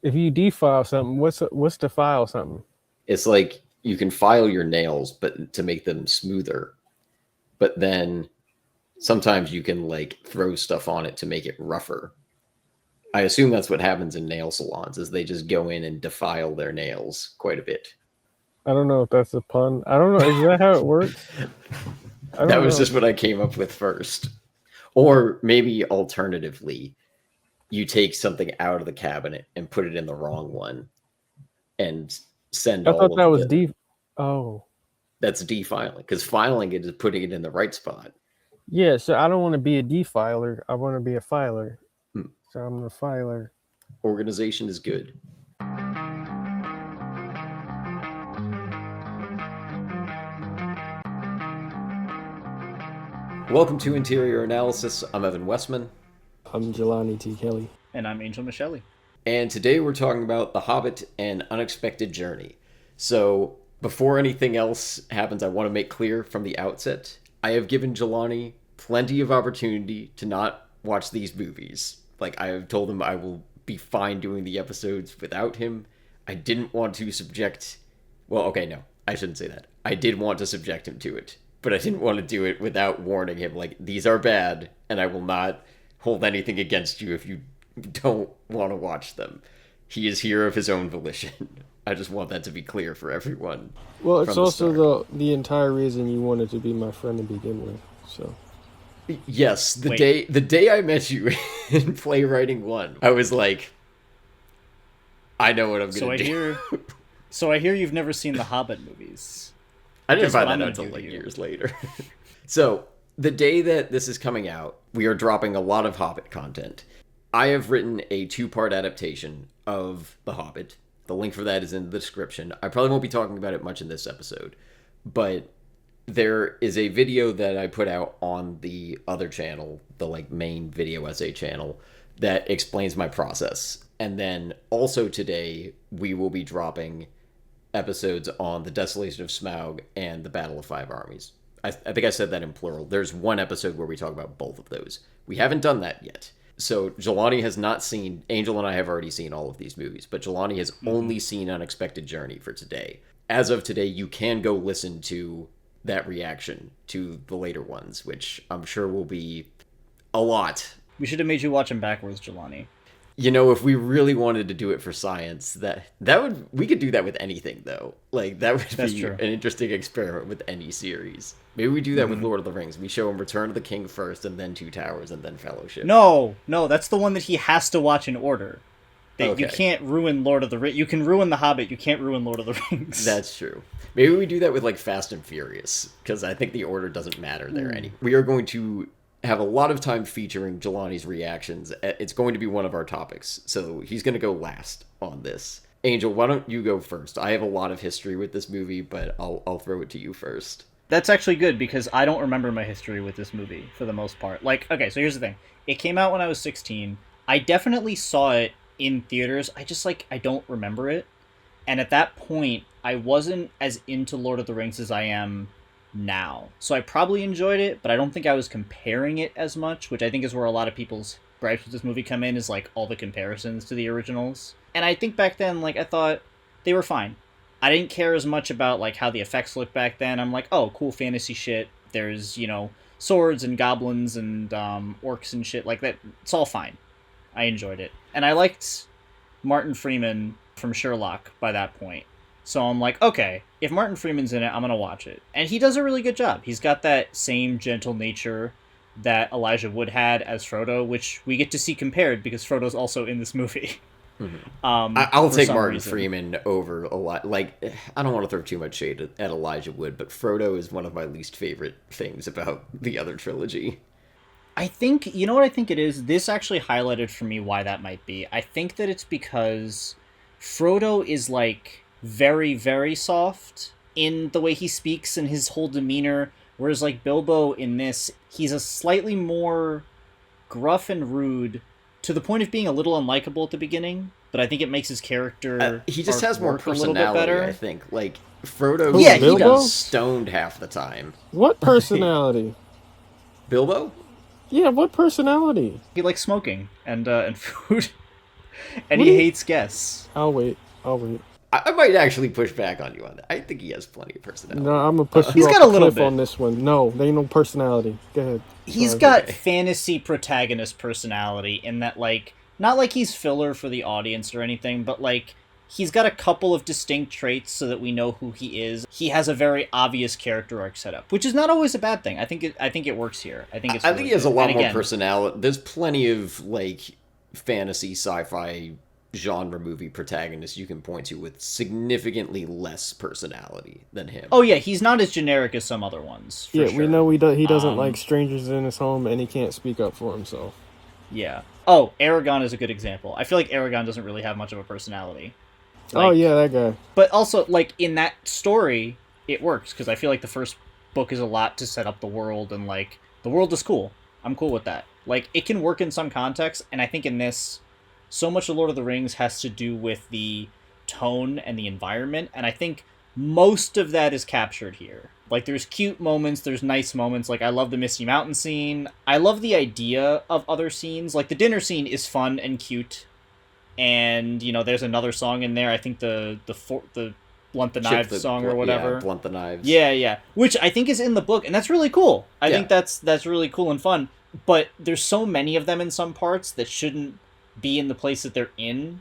If you defile something, what's to file something? It's like you can file your nails, but to make them smoother. But then sometimes you can like throw stuff on it to make it rougher. I assume that's what happens in nail salons is they just go in and defile their nails quite a bit. I don't know if that's a pun. I don't know. Is that how it works? I That don't was know. just what I came up with first. Or maybe alternatively, you take something out of the cabinet and put it in the wrong one and send I thought all that of was the D. Oh, that's defiling because filing it is putting it in the right spot. yeah. So I don't want to be a defiler. I want to be a filer. Hmm. So I'm the filer. Organization is good. Welcome to Interior Analysis. I'm Evan Westman, I'm Jelani T. Kelly. And I'm Angel Michele. and today we're talking about The Hobbit and Unexpected Journey. So, before anything else happens, I want to make clear from the outset I have given Jelani plenty of opportunity to not watch these movies. Like, I have told him I will be fine doing the episodes without him. I didn't want to subject. Well, okay, no, I shouldn't say that. I did want to subject him to it, but I didn't want to do it without warning him, like, these are bad, and I will not hold anything against you if you don't want to watch them. He is here of his own volition. I just want that to be clear for everyone. Well, it's From the also start. the entire reason you wanted to be my friend to begin with. So Yes, the Wait. day I met you in playwriting one, I was like, I know what I'm So gonna I do. hear so I hear you've never seen the Hobbit movies. I didn't Guess what find I'm that gonna out until do to like you. years later. So, the day that this is coming out, we are dropping a lot of Hobbit content. I have written a two-part adaptation of The Hobbit. The link for that is in the description. I probably won't be talking about it much in this episode, but there is a video that I put out on the other channel, the like main video essay channel, that explains my process. And then also today we will be dropping episodes on the Desolation of Smaug and the Battle of Five Armies. I think I said that in plural. There's one episode where we talk about both of those. We haven't done that yet. So Jelani has not seen. Angel and I have already seen all of these movies, but Jelani has only seen Unexpected Journey for today. As of today, you can go listen to that reaction to the later ones, which I'm sure will be a lot. We should have made you watch them backwards, Jelani. You know, if we really wanted to do it for science, that would we could do that with anything though. Like that would That's be true. an interesting experiment with any series. Maybe we do that with Lord of the Rings. We show him Return of the King first, and then Two Towers, and then Fellowship. No, that's the one that he has to watch in order. That you Okay. can't ruin Lord of the Rings. You can ruin The Hobbit, you can't ruin Lord of the Rings. That's true. Maybe we do that with like Fast and Furious, because I think the order doesn't matter there any. We are going to have a lot of time featuring Jelani's reactions. It's going to be one of our topics, so he's going to go last on this. Angel, why don't you go first? I have a lot of history with this movie, but I'll throw it to you first. That's actually good because I don't remember my history with this movie for the most part. Like, okay, so here's the thing. It came out when I was 16. I definitely saw it in theaters. I don't remember it. And at that point, I wasn't as into Lord of the Rings as I am now. So I probably enjoyed it, but I don't think I was comparing it as much, which I think is where a lot of people's gripes with this movie come in, is like all the comparisons to the originals. And I think back then, like, I thought they were fine. I didn't care as much about like how the effects looked back then. I'm like, oh, cool fantasy shit. There's, swords and goblins and orcs and shit like that. It's all fine. I enjoyed it. And I liked Martin Freeman from Sherlock by that point. So I'm like, okay, if Martin Freeman's in it, I'm going to watch it. And he does a really good job. He's got that same gentle nature that Elijah Wood had as Frodo, which we get to see compared because Frodo's also in this movie. I'll For take some Martin reason. Freeman over a lot. Like, I don't want to throw too much shade at Elijah Wood, but Frodo is one of my least favorite things about the other trilogy. I think, you know what I think it is? This actually highlighted for me why that might be. I think that it's because Frodo is, like, very, very soft in the way he speaks and his whole demeanor, whereas, like, Bilbo in this, he's a slightly more gruff and rude to the point of being a little unlikable at the beginning, but I think it makes his character He just arc has more work a little bit personality, better. I think. Like, Frodo Who, Yeah, he seems Bilbo? does. stoned half the time. what personality? Bilbo? Yeah, what personality? He likes smoking and food. And What he do you- hates guests. I'll wait. I'll wait. I might actually push back on you on that. I think he has plenty of personality. No, I'm gonna push He's you off got a the little cliff bit. on this one. No, there ain't no personality. Go ahead. He's Sorry. got Okay. fantasy protagonist personality in that, like, not like he's filler for the audience or anything, but like he's got a couple of distinct traits so that we know who he is. He has a very obvious character arc set up, which is not always a bad thing. I think it works here. I think it's. I really think he has a good. lot And more again, personality. There's plenty of like fantasy sci-fi genre movie protagonists you can point to with significantly less personality than him. Oh yeah, he's not as generic as some other ones. For Yeah, sure. we know he doesn't Um, like strangers in his home, and he can't speak up for himself. Yeah. Oh, Aragon is a good example. I feel like Aragon doesn't really have much of a personality. Oh Like, yeah, that guy. But also, like, in that story, it works, because I feel like the first book is a lot to set up the world, and, like, the world is cool. I'm cool with that. Like, it can work in some context, and I think in this, so much of Lord of the Rings has to do with the tone and the environment, and I think most of that is captured here. Like, there's cute moments, there's nice moments, like, I love the Misty Mountain scene. I love the idea of other scenes. Like, the dinner scene is fun and cute, and, you know, there's another song in there, I think the Blunt the Knives song or whatever. Yeah, Blunt the Knives. Yeah, which I think is in the book, and that's really cool. I Yeah. think that's really cool and fun, but there's so many of them in some parts that shouldn't be in the place that they're in,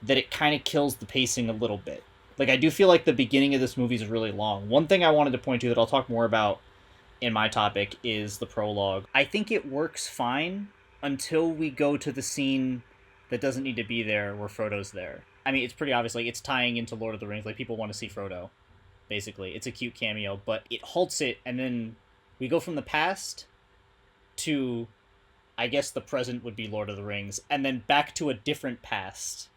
that it kind of kills the pacing a little bit. Like, I do feel like the beginning of this movie is really long. One thing I wanted to point to that I'll talk more about in my topic is the prologue. I think it works fine until we go to the scene that doesn't need to be there, where Frodo's there. I mean, it's pretty obvious, like, it's tying into Lord of the Rings. Like, people want to see Frodo, basically. It's a cute cameo, but it halts it, and then we go from the past to, I guess the present would be Lord of the Rings, and then back to a different past.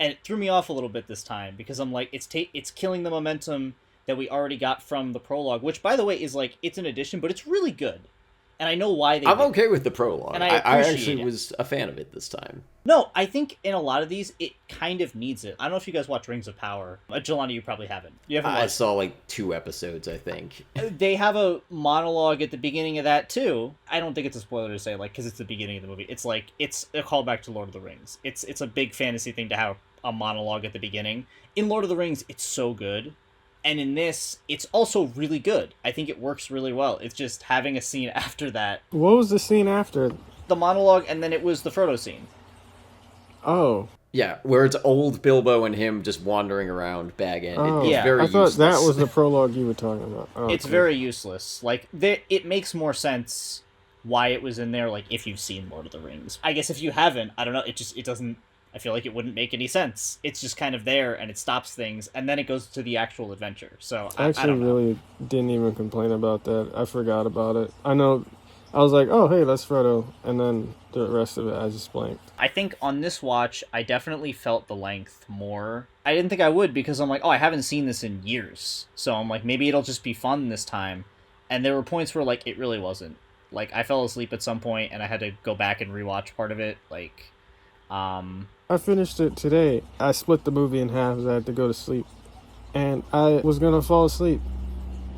And it threw me off a little bit this time, because I'm like, it's killing the momentum that we already got from the prologue, which, by the way, is like, it's an addition, but it's really good. And I know why they I'm did it. okay with the prologue. And I I appreciate actually it. was a fan of it this time. No, I think in a lot of these, it kind of needs it. I don't know if you guys watch Rings of Power. Jelani, you probably haven't. You haven't I watched. saw like 2 episodes, I think. They have a monologue at the beginning of that, too. I don't think it's a spoiler to say, like, because it's the beginning of the movie. It's like, it's a callback to Lord of the Rings. It's a big fantasy thing to have a monologue at the beginning. In Lord of the Rings, it's so good. And in this, it's also really good. I think it works really well. It's just having a scene after that. What was the scene after? The monologue, and then it was the Frodo scene. Oh, Yeah, where it's old Bilbo and him just wandering around Bag End. oh. It's Yeah. very I thought useless. that was the prologue you were talking about. Oh, It's okay. very useless. Like, it makes more sense why it was in there, like, if you've seen Lord of the Rings. I guess if you haven't, I don't know, it doesn't, I feel like it wouldn't make any sense. It's just kind of there, and it stops things, and then it goes to the actual adventure. So, I I actually don't know. really didn't even complain about that. I forgot about it. I know. I was like, oh, hey, that's Frodo. And then the rest of it, I just blanked. I think on this watch, I definitely felt the length more. I didn't think I would, because I'm like, oh, I haven't seen this in years. So I'm like, maybe it'll just be fun this time. And there were points where, like, it really wasn't. Like, I fell asleep at some point, and I had to go back and rewatch part of it. Like, I finished it today. I split the movie in half as I had to go to sleep. And I was going to fall asleep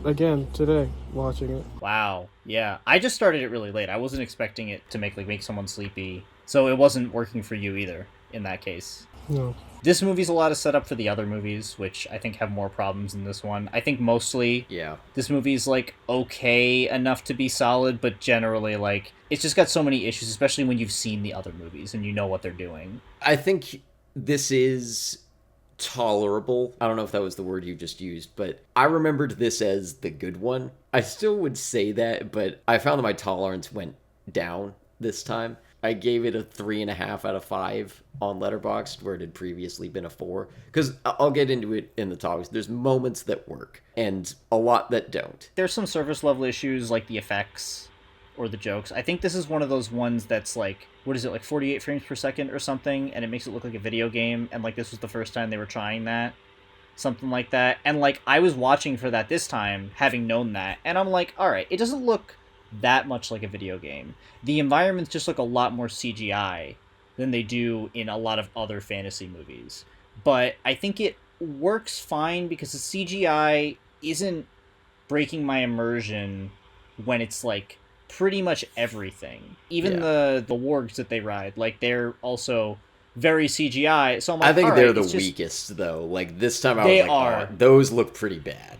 again today watching it. wow. Yeah. I just started it really late. I wasn't expecting it to make someone sleepy. So it wasn't working for you either, in that case. No. This movie's a lot of setup for the other movies, which I think have more problems than this one. I think mostly Yeah. this movie's, like, okay enough to be solid, but generally, like, it's just got so many issues, especially when you've seen the other movies and you know what they're doing. I think this is tolerable. I don't know if that was the word you just used, but I remembered this as the good one. I still would say that, but I found that my tolerance went down this time. I gave it a 3.5 out of 5 on Letterboxd, where it had previously been a 4. Because I'll get into it in the topics. There's moments that work, and a lot that don't. There's some surface level issues, like the effects or the jokes. I think this is one of those ones that's, like, what is it, like 48 frames per second or something, and it makes it look like a video game, and, like, this was the first time they were trying that. Something like that. And, like, I was watching for that this time, having known that, and I'm like, alright, it doesn't look that much like a video game. The environments just look a lot more CGI than they do in a lot of other fantasy movies. But I think it works fine because the CGI isn't breaking my immersion when it's, like, pretty much everything. Even Yeah. the wargs that they ride, like, they're also very CGI. So I'm like, I think all they're right, the it's just, weakest though. Like this time I was they like, are. oh, those look pretty bad.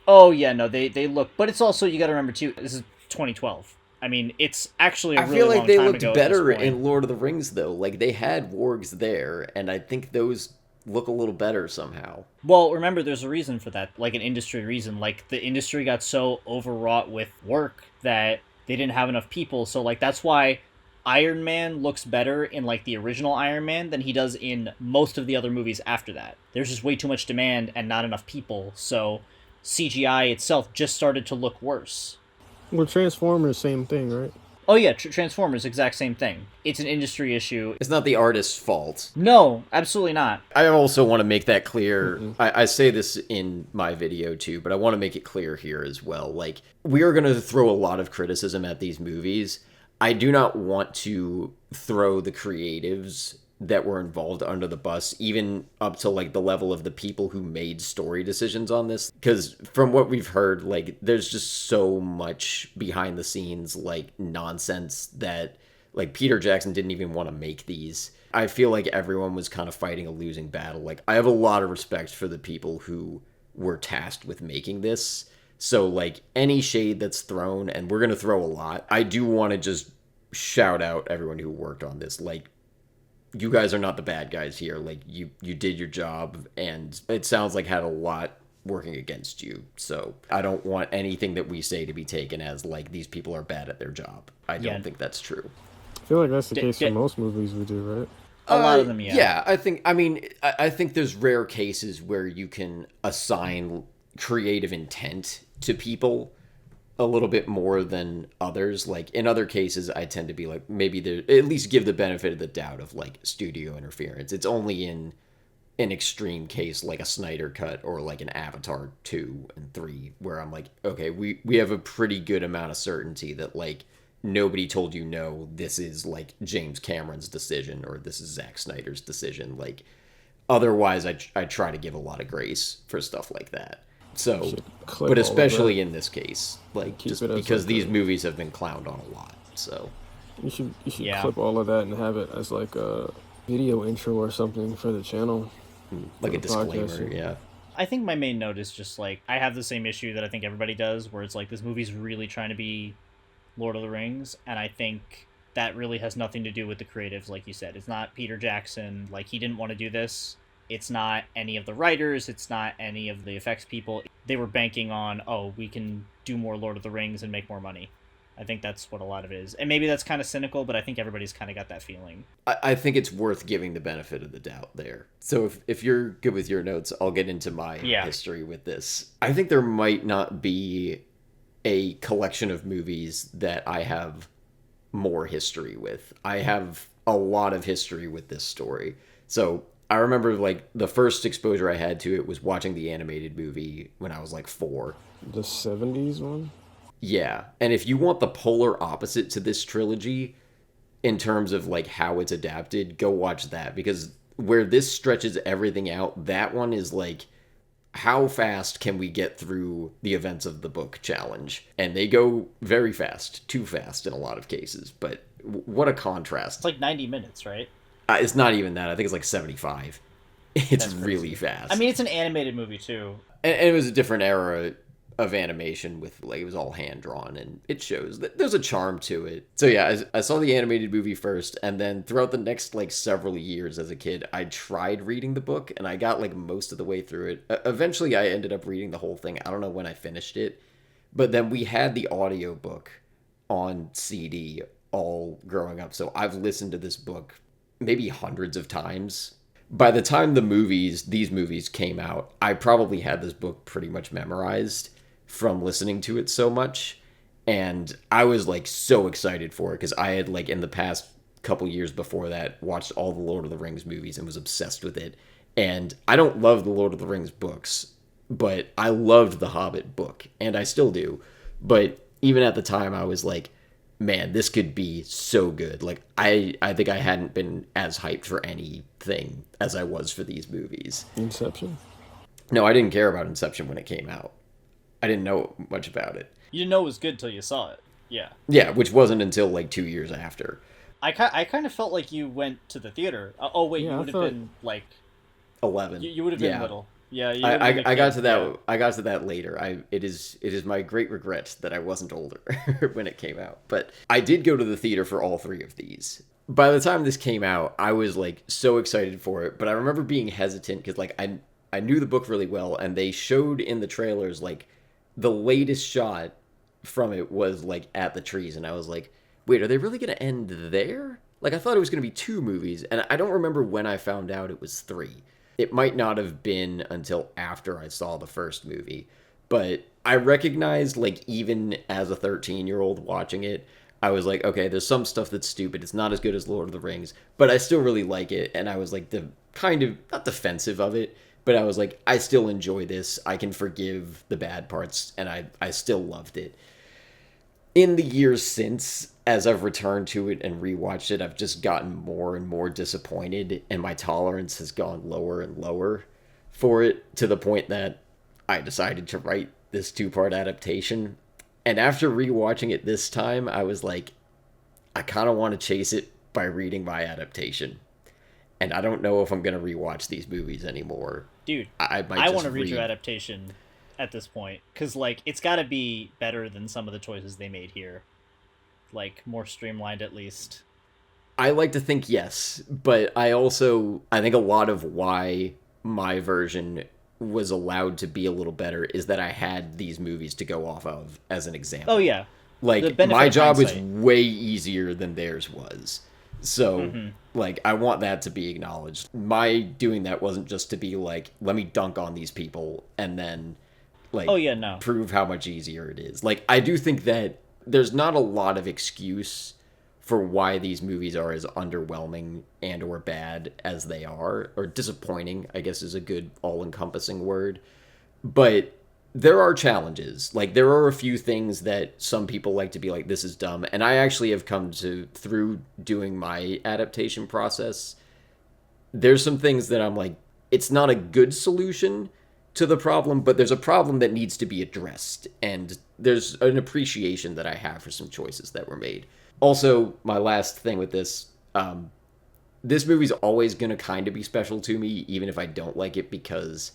Oh yeah, no, they look, but it's also, you got to remember too. This is 2012. I mean, it's actually a I really feel like long they time looked ago at this better point. in Lord of the Rings though. Like they had wargs there, and I think those look a little better somehow. Well, remember, there's a reason for that, like an industry reason. Like the industry got so overwrought with work that they didn't have enough people. So like that's why Iron Man looks better in like the original Iron Man than he does in most of the other movies after that. There's just way too much demand and not enough people. So CGI itself just started to look worse. Well, Transformers, same thing, right? Oh yeah, Transformers, exact same thing. It's an industry issue. It's not the artist's fault. No, absolutely not. I also want to make that clear. Mm-mm. I say this in my video too, but I want to make it clear here as well. Like, we are going to throw a lot of criticism at these movies. I do not want to throw the creatives that were involved under the bus, even up to like the level of the people who made story decisions on this. Because from what we've heard, like, there's just so much behind the scenes, like, nonsense that, like, Peter Jackson didn't even want to make these. I feel like everyone was kind of fighting a losing battle. Like, I have a lot of respect for the people who were tasked with making this. So, like, any shade that's thrown, and we're going to throw a lot, I do want to just shout out everyone who worked on this. Like, you guys are not the bad guys here. Like, you did your job, and it sounds like had a lot working against you. So I don't want anything that we say to be taken as, like, these people are bad at their job. I don't think that's true. I feel like that's the case for most movies we do, right? A lot of them, yeah. Yeah, I think there's rare cases where you can assign creative intent to people a little bit more than others. Like, in other cases, I tend to be like, maybe they at least give the benefit of the doubt of, like, studio interference. It's only in an extreme case like a Snyder cut or like an Avatar 2 and 3 where I'm like, okay, we have a pretty good amount of certainty that, like, nobody told you no, this is like James Cameron's decision or this is Zack Snyder's decision. Like, otherwise I try to give a lot of grace for stuff like that. So, but especially in this case, like, just because these movies have been clowned on a lot. So you should clip all of that and have it as like a video intro or something for the channel, like a disclaimer. Yeah, I think my main note is just like, I have the same issue that I think everybody does, where it's like this movie's really trying to be Lord of the Rings, and I think that really has nothing to do with the creatives. Like you said, it's not Peter Jackson. Like, he didn't want to do this. It's not any of the writers. It's not any of the effects people. They were banking on, oh, we can do more Lord of the Rings and make more money. I think that's what a lot of it is. And maybe that's kind of cynical, but I think everybody's kind of got that feeling. I think it's worth giving the benefit of the doubt there. So if you're good with your notes, I'll get into my history with this. I think there might not be a collection of movies that I have more history with. I have a lot of history with this story. So I remember, like, the first exposure I had to it was watching the animated movie when I was like 4. The 70s one? Yeah. And if you want the polar opposite to this trilogy in terms of, like, how it's adapted, go watch that. Because where this stretches everything out, that one is like, how fast can we get through the events of the book challenge? And they go very fast, too fast in a lot of cases. But what a contrast. It's like 90 minutes, right? It's not even that. I think it's like 75. It's really fast. I mean, it's an animated movie, too. And it was a different era of animation with, like, it was all hand-drawn, and it shows that there's a charm to it. So yeah, I saw the animated movie first, and then throughout the next, like, several years as a kid, I tried reading the book, and I got, like, most of the way through it. Eventually, I ended up reading the whole thing. I don't know when I finished it, but then we had the audiobook on CD all growing up, so I've listened to this book maybe hundreds of times. By the time these movies came out, I probably had this book pretty much memorized from listening to it so much. And I was, like, so excited for it because I had, like, in the past couple years before that, watched all the Lord of the Rings movies and was obsessed with it. And I don't love the Lord of the Rings books, but I loved the Hobbit book, and I still do. But even at the time, I was like, man, this could be so good. Like, I think I hadn't been as hyped for anything as I was for these movies. Inception? No, I didn't care about Inception when it came out. I didn't know much about it. You didn't know it was good till you saw it. Yeah. Yeah, which wasn't until, like, 2 years after. I kind of felt like you went to the theater. Oh wait, Yeah, you I would have thought- been like 11. you would have been Yeah. little. Yeah, you would have been a I got kid, to that. yeah. I got to that later. It is my great regret that I wasn't older when it came out. But I did go to the theater for all three of these. By the time this came out, I was like so excited for it. But I remember being hesitant because like I knew the book really well, and they showed in the trailers like the latest shot from it was like at the trees, and I was like, wait, are they really gonna end there? Like I thought it was gonna be two movies, and I don't remember when I found out it was three. It might not have been until after I saw the first movie, but I recognized, like, even as a 13-year-old watching it, I was like, okay, there's some stuff that's stupid. It's not as good as Lord of the Rings, but I still really like it. And I was like, the kind of not defensive of it, but I was like, I still enjoy this. I can forgive the bad parts, and I still loved it. In the years since, as I've returned to it and rewatched it, I've just gotten more and more disappointed, and my tolerance has gone lower and lower for it, to the point that I decided to write this two-part adaptation. And after rewatching it this time, I was like, I kind of want to chase it by reading my adaptation. And I don't know if I'm going to rewatch these movies anymore. Dude, I might I just want to read your adaptation at this point because like it's got to be better than some of the choices they made here, like more streamlined at least. I like to think yes, but I think a lot of why my version was allowed to be a little better is that I had these movies to go off of as an example. Oh yeah, the Like benefit my of job was hindsight. way easier than theirs was. So like I want that to be acknowledged. My doing that wasn't just to be like, let me dunk on these people and then like Oh yeah, no. prove how much easier it is. Like I do think that there's not a lot of excuse for why these movies are as underwhelming and or bad as they are, or disappointing, I guess is a good all-encompassing word. But there are challenges. Like there are a few things that some people like to be like, this is dumb. And I actually have come to, through doing my adaptation process, there's some things that I'm like, it's not a good solution to the problem, but there's a problem that needs to be addressed. And there's an appreciation that I have for some choices that were made. Also, my last thing with this, this movie's always going to kind of be special to me, even if I don't like it, because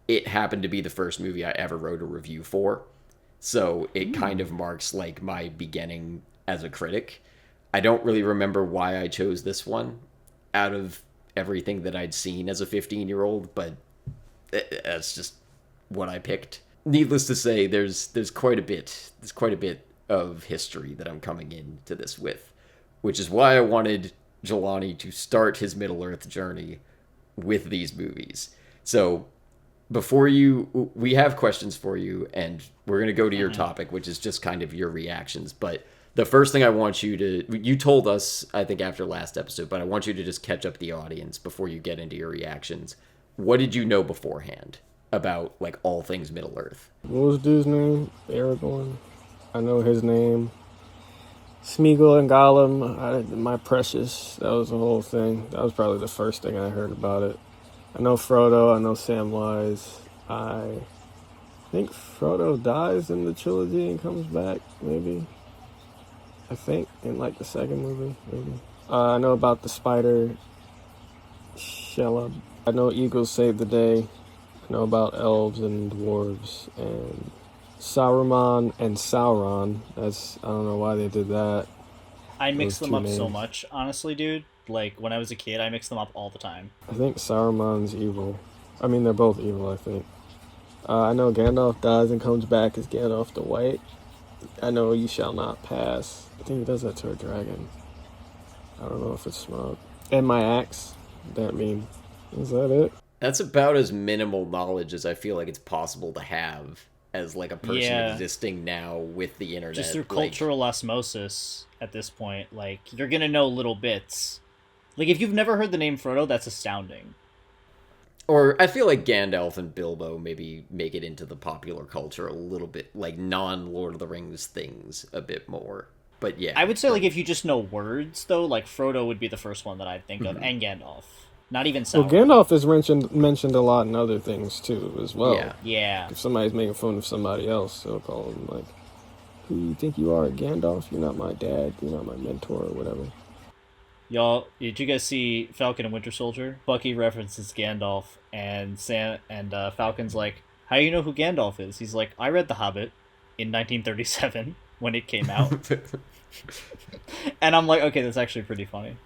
it happened to be the first movie I ever wrote a review for. So it kind of marks like my beginning as a critic. I don't really remember why I chose this one out of everything that I'd seen as a 15-year-old, but that's just what I picked. Needless to say, there's quite a bit. There's quite a bit of history that I'm coming into this with, which is why I wanted Jelani to start his Middle-earth journey with these movies. So we have questions for you, and we're going to go to your topic, which is just kind of your reactions. But the first thing I want you told us, I think after last episode, but I want you to just catch up the audience before you get into your reactions. What did you know beforehand about like all things Middle-earth? What was dude's name? Aragorn. I know his name. Smeagol and Gollum. My precious. That was the whole thing. That was probably the first thing I heard about it. I know Frodo. I know Samwise. I think Frodo dies in the trilogy and comes back, maybe. I think in like the second movie, maybe. I know about the spider, Shelob. I know eagles save the day. I know about elves and dwarves and Saruman and Sauron. I don't know why they did that. I mix Those them two up so names. much, honestly, dude. Like when I was a kid, I mixed them up all the time. I think Saruman's evil. I mean, they're both evil, I think. I know Gandalf dies and comes back as Gandalf the White. I know you shall not pass. I think he does that to a dragon. I don't know if it's Smaug. And my axe. That mean. Is that it? That's about as minimal knowledge as I feel like it's possible to have as like a person Yeah. existing now with the internet. Just through Like, cultural osmosis at this point. Like, you're gonna know little bits. Like, if you've never heard the name Frodo, that's astounding. or I feel like Gandalf and Bilbo maybe make it into the popular culture a little bit, like non-Lord of the Rings things a bit more. But yeah. I would say, like, if you just know words, though, like, Frodo would be the first one that I'd think Mm-hmm. of, and Gandalf. Not even Well, Sauron. Gandalf is mentioned a lot in other things, too, as well. Yeah. Yeah. If somebody's making fun of somebody else, they'll call them, like, who you think you are, Gandalf? You're not my dad. You're not my mentor, or whatever. Y'all, did you guys see Falcon and Winter Soldier? Bucky references Gandalf, and Falcon's like, "How do you know who Gandalf is?" He's like, "I read The Hobbit in 1937 when it came out," and I'm like, "Okay, that's actually pretty funny."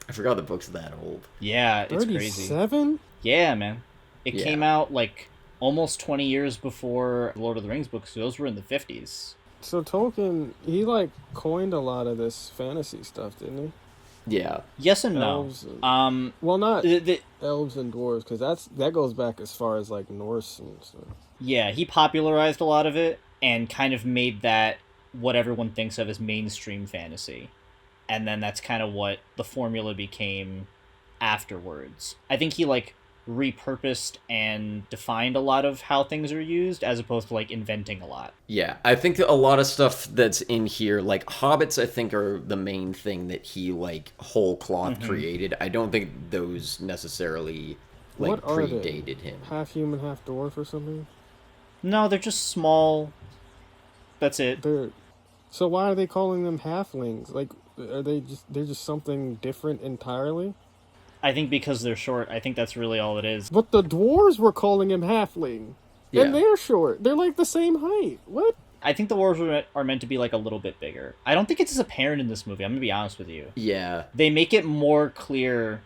I forgot the book's that old. Yeah, it's crazy. 37? Yeah, man, it Yeah. came out like almost 20 years before Lord of the Rings books. So those were in the 50s. So Tolkien, he like coined a lot of this fantasy stuff, didn't he? Yeah. Yes and no. Elves and- Um, Well, not the, elves and dwarves, because that goes back as far as like Norse and stuff. Yeah, he popularized a lot of it and kind of made that what everyone thinks of as mainstream fantasy. And then that's kind of what the formula became afterwards. I think he like repurposed and defined a lot of how things are used as opposed to like inventing a lot. Yeah, I think that a lot of stuff that's in here, like hobbits, I think are the main thing that he like whole cloth created. I don't think those necessarily like What are they? predated him. Half human, half dwarf or something? No, they're just small. That's it. So why are they calling them halflings? Like, they're just something different entirely? I think because they're short, I think that's really all it is. But the dwarves were calling him halfling. Yeah. And they're short. They're like the same height. What? I think the dwarves are meant to be like a little bit bigger. I don't think it's as apparent in this movie. I'm gonna be honest with you. Yeah. They make it more clear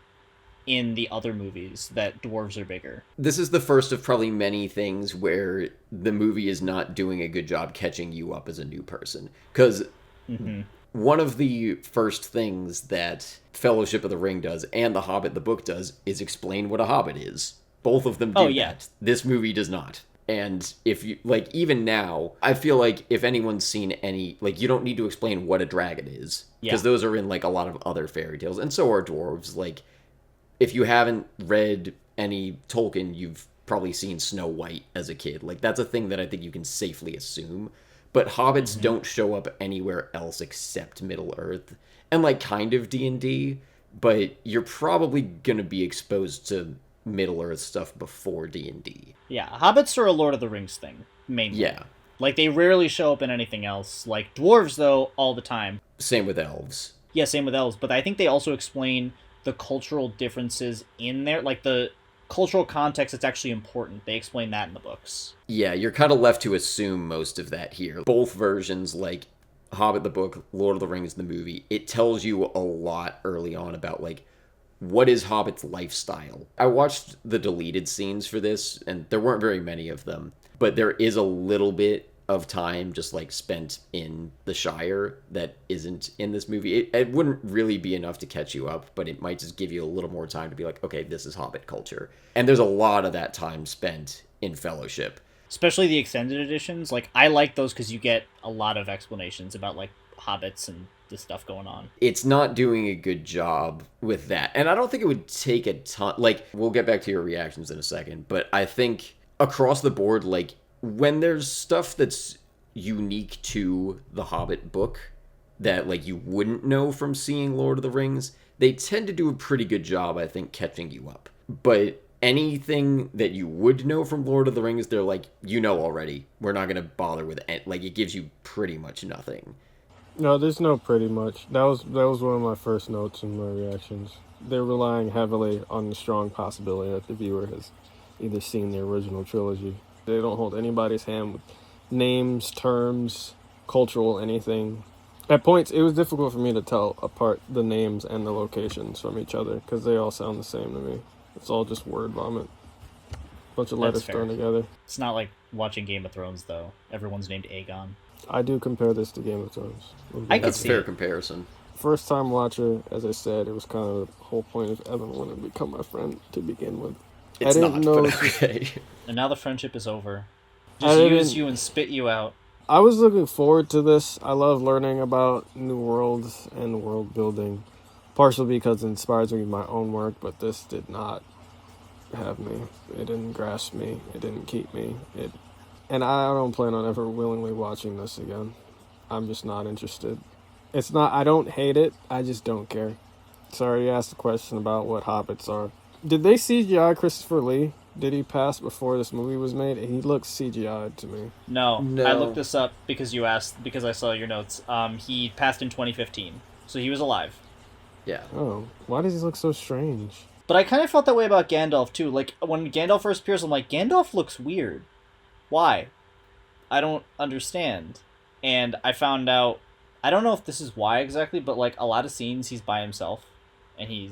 in the other movies that dwarves are bigger. This is the first of probably many things where the movie is not doing a good job catching you up as a new person. Because one of the first things that Fellowship of the Ring does and The Hobbit, the book, does is explain what a hobbit is. Both of them do that. This movie does not. And if you, like, even now, I feel like if anyone's seen any, like, you don't need to explain what a dragon is. Because those are in, like, a lot of other fairy tales. And so are dwarves. Like, if you haven't read any Tolkien, you've probably seen Snow White as a kid. Like, that's a thing that I think you can safely assume. But hobbits don't show up anywhere else except Middle-earth. And, like, kind of D&D. But you're probably going to be exposed to Middle-earth stuff before D&D. Yeah, hobbits are a Lord of the Rings thing, mainly. Yeah. Like, they rarely show up in anything else. Like, dwarves, though, all the time. Same with elves. Yeah, same with elves. But I think they also explain the cultural differences in there. Like, the cultural context that's actually important. They explain that in the books. Yeah, you're kind of left to assume most of that here. Both versions, like Hobbit the book, Lord of the Rings the movie, it tells you a lot early on about, like, what is Hobbit's lifestyle. I watched the deleted scenes for this, and there weren't very many of them, but there is a little bit of time just, like, spent in the Shire that isn't in this movie. It wouldn't really be enough to catch you up, but it might just give you a little more time to be like, okay, this is Hobbit culture. And there's a lot of that time spent in Fellowship. Especially the extended editions. Like, I like those because you get a lot of explanations about, like, hobbits and the stuff going on. It's not doing a good job with that. And I don't think it would take a ton. Like, we'll get back to your reactions in a second, but I think across the board, like, when there's stuff that's unique to the Hobbit book that, like, you wouldn't know from seeing Lord of the Rings, they tend to do a pretty good job, I think, catching you up. But anything that you would know from Lord of the Rings, they're like, you know already. We're not going to bother with it. Like, it gives you pretty much nothing. No, there's no pretty much. That was one of my first notes in my reactions. They're relying heavily on the strong possibility that the viewer has either seen the original trilogy. They don't hold anybody's hand with names, terms, cultural anything. At points, it was difficult for me to tell apart the names and the locations from each other because they all sound the same to me. It's all just word vomit. Bunch of letters thrown together. It's not like watching Game of Thrones, though. Everyone's named Aegon. I do compare this to Game of Thrones. That's a fair comparison. First time watcher, as I said, it was kind of the whole point of Evan wanting to become my friend to begin with. It's not, but okay. And now the friendship is over. Just use you and spit you out. I was looking forward to this. I love learning about new worlds and world building, partially because it inspires me in my own work, but this did not have me. It didn't grasp me. It didn't keep me. And I don't plan on ever willingly watching this again. I'm just not interested. It's not, I don't hate it, I just don't care. Sorry, you asked a question about what hobbits are. Did they CGI Christopher Lee? Did he pass before this movie was made? He looks CGI'd to me. No. I looked this up because you asked, because I saw your notes. He passed in 2015, so he was alive. Yeah. Oh, why does he look so strange? But I kind of felt that way about Gandalf too. Like when Gandalf first appears, I'm like, Gandalf looks weird. Why? I don't understand. And I found out, I don't know if this is why exactly, but like a lot of scenes he's by himself, and he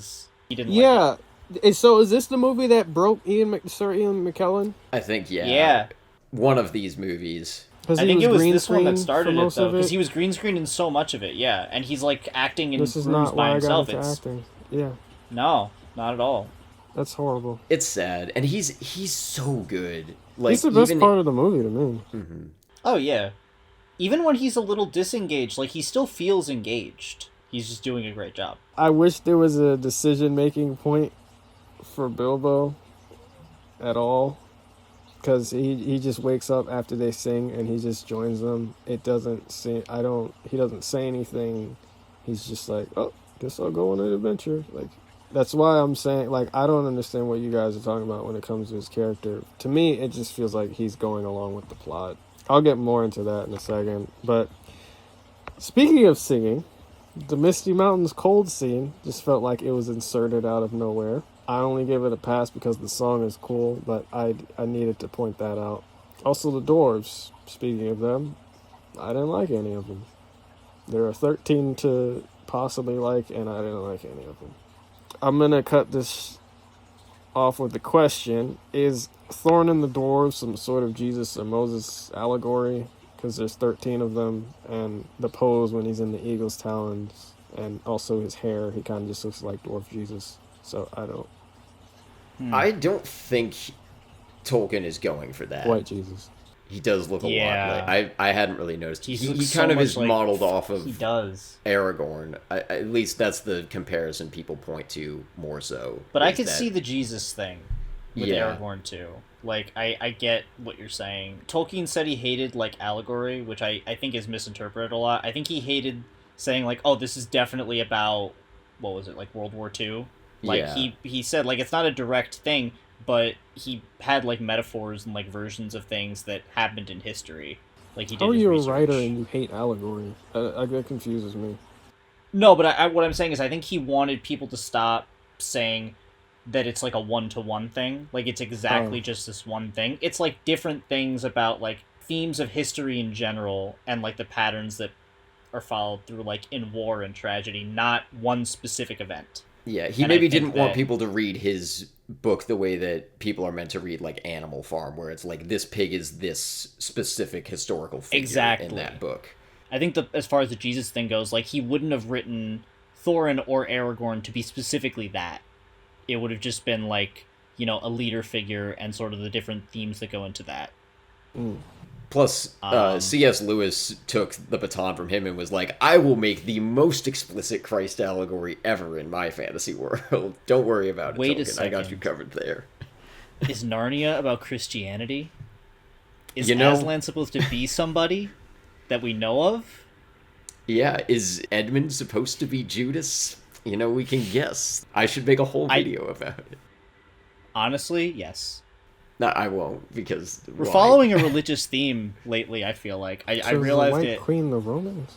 didn't like it. Yeah. So is this the movie that broke Sir Ian McKellen? I think, yeah. Yeah, One of these movies. Because I he think was it was green this one that screen for started it most though, of because it. he was green screened in so much of it. Yeah, and he's like acting in This is rooms not by why I got himself. into It's acting. Yeah, no, not at all. that's horrible. It's sad, and he's so good. Like, He's the best even part of the movie to me. Oh yeah, even when he's a little disengaged, like he still feels engaged. He's just doing a great job. I wish there was a decision-making point for Bilbo at all. Because he just wakes up after they sing and he just joins them. It doesn't seem, he doesn't say anything. He's just like, oh, guess I'll go on an adventure. Like, that's why I'm saying, like, I don't understand what you guys are talking about when it comes to his character. To me, it just feels like he's going along with the plot. I'll get more into that in a second. But speaking of singing, the Misty Mountains cold scene just felt like it was inserted out of nowhere. I only give it a pass because the song is cool, but I needed to point that out. Also, the dwarves, speaking of them, I didn't like any of them. There are 13 to possibly like, and I didn't like any of them. I'm going to cut this off with the question. Is Thorn and the dwarves some sort of Jesus or Moses allegory? Because there's 13 of them, and the pose when he's in the eagle's talons, and also his hair, he kind of just looks like Dwarf Jesus. So I don't think Tolkien is going for that. White Jesus. He does look a Yeah. lot like... I hadn't really noticed. He looks kind so of much is like modeled off of he does. Aragorn. At least that's the comparison people point to more so. But I is could that- see the Jesus thing with Yeah. Aragorn too. Like I get what you're saying. Tolkien said he hated like allegory, which I think is misinterpreted a lot. I think he hated saying like, oh, this is definitely about what was it, like World War II? Like Yeah. he said like it's not a direct thing, but he had like metaphors and like versions of things that happened in history. Like he did How are his you research. a writer and you hate allegory? That confuses me. No, but what I'm saying is I think he wanted people to stop saying that it's like a one-to-one thing. Like it's exactly just this one thing. It's like different things about like themes of history in general and like the patterns that are followed through like in war and tragedy, not one specific event. Yeah, he And maybe I think didn't want that- people to read his book the way that people are meant to read like Animal Farm, where it's like this pig is this specific historical figure Exactly. in that book. I think as far as the Jesus thing goes, like he wouldn't have written Thorin or Aragorn to be specifically that. It would have just been like, you know, a leader figure and sort of the different themes that go into that. Plus, C.S. Lewis took the baton from him and was like, I will make the most explicit Christ allegory ever in my fantasy world. Don't worry about it, Wait a Tolkien. I got second. you covered there. Is Narnia about Christianity? Is You know- Aslan supposed to be somebody that we know of? Yeah, is Edmund supposed to be Judas? You know, we can guess. I should make a whole video about it. Honestly, yes. No, I won't, because... We're following a religious theme lately, I feel like. I So is realized the White it. Queen the Romans?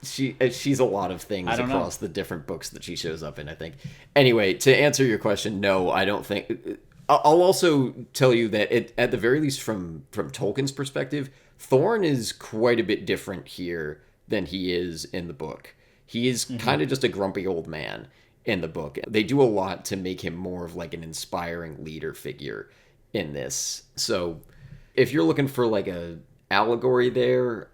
She's a lot of things I don't know. across the different books that she shows up in, I think. Anyway, to answer your question, no, I don't think... I'll also tell you that at the very least from Tolkien's perspective, Thorn is quite a bit different here than he is in the book. He is kind of just a grumpy old man in the book. They do a lot to make him more of like an inspiring leader figure in this. So if you're looking for like a allegory there,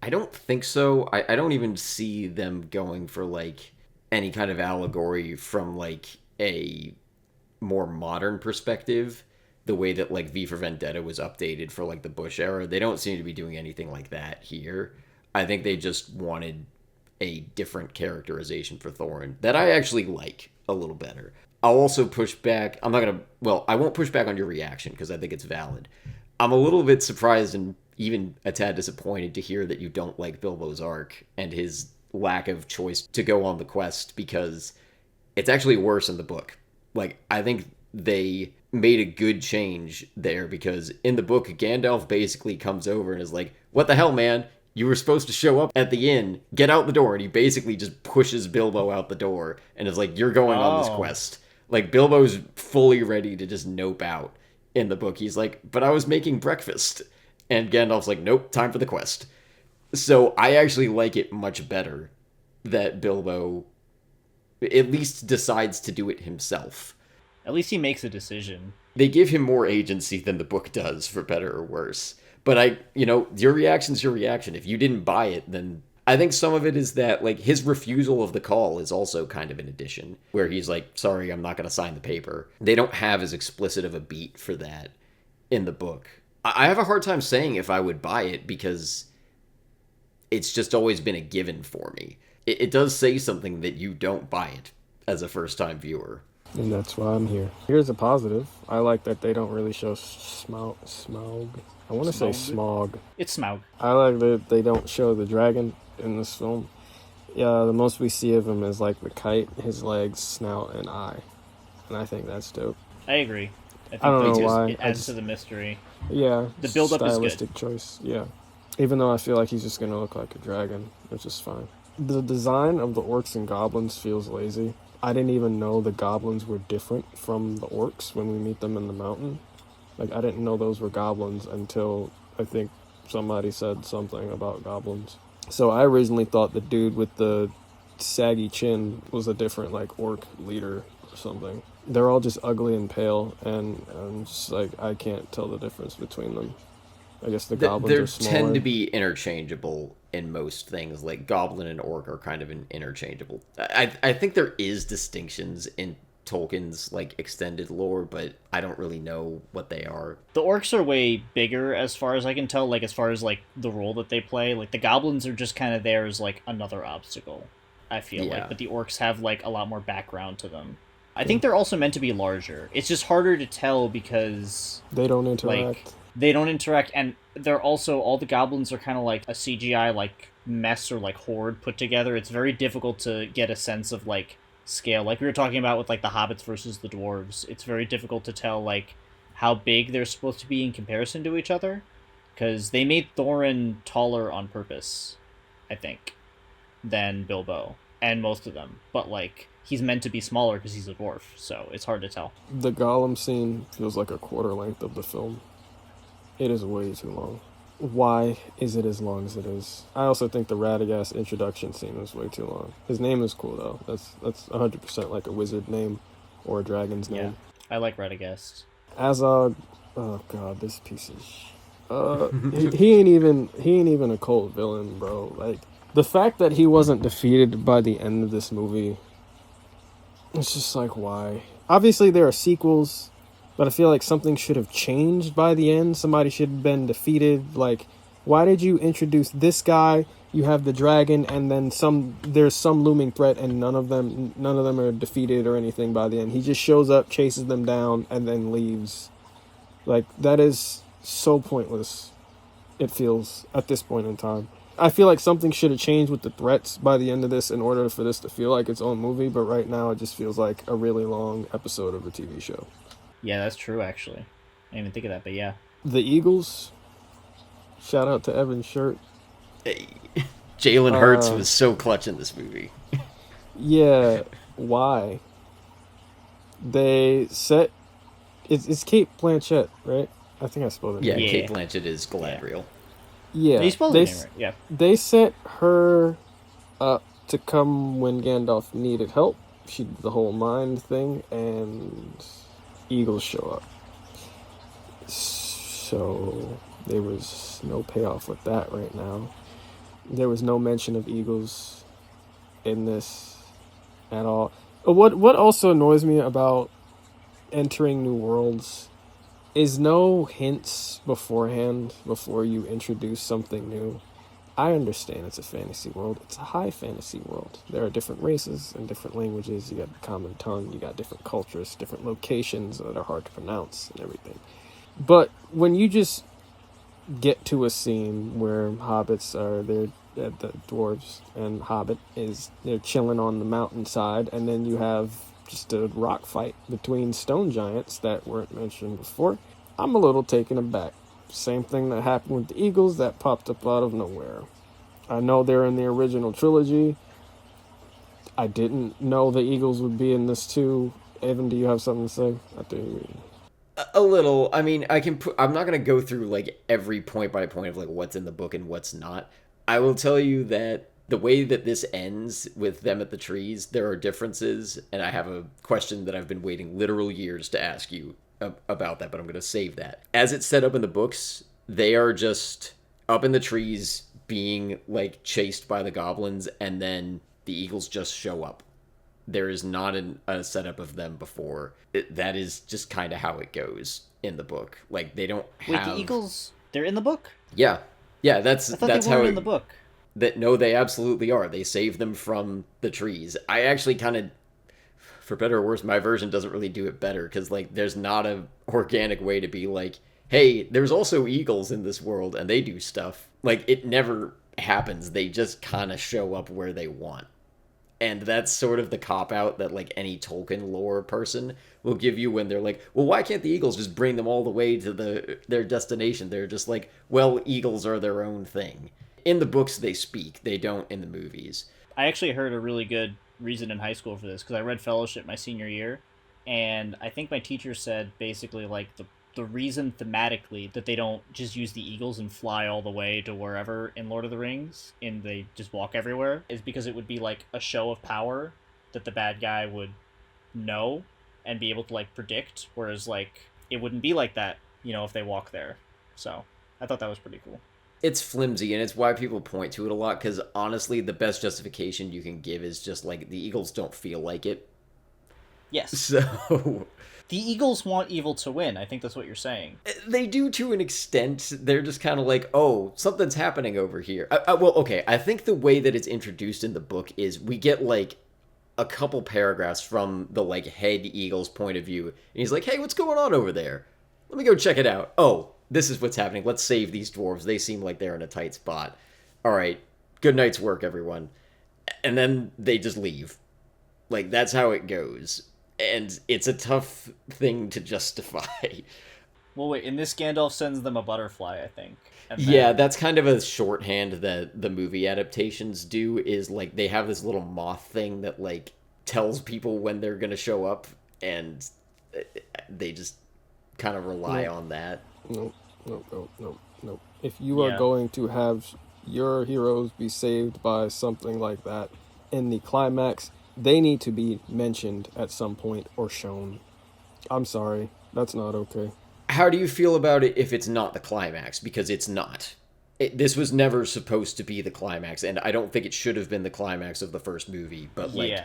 I don't think so. I don't even see them going for like any kind of allegory from like a more modern perspective, the way that like V for Vendetta was updated for like the Bush era. They don't seem to be doing anything like that here. I think they just wanted a different characterization for Thorin that I actually like a little better. I'll also push back. I won't push back on your reaction because I think it's valid. I'm a little bit surprised and even a tad disappointed to hear that you don't like Bilbo's arc and his lack of choice to go on the quest, because it's actually worse in the book. Like, I think they made a good change there, because in the book, Gandalf basically comes over and is like, what the hell, man? You were supposed to show up at the inn, get out the door, and he basically just pushes Bilbo out the door and is like, you're going on this quest. Like, Bilbo's fully ready to just nope out in the book. He's like, but I was making breakfast. And Gandalf's like, nope, time for the quest. So I actually like it much better that Bilbo at least decides to do it himself. At least he makes a decision. They give him more agency than the book does, for better or worse. But your reaction's your reaction. If you didn't buy it, then I think some of it is that, like, his refusal of the call is also kind of an addition, where he's like, sorry, I'm not going to sign the paper. They don't have as explicit of a beat for that in the book. I have a hard time saying if I would buy it, because it's just always been a given for me. It does say something that you don't buy it as a first-time viewer. And that's why I'm here. Here's a positive. I like that they don't really show Smaug. I want to say Smaug. It's Smaug. I like that they don't show the dragon in this film. Yeah, the most we see of him is like the kite, his legs, snout, and eye. And I think that's dope. I agree. I don't know why. It adds to the mystery. Yeah. The build-up is good. Stylistic choice, yeah. Even though I feel like he's just going to look like a dragon, which is fine. The design of the orcs and goblins feels lazy. I didn't even know the goblins were different from the orcs when we meet them in the mountain. Like, I didn't know those were goblins until I think somebody said something about goblins. So I originally thought the dude with the saggy chin was a different, like, orc leader or something. They're all just ugly and pale, and I'm just like, I can't tell the difference between them. I guess the goblins are smaller. They tend to be interchangeable in most things. Like, goblin and orc are kind of interchangeable. I think there is distinctions in Tolkien's, like, extended lore, but I don't really know what they are. The orcs are way bigger, as far as I can tell, like, as far as, like, the role that they play. Like, the goblins are just kind of there as, like, another obstacle, I feel like. But the orcs have, like, a lot more background to them. I think they're also meant to be larger. It's just harder to tell because... They don't interact. Like, they don't interact, and they're also... All the goblins are kind of like a CGI, like, mess or, like, horde put together. It's very difficult to get a sense of, like, scale. Like we were talking about with, like, the hobbits versus the dwarves. It's very difficult to tell, like, how big they're supposed to be in comparison to each other. Because they made Thorin taller on purpose, I think, than Bilbo. And most of them. But, like... He's meant to be smaller because he's a dwarf, so it's hard to tell. The Gollum scene feels like a quarter length of the film. It is way too long. Why is it as long as it is? I also think the Radagast introduction scene was way too long. His name is cool, though. That's 100% like a wizard name or a dragon's name. Yeah, I like Radagast. Azog, oh god, this piece of he ain't even a cold villain, bro. Like, the fact that he wasn't defeated by the end of this movie, it's just like, why? Obviously, there are sequels, but I feel like something should have changed by the end. Somebody should have been defeated. Like, why did you introduce this guy? You have the dragon, and then there's some looming threat, and none of them are defeated or anything by the end. He just shows up, chases them down, and then leaves. Like, that is so pointless, it feels, at this point in time. I feel like something should have changed with the threats by the end of this in order for this to feel like its own movie, but right now it just feels like a really long episode of a TV show. Yeah, that's true, actually. I didn't even think of that, but yeah. The Eagles, shout out to Evan's shirt. Hey. Jalen Hurts was so clutch in this movie. Yeah, why? They set... It's Kate Blanchett, right? I think I spelled it. Yeah, Yeah. Kate Blanchett is Galadriel. Yeah, You spelled it right, yeah. They set her up to come when Gandalf needed help. She did the whole mind thing, and Eagles show up. So there was no payoff with that right now. There was no mention of Eagles in this at all. What also annoys me about entering new worlds is no hints beforehand before you introduce something new. I understand it's a fantasy world. It's a high fantasy world. There are different races and different languages. You got the common tongue. You got different cultures, different locations that are hard to pronounce and everything. But when you just get to a scene where hobbits are there, the dwarves and Hobbit they're chilling on the mountainside, and then you have just a rock fight between stone giants that weren't mentioned before, I'm a little taken aback. Same thing that happened with the Eagles that popped up out of nowhere. I know they're in the original trilogy. I didn't know the Eagles would be in this too. Evan, do you have something to say? I think. A little. I mean, I'm not gonna go through like every point by point of like what's in the book and what's not. I will tell you that the way that this ends with them at the trees, there are differences, and I have a question that I've been waiting literal years to ask you about that, but I'm gonna save that. As it's set up in the books, they are just up in the trees being like chased by the goblins, and then the Eagles just show up. There is not a setup of them before. That is just kind of how it goes in the book. Like they don't have. Wait, the Eagles, they're in the book? Yeah, yeah. That's I thought that's they how weren't it, in the book. That no, they absolutely are. They save them from the trees. I actually kind of, for better or worse, my version doesn't really do it better because like there's not a organic way to be like, hey, there's also eagles in this world and they do stuff. Like it never happens. They just kind of show up where they want. And that's sort of the cop out that like any Tolkien lore person will give you when they're like, well, why can't the Eagles just bring them all the way to their destination? They're just like, well, Eagles are their own thing. In the books they speak, they don't in the movies. I actually heard a really good reason in high school for this because I read Fellowship my senior year, and I think my teacher said basically like the reason thematically that they don't just use the eagles and fly all the way to wherever in Lord of the Rings and they just walk everywhere is because it would be like a show of power that the bad guy would know and be able to like predict, whereas like it wouldn't be like that, if they walk there. So I thought that was pretty cool. It's flimsy, and it's why people point to it a lot, because honestly, the best justification you can give is just like the Eagles don't feel like it. Yes. So the Eagles want evil to win. I think that's what you're saying. they do to an extent. They're just kind of like, oh, something's happening over here. Well, okay, I think the way that it's introduced in the book is we get like a couple paragraphs from the like head Eagle's point of view, and he's like, hey, what's going on over there? Let me go check it out. Oh, this is what's happening. Let's save these dwarves. They seem like they're in a tight spot. All right, good night's work, everyone. And then they just leave. Like, that's how it goes. And it's a tough thing to justify. Well, wait, in this Gandalf sends them a butterfly, I think. And then... Yeah, that's kind of a shorthand that the movie adaptations do, is like they have this little moth thing that like tells people when they're going to show up, and they just kind of rely on that. No. If you are going to have your heroes be saved by something like that in the climax, they need to be mentioned at some point or shown. I'm sorry, that's not okay. How do you feel about it if it's not the climax? Because it's not. This was never supposed to be the climax, and I don't think it should have been the climax of the first movie. But like,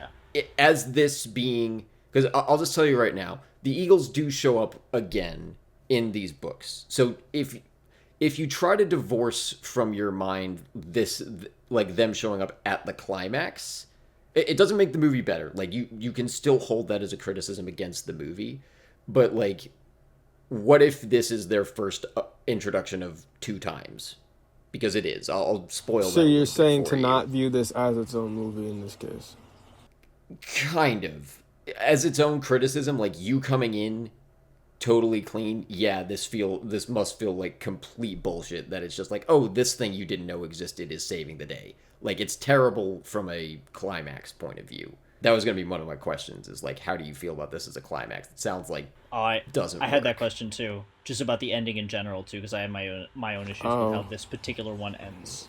as this being, because I'll just tell you right now, the Eagles do show up again in these books. So if you try to divorce from your mind this, like them showing up at the climax, it doesn't make the movie better. Like you can still hold that as a criticism against the movie, but like, what if this is their first introduction of 2 times? Because it is. I'll spoil that. So you're saying to not view this as its own movie in this case? Kind of. As its own criticism, like you coming in totally clean, yeah, this must feel like complete bullshit, that it's just like, oh, this thing you didn't know existed is saving the day. Like, it's terrible from a climax point of view. That was going to be one of my questions, is like, how do you feel about this as a climax? It sounds like doesn't work. I had that question too, just about the ending in general too, because I have my own issues with how this particular one ends.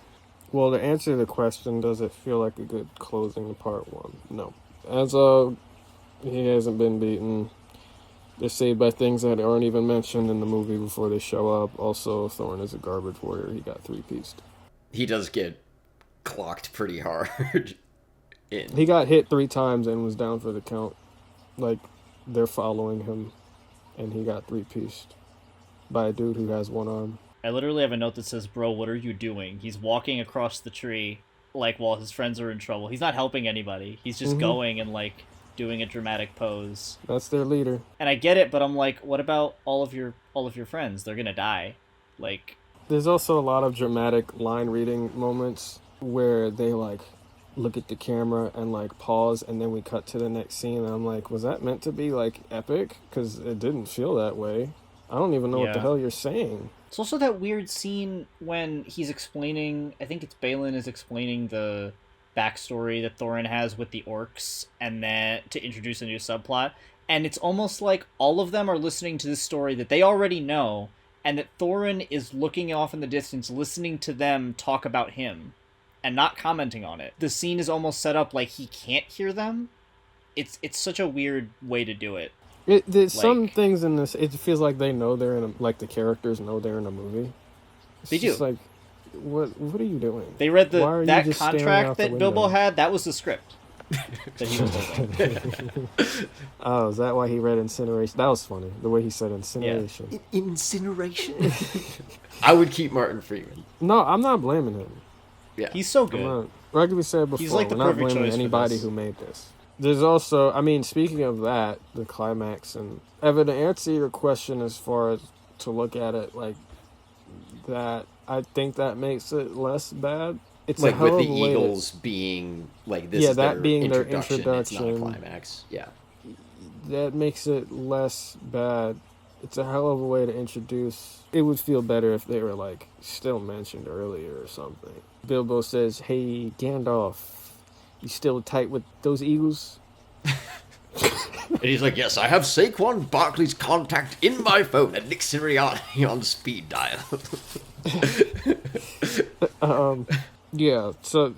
Well, to answer the question, does it feel like a good closing to part 1? No. As he hasn't been beaten. They're saved by things that aren't even mentioned in the movie before they show up. Also, Thorn is a garbage warrior. He got 3-pieced. He does get clocked pretty hard. He got hit 3 times and was down for the count. Like, they're following him, and he got 3-pieced by a dude who has 1 arm. I literally have a note that says, bro, what are you doing? He's walking across the tree, like, while his friends are in trouble. He's not helping anybody. He's just going and, like, doing a dramatic pose. That's their leader. And I get it, but I'm like, what about all of your friends? They're gonna die. Like, there's also a lot of dramatic line reading moments where they like look at the camera and like pause, and then we cut to the next scene, and I'm like, was that meant to be like epic? Because it didn't feel that way. I don't even know what the Yeah. hell you're saying. It's also that weird scene when he's explaining. I think it's Balin is explaining the backstory that Thorin has with the orcs, and then to introduce a new subplot. And it's almost like all of them are listening to this story that they already know, and that Thorin is looking off in the distance, listening to them talk about him, and not commenting on it. The scene is almost set up like he can't hear them. It's such a weird way to do it. There's some Like- things in this. It feels like they know they're in a, like the characters know they're in a movie. It's They just do. like, what are you doing? They read Why are you that just staring contract out the that Bilbo window? had. That was the script that he was holding. Oh, is that why he read incineration? That was funny. The way he said incineration. Incineration. I would keep Martin Freeman. No, I'm not blaming him. Yeah. He's so I'm good. not. Like we said before, He's like the we're not perfect blaming choice for anybody this. who made this. There's also, I mean, speaking of that, the climax, and Evan, to answer your question as far as to look at it like that, I think that makes it less bad. It's Like a hell with of the a way to- Eagles being like this Yeah, is that their being their introduction. It's not a introduction. climax. Yeah. that makes it less bad. It's a hell of a way to introduce. It would feel better if they were like still mentioned earlier or something. Bilbo says, "Hey Gandalf, you still tight with those eagles?" And he's like, yes, I have Saquon Barkley's contact in my phone and Nick Sirianni on speed dial. Yeah, so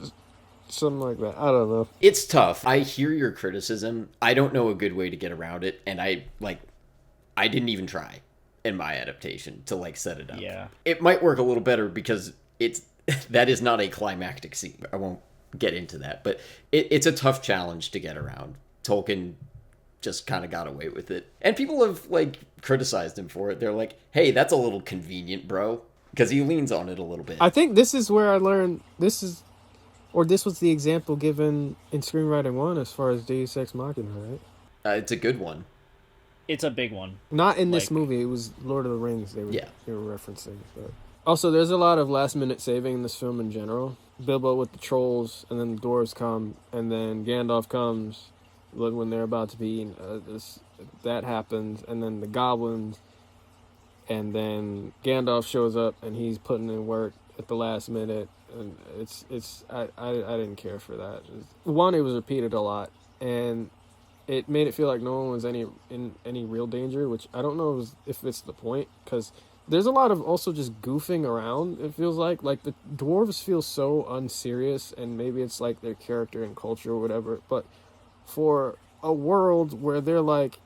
something like that. I don't know. It's tough. I hear your criticism. I don't know a good way to get around it, and I didn't even try in my adaptation to like set it up. Yeah. It might work a little better because it's that is not a climactic scene. I won't get into that, but it's a tough challenge to get around. Tolkien just kind of got away with it, and people have like criticized him for it. They're like, "Hey, that's a little convenient, bro," because he leans on it a little bit. I think this is where I learned this was the example given in Screenwriting 1 as far as Deus Ex Machina, right? It's a good one. It's a big one. Not in this Like- movie. It was Lord of the Rings they were Yeah. referencing. But. Also, there's a lot of last-minute saving in this film in general. Bilbo with the trolls, and then the dwarves come, and then Gandalf comes when they're about to be eaten. That happens, and then the goblins, and then Gandalf shows up, and he's putting in work at the last minute, and I didn't care for that. One, it was repeated a lot, and it made it feel like no one was in any real danger, which I don't know if it's the point, because there's a lot of also just goofing around. It feels like the dwarves feel so unserious, and maybe it's like their character and culture or whatever, but for a world where they're like,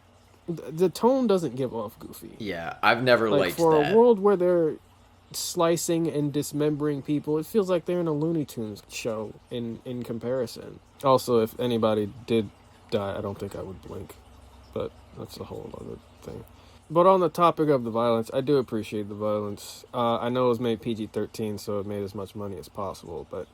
the tone doesn't give off goofy. Yeah, I've never Like liked for that. a world where they're slicing and dismembering people, it feels like they're in a Looney Tunes show in comparison. Also, if anybody did die, I don't think I would blink, but that's a whole other thing. But on the topic of the violence, I do appreciate the violence. I know it was made PG-13, so it made as much money as possible, but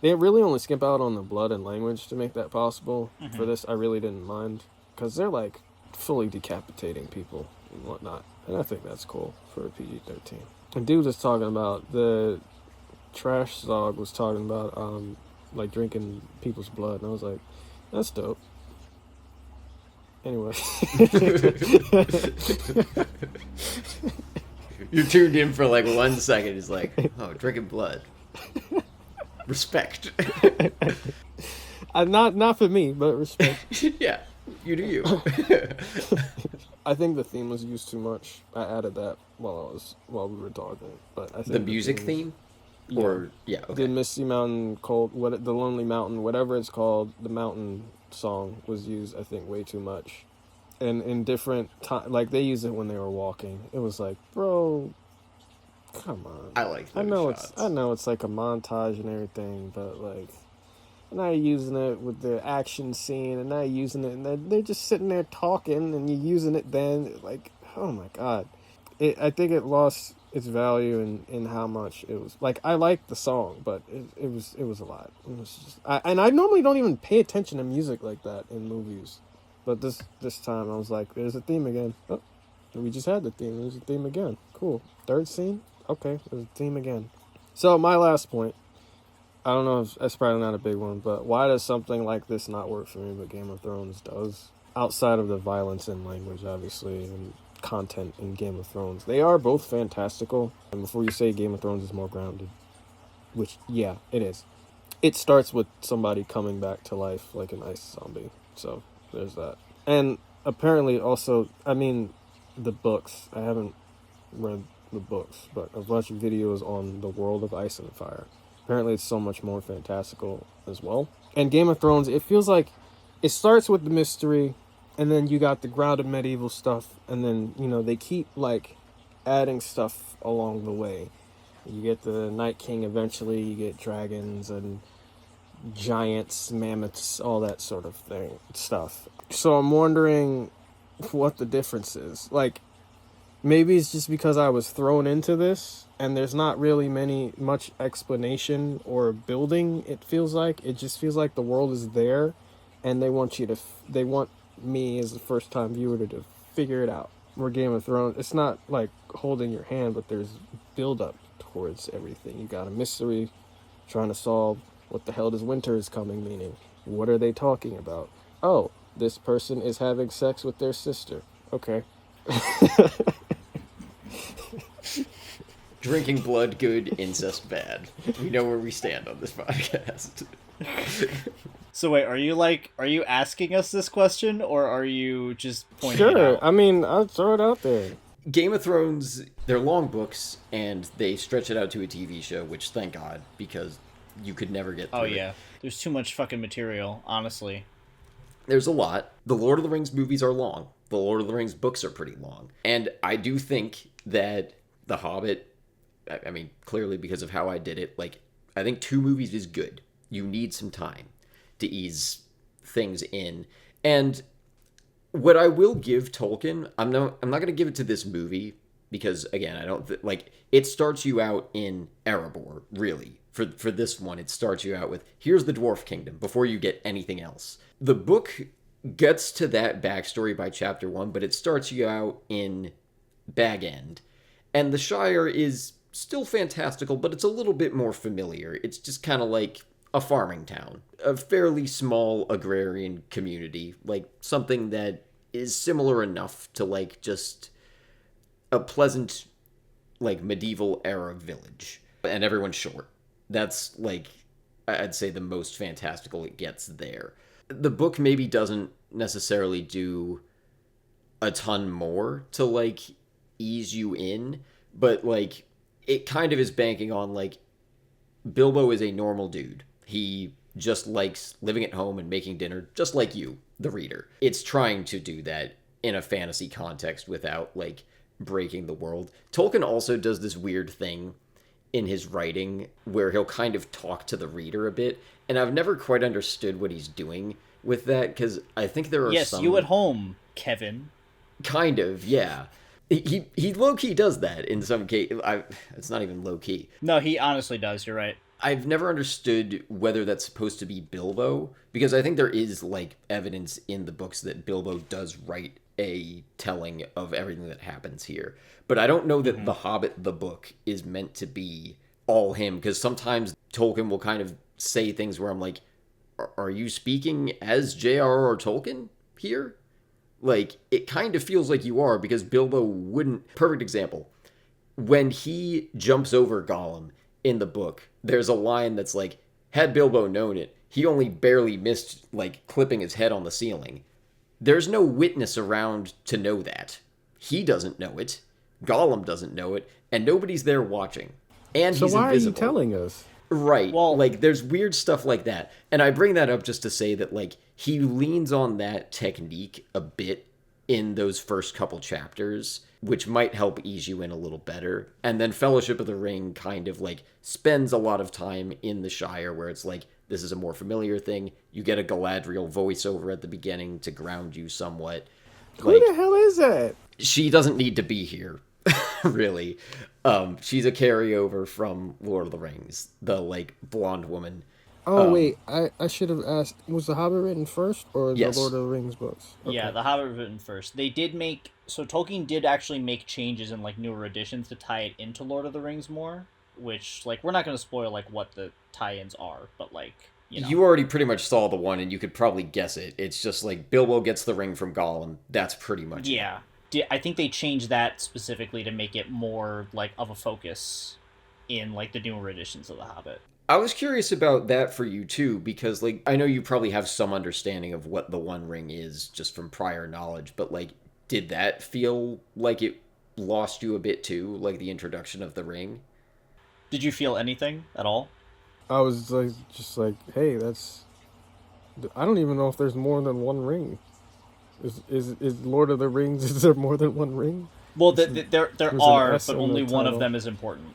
they really only skimp out on the blood and language to make that possible. For this, I really didn't mind, because they're like fully decapitating people and whatnot, and I think that's cool for a PG-13. And dude was talking about, the trash dog was talking about like drinking people's blood, and I was like, that's dope. Anyway. You tuned in for like 1 second. It's like, oh, drinking blood. Respect. Not for me, but respect. Yeah, you do you. I think the theme was used too much. I added that while we were talking. But I think The music was- theme? Yeah. Or, yeah, okay. The Misty Mountain, the Lonely Mountain, whatever it's called, the mountain song was used, I think, way too much. And in different time, like they used it when they were walking. It was like, bro, come on. I like those I know shots. I know it's like a montage and everything, but like, now you're using it with the action scene, and now you're using it, and they're just sitting there talking, and you're using it then, like, oh my god. I think it lost its value in how much it was. Like, I liked the song, but it was a lot. It was just, and I normally don't even pay attention to music like that in movies, but this time I was like, there's a theme again. Oh, we just had the theme. There's a theme again. Cool. Third scene? Okay, there's a theme again. So my last point, I don't know if that's probably not a big one, but why does something like this not work for me, but Game of Thrones does? Outside of the violence and language, obviously, and content in Game of Thrones. They are both fantastical. And before you say Game of Thrones is more grounded, which, yeah, it is. It starts with somebody coming back to life like an ice zombie. So there's that. And apparently also, I mean, the books. I haven't read the books, but I've watched videos on the world of Ice and Fire. Apparently it's so much more fantastical as well. And Game of Thrones, it feels like it starts with the mystery, and then you got the grounded medieval stuff, and then, you know, they keep, like, adding stuff along the way. You get the Night King eventually, you get dragons and giants, mammoths, all that sort of stuff. So I'm wondering what the difference is. Like, maybe it's just because I was thrown into this and there's not really much explanation or building. It feels like it just feels like the world is there, and they want me as a first time viewer to figure it out. Where Game of Thrones, it's not like holding your hand, but there's build up towards everything. You got a mystery trying to solve. What the hell does winter is coming meaning? What are they talking about? Oh, this person is having sex with their sister. Okay. Drinking blood good, incest bad. We know where we stand on this podcast. So wait, are you asking us this question, or are you just pointing it Sure. out? I mean, I'll throw it out there. Game of Thrones, they're long books, and they stretch it out to a TV show, which thank God, because you could never get through Oh it. yeah, there's too much fucking material, honestly. There's a lot. The Lord of the Rings movies are long. The Lord of the Rings books are pretty long. And I do think that The Hobbit, I mean, clearly because of how I did it, like, I think 2 movies is good. You need some time to ease things in. And what I will give Tolkien, I'm not going to give it to this movie because, again, I don't like it starts you out in Erebor, really. For this one, it starts you out with here's the Dwarf Kingdom before you get anything else. The book gets to that backstory by chapter 1, but it starts you out in Bag End. And the Shire is still fantastical, but it's a little bit more familiar. It's just kind of like a farming town, a fairly small agrarian community, like something that is similar enough to like just a pleasant, like medieval era village. And everyone's short. That's like, I'd say the most fantastical it gets there. The book maybe doesn't necessarily do a ton more to like ease you in, but like it kind of is banking on like Bilbo is a normal dude. He just likes living at home and making dinner, just like you, the reader. It's trying to do that in a fantasy context without like breaking the world. Tolkien also does this weird thing in his writing where he'll kind of talk to the reader a bit, and I've never quite understood what he's doing with that, because I think there are some... Yes, you at home, Kevin. Kind of, yeah. He low-key does that in some case. It's not even low-key. No, he honestly does, you're right. I've never understood whether that's supposed to be Bilbo, because I think there is, like, evidence in the books that Bilbo does write a telling of everything that happens here. But I don't know that The Hobbit, the book, is meant to be all him, because sometimes Tolkien will kind of say things where I'm like, are you speaking as J.R.R. Tolkien here? Like, it kind of feels like you are, because Bilbo wouldn't... Perfect example. When he jumps over Gollum in the book, there's a line that's like, had Bilbo known it, he only barely missed, like, clipping his head on the ceiling. There's no witness around to know that. He doesn't know it. Gollum doesn't know it. And nobody's there watching. And So he's why invisible. are you telling us? Right. Well- Like, there's weird stuff like that. And I bring that up just to say that, like, he leans on that technique a bit in those first couple chapters, which might help ease you in a little better. And then Fellowship of the Ring kind of, like, spends a lot of time in the Shire where it's like, this is a more familiar thing. You get a Galadriel voiceover at the beginning to ground you somewhat. Who the hell is that? She doesn't need to be here, really. She's a carryover from Lord of the Rings, the, like, blonde woman. Oh, wait. I should have asked, was The Hobbit written first or Yes. the Lord of the Rings books? Okay. Yeah, The Hobbit was written first. They did make... So Tolkien did actually make changes in, like, newer editions to tie it into Lord of the Rings more, which, like, we're not going to spoil, like, what the tie-ins are, but, like, you know. You already pretty much saw the one, and you could probably guess it. It's just, like, Bilbo gets the ring from Gollum. That's pretty much it. Yeah. I think they changed that specifically to make it more like of a focus in like the newer editions of The Hobbit. I was curious about that for you too, because like I know you probably have some understanding of what the One Ring is just from prior knowledge, but like did that feel like it lost you a bit too, like the introduction of the ring? Did you feel anything at all? I was like, just like, hey, that's. I don't even know if there's more than one ring. Is Lord of the Rings? Is there more than one ring? Well, there an are, S but in the only one of title. them is important.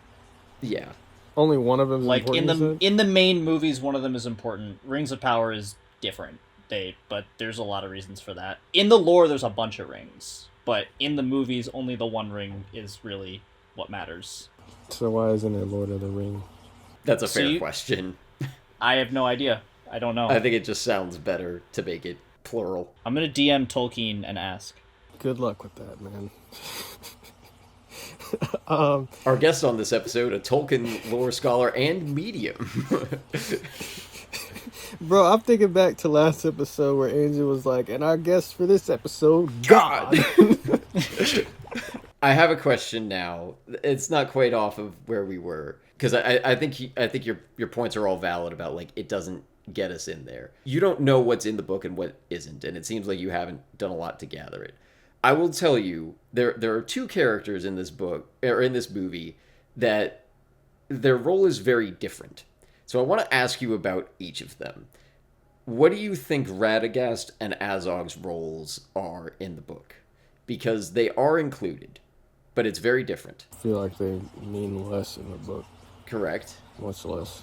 Yeah. Only one of them is Like important. You said? in the main movies, one of them is important. Rings of Power is different. But there's a lot of reasons for that. In the lore, there's a bunch of rings, but in the movies, only the one ring is really what matters. So why isn't it Lord of the Ring? That's a So fair you- question. I have no idea. I don't know. I think it just sounds better to make it plural. I'm gonna DM Tolkien and ask. Good luck with that, man. Our guest on this episode, a Tolkien lore scholar and medium. Bro, I'm thinking back to last episode where Angel was like, and our guest for this episode, God. I have a question now. It's not quite off of where we were, because I think your points are all valid about like it doesn't get us in there. You don't know what's in the book and what isn't, and it seems like you haven't done a lot to gather it. I will tell you, there are two characters in this book or in this movie that their role is very different. So I want to ask you about each of them. What do you think Radagast and Azog's roles are in the book? Because they are included, but it's very different. I feel like they mean less in the book. Correct? Much less.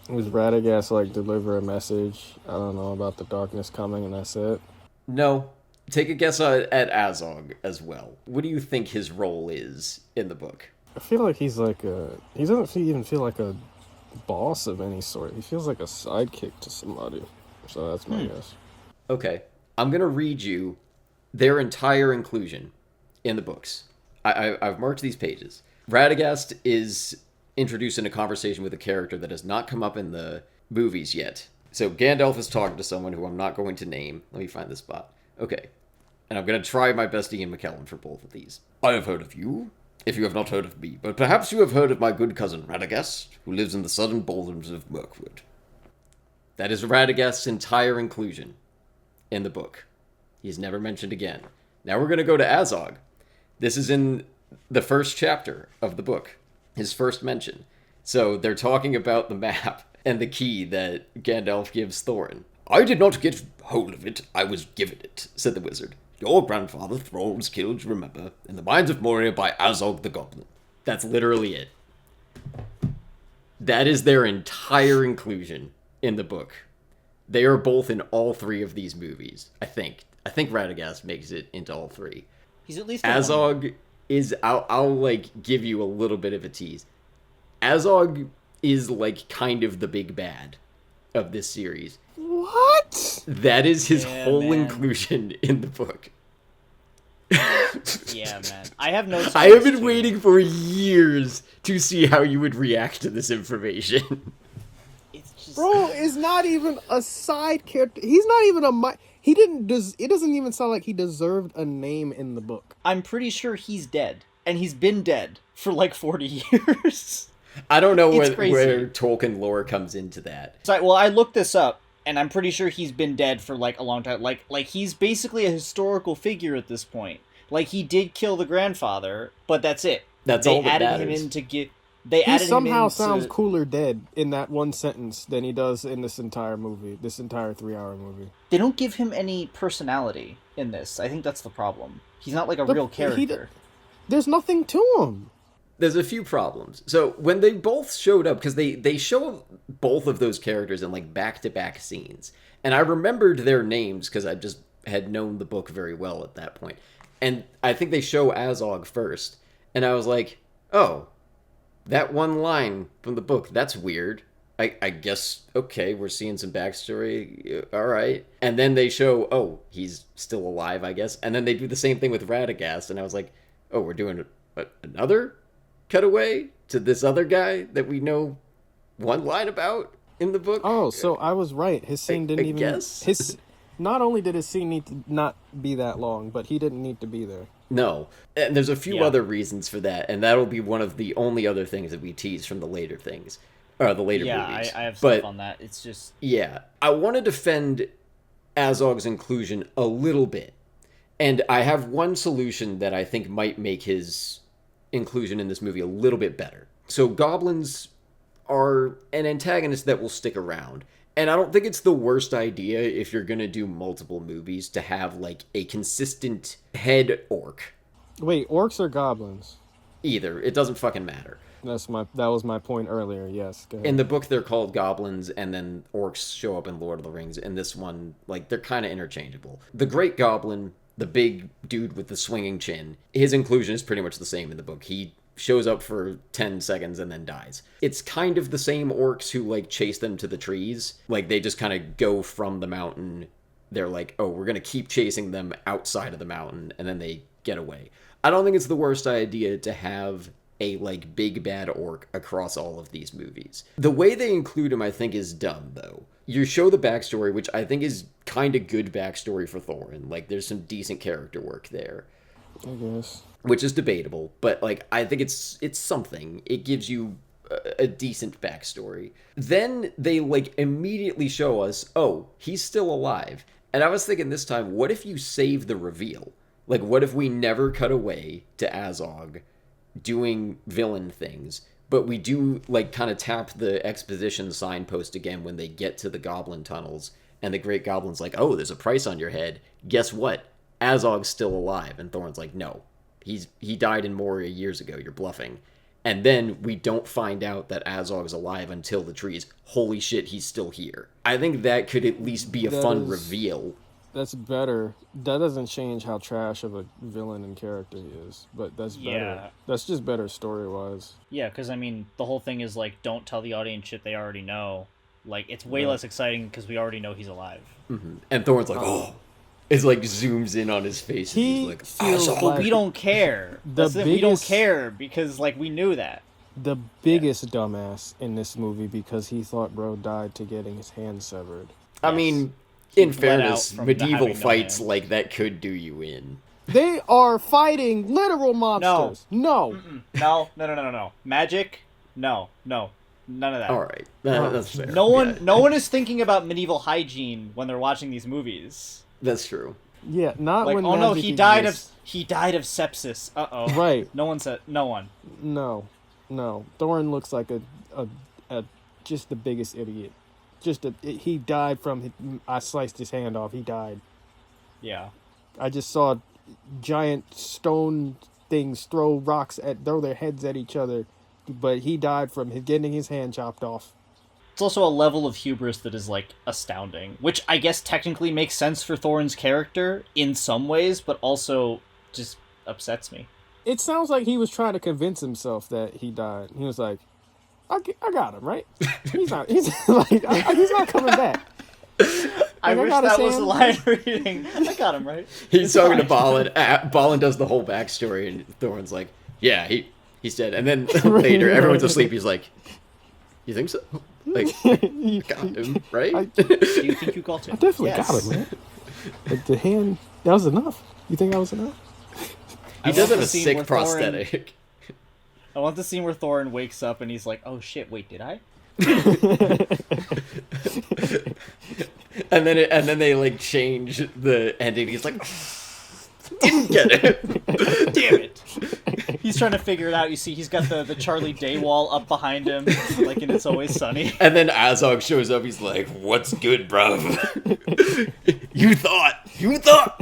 Was Radagast like deliver a message? I don't know about the darkness coming, and that's it. No. Take a guess at Azog as well. What do you think his role is in the book? I feel like he's like a. He doesn't even feel like a boss of any sort. He feels like a sidekick to somebody. So that's my guess. Okay. I'm going to read you their entire inclusion in the books. I've marked these pages. Radagast is introduced in a conversation with a character that has not come up in the movies yet. So Gandalf is talking to someone who I'm not going to name. Let me find the spot. Okay. And I'm going to try my best Ian McKellen for both of these. I have heard of you, if you have not heard of me, but perhaps you have heard of my good cousin Radagast, who lives in the southern borders of Mirkwood. That is Radagast's entire inclusion in the book. He's never mentioned again. Now we're going to go to Azog. This is in the first chapter of the book, his first mention. So they're talking about the map and the key that Gandalf gives Thorin. I did not get hold of it, I was given it, said the wizard. Your grandfather Thrall was killed, remember, in the mines of Moria by Azog the Goblin. That's literally it. That is their entire inclusion in the book. They are both in all three of these movies, I think. I think Radagast makes it into all three. He's at least in Azog is, I'll like give you a little bit of a tease. Azog is like kind of the big bad of this series. What? That is his Yeah, whole man. inclusion in the book. Yeah, man. I have notes. I have been waiting for years to see how you would react to this information. It's just... Bro is not even a side character. He's not even a. He didn't. It doesn't even sound like he deserved a name in the book. I'm pretty sure he's dead, and he's been dead for like 40 years. I don't know It's crazy. where Tolkien lore comes into that. So, well, I looked this up, and I'm pretty sure he's been dead for like a long time. Like he's basically a historical figure at this point. Like he did kill the grandfather, but that's it. That's they all that added him matters. in to get. They He added somehow him in sounds to, cooler dead in that one sentence than he does in this entire movie. This entire 3-hour movie. They don't give him any personality in this. I think that's the problem. He's not like a real character. There's nothing to him. There's a few problems. So when they both showed up, because they show both of those characters in like back-to-back scenes, and I remembered their names because I just had known the book very well at that point. And I think they show Azog first, and I was like, oh, that one line from the book, that's weird. I guess, okay, we're seeing some backstory, all right. And then they show, oh, he's still alive, I guess. And then they do the same thing with Radagast, and I was like, oh, we're doing another cutaway to this other guy that we know one line about in the book? Oh, so I was right. His scene didn't even... guess? Not only did his scene need to not be that long, but he didn't need to be there. No. And there's a few Yeah. other reasons for that, and that'll be one of the only other things that we tease from the later things. Or the later Yeah, movies. I have but, stuff on that. It's just... Yeah. I want to defend Azog's inclusion a little bit. And I have one solution that I think might make his inclusion in this movie a little bit better. So goblins are an antagonist that will stick around. And I don't think it's the worst idea if you're going to do multiple movies to have like a consistent head orc. Wait, orcs or goblins? Either. It doesn't fucking matter. That was my point earlier. Yes. Go ahead. In the book, they're called goblins, and then orcs show up in Lord of the Rings. In this one, like, they're kind of interchangeable. The Great Goblin, the big dude with the swinging chin, his inclusion is pretty much the same in the book. He shows up for 10 seconds and then dies. It's kind of the same orcs who, like, chase them to the trees. Like, they just kind of go from the mountain. They're like, oh, we're going to keep chasing them outside of the mountain, and then they get away. I don't think it's the worst idea to have a, like, big bad orc across all of these movies. The way they include him, I think, is dumb, though. You show the backstory, which I think is kind of good backstory for Thorin. Like, there's some decent character work there. I guess. Which is debatable, but, like, I think it's something. It gives you a decent backstory. Then they, like, immediately show us, oh, he's still alive. And I was thinking this time, what if you save the reveal? Like, what if we never cut away to Azog doing villain things, but we do, like, kind of tap the exposition signpost again when they get to the goblin tunnels, and the Great Goblin's like, oh, there's a price on your head. Guess what? Azog's still alive. And Thorin's like, no. He died in Moria years ago. You're bluffing. And then we don't find out that Azog's alive until the trees. Holy shit, he's still here. I think that could at least be a fun reveal. That's better. That doesn't change how trash of a villain and character he is, but that's better. Yeah. That's just better story-wise. Yeah, because, I mean, the whole thing is, like, don't tell the audience shit they already know. Like, it's way less exciting because we already know he's alive. Mm-hmm. And Thorin's like, oh. It's like zooms in on his face. And he's like, feels but we don't care. We don't care because, like, we knew that. The biggest dumbass in this movie because he thought bro died to getting his hand severed. I mean, in fairness, medieval fights like that could do you in. They are fighting literal monsters. No. No. Magic? No. None of that. All right. That's fair. No one is thinking about medieval hygiene when they're watching these movies. That's true. Yeah, not like, when oh no, magic he died of sepsis. Uh-oh. Right. No one. No. Thorin looks like a just the biggest idiot. He died from I sliced his hand off. He died. Yeah. I just saw giant stone things throw their heads at each other, but he died from getting his hand chopped off. It's also a level of hubris that is, like, astounding, which I guess technically makes sense for Thorin's character in some ways, but also just upsets me. It sounds like he was trying to convince himself that he died. He was like, I got him, right? He's not coming back. I wish that was the line reading. I got him, right? He's talking to Balin. Balin does the whole backstory, and Thorin's like, yeah, he's dead. And then later, everyone's asleep. He's like, you think so? Like, got him, right? Do you think you got him? I definitely got him, man. Like, the hand, that was enough. You think that was enough? He does have a sick prosthetic. I want the scene where Thorin wakes up and he's like, oh shit, wait, did I? and then they, like, change the ending. He's like, didn't get it. Damn it. He's trying to figure it out. You see, he's got the Charlie Day wall up behind him, like in It's Always Sunny. And then Azog shows up. He's like, "What's good, bruv? You thought."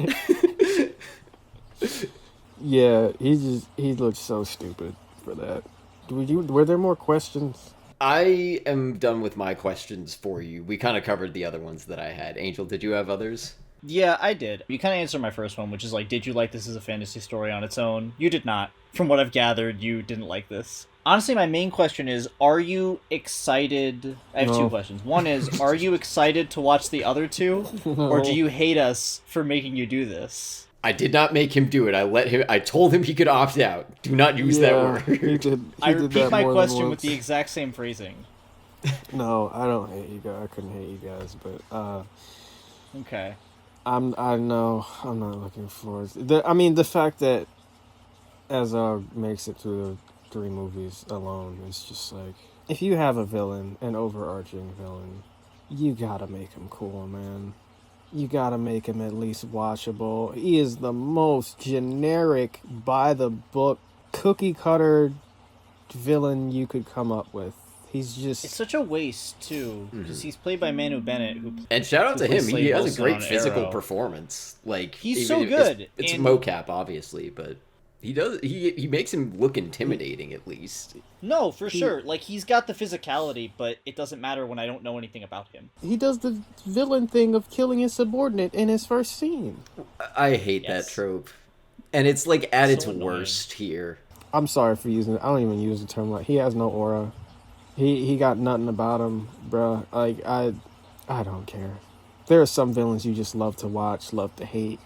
Yeah, he looks so stupid for that. Were there more questions? I am done with my questions for you. We kind of covered the other ones that I had. Angel, did you have others? Yeah, I did. You kind of answered my first one, which is like, did you like this as a fantasy story on its own? You did not. From what I've gathered, you didn't like this. Honestly, my main question is, are you excited? I have two questions. One is, are you excited to watch the other two? No. Or do you hate us for making you do this? I did not make him do it. I told him he could opt out. Do not use that word. He did I repeat my question with the exact same phrasing. No, I don't hate you guys. I couldn't hate you guys, but okay. I'm not looking forward to the fact that as makes it through the 3 movies alone, it's just like, if you have a villain, an overarching villain, you gotta make him cool, man. You gotta make him at least watchable. He is the most generic, by the book, cookie cutter villain you could come up with. He's just... It's such a waste, too, because he's played by Manu Bennett, and shout out to him, he has a Wilson great on physical Arrow. performance. Like, He's even so if good. It's And- mocap, obviously, but he makes him look intimidating, at least. No, for sure. Like, he's got the physicality, but it doesn't matter when I don't know anything about him. He does the villain thing of killing his subordinate in his first scene. I hate Yes. that trope. And it's, like, at its annoying. worst here. I'm sorry for using it. I don't even use the term like, he has no aura. He got nothing about him, bruh. Like, I don't care. There are some villains you just love to watch, love to hate.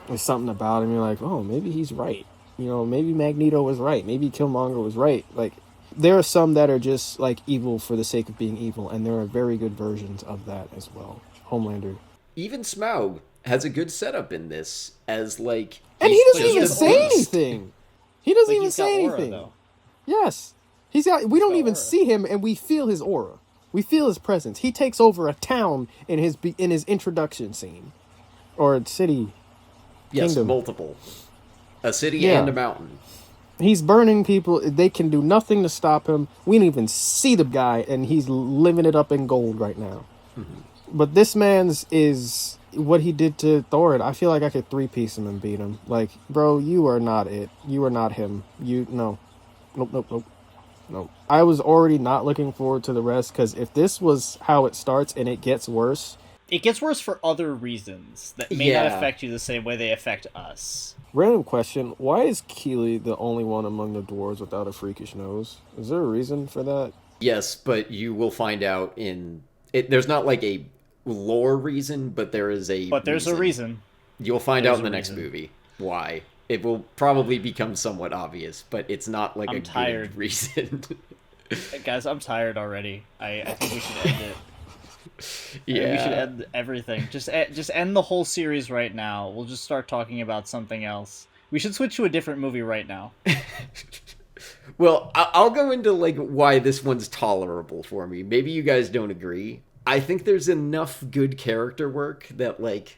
There's something about him, you're like, oh, maybe he's right. You know, maybe Magneto was right. Maybe Killmonger was right. Like, there are some that are just, like, evil for the sake of being evil, and there are very good versions of that as well. Homelander. Even Smaug has a good setup in this, as, like... And he he's doesn't just even a say beast. anything. He doesn't But even he's got say aura, anything. though. Yes. We don't got even aura. see him, and we feel his aura. We feel his presence. He takes over a town in his introduction scene. Or a city. Yes, Kingdom. multiple. A city Yeah. and a mountain. He's burning people. They can do nothing to stop him. We don't even see the guy, and he's living it up in gold right now. But this man's is what he did to Thorin. I feel like I could 3-piece him and beat him. Like, bro, you are not it. You are not him. No. Nope. I was already not looking forward to the rest, because if this was how it starts and it gets worse... It gets worse for other reasons that may not Yeah. affect you the same way they affect us. Random question. Why is Keeley the only one among the dwarves without a freakish nose? Is there a reason for that? Yes, but you will find out in... There's not, like, a lore reason, but there is a But there's a reason. You'll find There's out in the a next reason. movie why. It will probably become somewhat obvious, but it's not, like, I'm a tired. good reason. Guys, I'm tired already. I think we should end it. Yeah. We should end everything. Just end the whole series right now. We'll just start talking about something else. We should switch to a different movie right now. Well, I'll go into, like, why this one's tolerable for me. Maybe you guys don't agree. I think there's enough good character work that, like,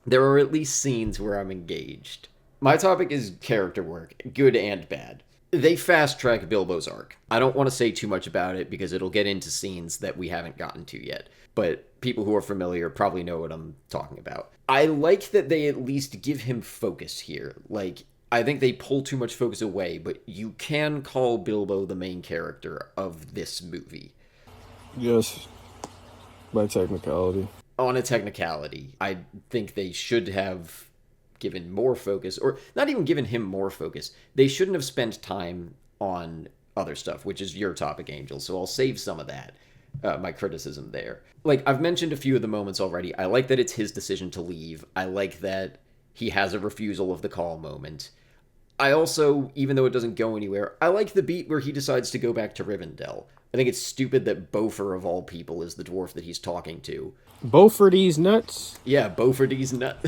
there are at least scenes where I'm engaged. My topic is character work, good and bad. They fast-track Bilbo's arc. I don't want to say too much about it because it'll get into scenes that we haven't gotten to yet. But people who are familiar probably know what I'm talking about. I like that they at least give him focus here. Like, I think they pull too much focus away, but you can call Bilbo the main character of this movie. Yes. By technicality. On a technicality, I think they should have given more focus, or not even given him more focus. They shouldn't have spent time on other stuff, which is your topic, Angel, so I'll save some of that, my criticism there. Like, I've mentioned a few of the moments already. I like that it's his decision to leave. I like that he has a refusal of the call moment. I also, even though it doesn't go anywhere, I like the beat where he decides to go back to Rivendell. I think it's stupid that Beaufort, of all people, is the dwarf that he's talking to. Beaufort these nuts? Yeah, Beaufort's nut.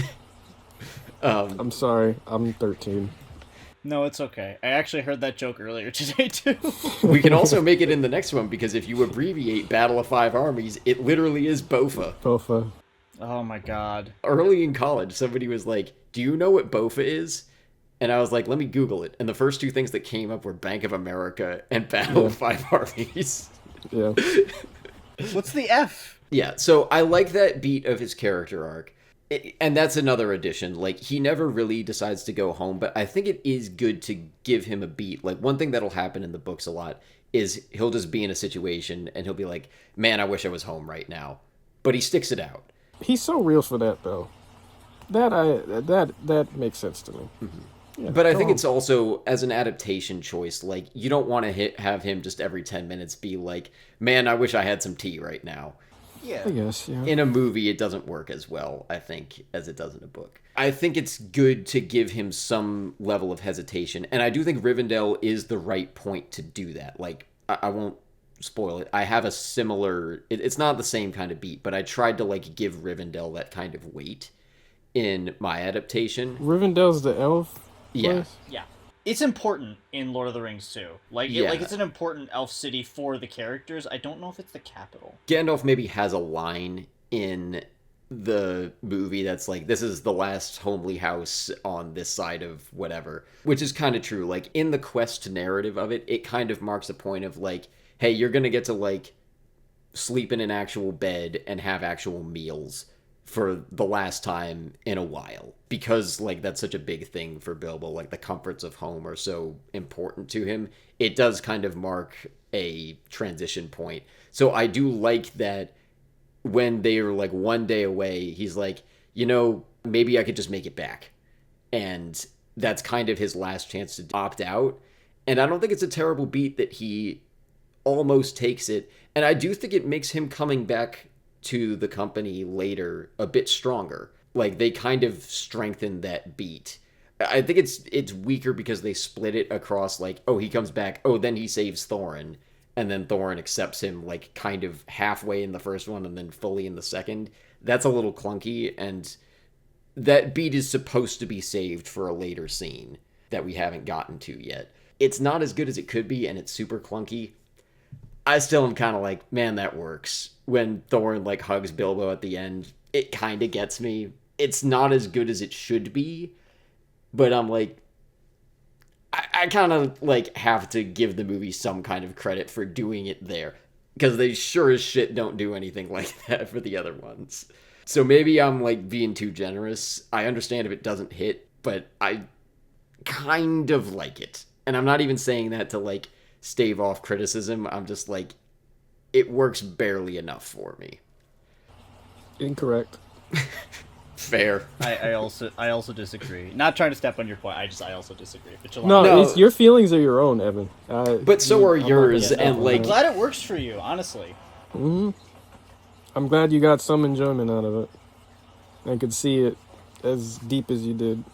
I'm sorry. I'm 13. No, it's okay. I actually heard that joke earlier today, too. We can also make it in the next one, because if you abbreviate Battle of Five Armies, it literally is Bofa. Bofa. Oh my god. Early in college, somebody was like, do you know what Bofa is? And I was like, let me Google it. And the first two things that came up were Bank of America and Battle of Five Armies. Yeah. What's the F? Yeah, so I like that beat of his character arc. And that's another addition. Like, he never really decides to go home, but I think it is good to give him a beat. Like, one thing that'll happen in the books a lot is he'll just be in a situation and he'll be like, man, I wish I was home right now. But he sticks it out. He's so real for that, though. That makes sense to me. Yeah, But I think go it's also, as an adaptation choice, like, you don't want to have him just every 10 minutes be like, man, I wish I had some tea right now. Yeah. on. I guess, yeah. In a movie, it doesn't work as well, I think, as it does in a book. I think it's good to give him some level of hesitation, and I do think Rivendell is the right point to do that. Like, I won't spoil it. I have a similar... It's not the same kind of beat, but I tried to, like, give Rivendell that kind of weight in my adaptation. Rivendell's the elf Yeah. place? Yeah. It's important in Lord of the Rings too. Yeah. It's an important elf city for the characters. I don't know if it's the capital. Gandalf maybe has a line in the movie that's like, this is the last homely house on this side of whatever, which is kind of true. Like, in the quest narrative of it, it kind of marks a point of like, hey, you're gonna get to like sleep in an actual bed and have actual meals for the last time in a while, because like that's such a big thing for Bilbo. Like, the comforts of home are so important to him. It does kind of mark a transition point. So I do like that when they are like one day away, he's like, maybe I could just make it back. And that's kind of his last chance to opt out. And I don't think it's a terrible beat that he almost takes it. And I do think it makes him coming back to the company later a bit stronger. Like, they kind of strengthen that beat. I think it's weaker because they split it across like, oh, he comes back, oh, then he saves Thorin, and then Thorin accepts him like kind of halfway in the first one and then fully in the second. That's a little clunky, and that beat is supposed to be saved for a later scene that we haven't gotten to yet. It's not as good as it could be, and it's super clunky. I still am kind of like, man, that works. When Thorin like hugs Bilbo at the end, it kind of gets me. It's not as good as it should be, but I'm like, I kind of like have to give the movie some kind of credit for doing it there, because they sure as shit don't do anything like that for the other ones. So maybe I'm like being too generous. I understand if it doesn't hit, but I kind of like it. And I'm not even saying that to like stave off criticism. I'm just like, it works barely enough for me. Incorrect. Fair. I also disagree. Not trying to step on your point. I also disagree. But No, it's, your feelings are your own, Evan. But so are yours, and like, I'm glad it works for you, honestly. I'm glad you got some enjoyment out of it. I could see it as deep as you did.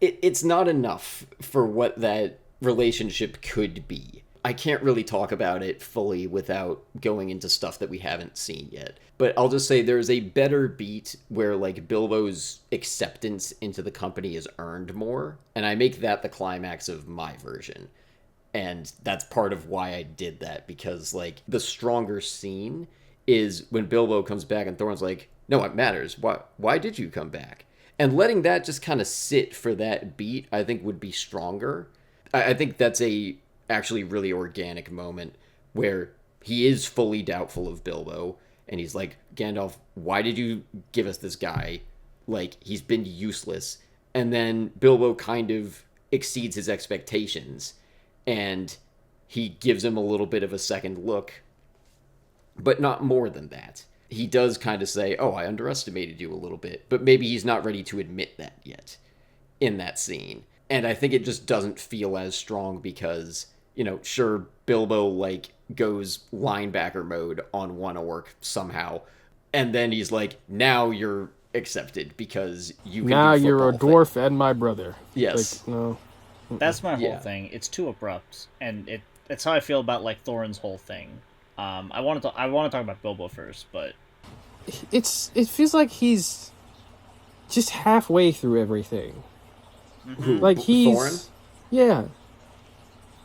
It's not enough for what that relationship could be. I can't really talk about it fully without going into stuff that we haven't seen yet. But I'll just say there's a better beat where like Bilbo's acceptance into the company is earned more, and I make that the climax of my version. And that's part of why I did that, because like the stronger scene is when Bilbo comes back and Thorin's like, no, it matters. Why did you come back? And letting that just kind of sit for that beat, I think would be stronger. I think that's a actually really organic moment where he is fully doubtful of Bilbo, and he's like, Gandalf, why did you give us this guy? Like, he's been useless. And then Bilbo kind of exceeds his expectations, and he gives him a little bit of a second look, but not more than that. He does kind of say, oh, I underestimated you a little bit, but maybe he's not ready to admit that yet in that scene. And I think it just doesn't feel as strong because, sure, Bilbo, like, goes linebacker mode on one orc somehow, and then he's like, now you're accepted because you can now do you're a football dwarf thing. and my brother. Yes. Like, no. That's my whole Yeah. thing. It's too abrupt, and it's how I feel about like Thorin's whole thing. I want to talk about Bilbo first, but It feels like he's just halfway through everything. Who, Like he's Thorin? Yeah.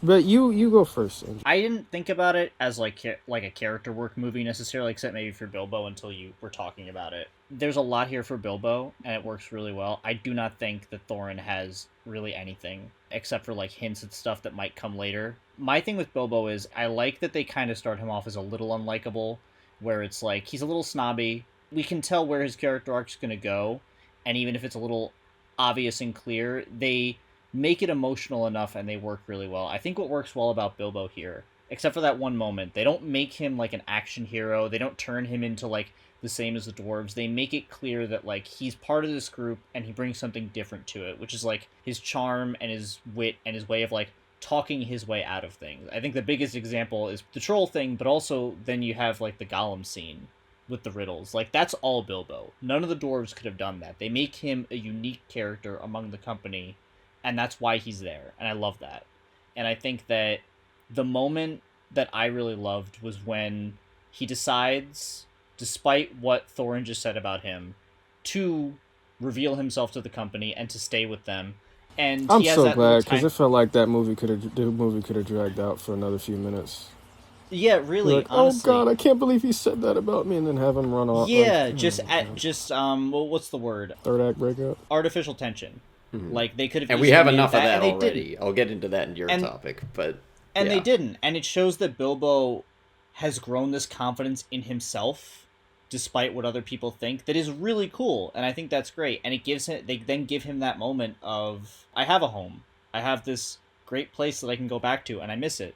But you go first, Andrew. I didn't think about it as like a character work movie necessarily, except maybe for Bilbo until you were talking about it. There's a lot here for Bilbo, and it works really well. I do not think that Thorin has really anything, except for like hints at stuff that might come later. My thing with Bilbo is I like that they kind of start him off as a little unlikable, where it's like he's a little snobby. We can tell where his character arc's going to go, and even if it's a little obvious and clear, they make it emotional enough and they work really well. I think what works well about Bilbo here, except for that one moment, they don't make him like an action hero. They don't turn him into like the same as the dwarves. They make it clear that like he's part of this group and he brings something different to it, which is like his charm and his wit and his way of like talking his way out of things. I think the biggest example is the troll thing, but also then you have like the Gollum scene with the riddles. Like that's all Bilbo. None of the dwarves could have done that. They make him a unique character among the company, and that's why he's there, and I love that. And I think that the moment that I really loved was when he decides, despite what Thorin just said about him, to reveal himself to the company and to stay with them. And I'm he has so that little glad because tiny... it felt like the movie could have dragged out for another few minutes. Yeah, really, Like, oh honestly. god, I can't believe he said that about me, and then have him run off. Like, Yeah, oh my God. well, what's the word? Third act breakup. Artificial tension. Like they could have And we easily have made enough of that, that and they already. didn't. I'll get into that in your And topic, but and yeah. they didn't, and it shows that Bilbo has grown this confidence in himself, despite what other people think. That is really cool, and I think that's great. And it gives him, they then give him that moment of, I have a home, I have this great place that I can go back to, and I miss it.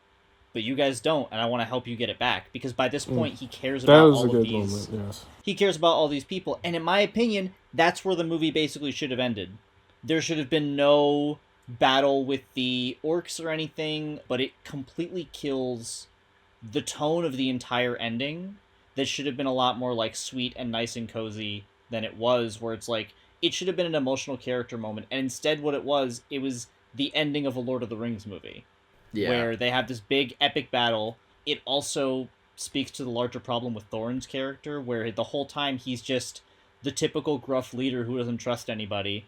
But you guys don't, and I want to help you get it back. Because by this point, he cares That about was a all of good these. moment. Yes. He cares about all these people, and in my opinion, that's where the movie basically should have ended. There should have been no battle with the orcs or anything, but it completely kills the tone of the entire ending. That should have been a lot more like sweet and nice and cozy than it was, where it's like it should have been an emotional character moment, and instead what it was the ending of a Lord of the Rings movie. Yeah. Where they have this big epic battle. It also speaks to the larger problem with Thorin's character, where the whole time he's just the typical gruff leader who doesn't trust anybody,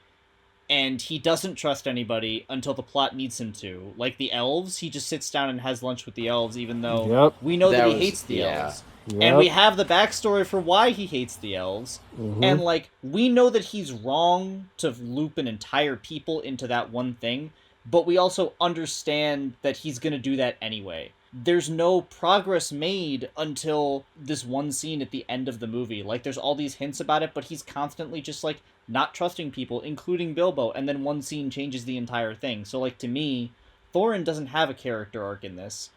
and he doesn't trust anybody until the plot needs him to. Like the elves, he just sits down and has lunch with the elves, even though we know that he hates the elves. Yep. And we have the backstory for why he hates the elves. And, like, we know that he's wrong to loop an entire people into that one thing, but we also understand that he's gonna do that anyway. There's no progress made until this one scene at the end of the movie. Like, there's all these hints about it, but he's constantly just, like, not trusting people, including Bilbo, and then one scene changes the entire thing. So, like, to me, Thorin doesn't have a character arc in this.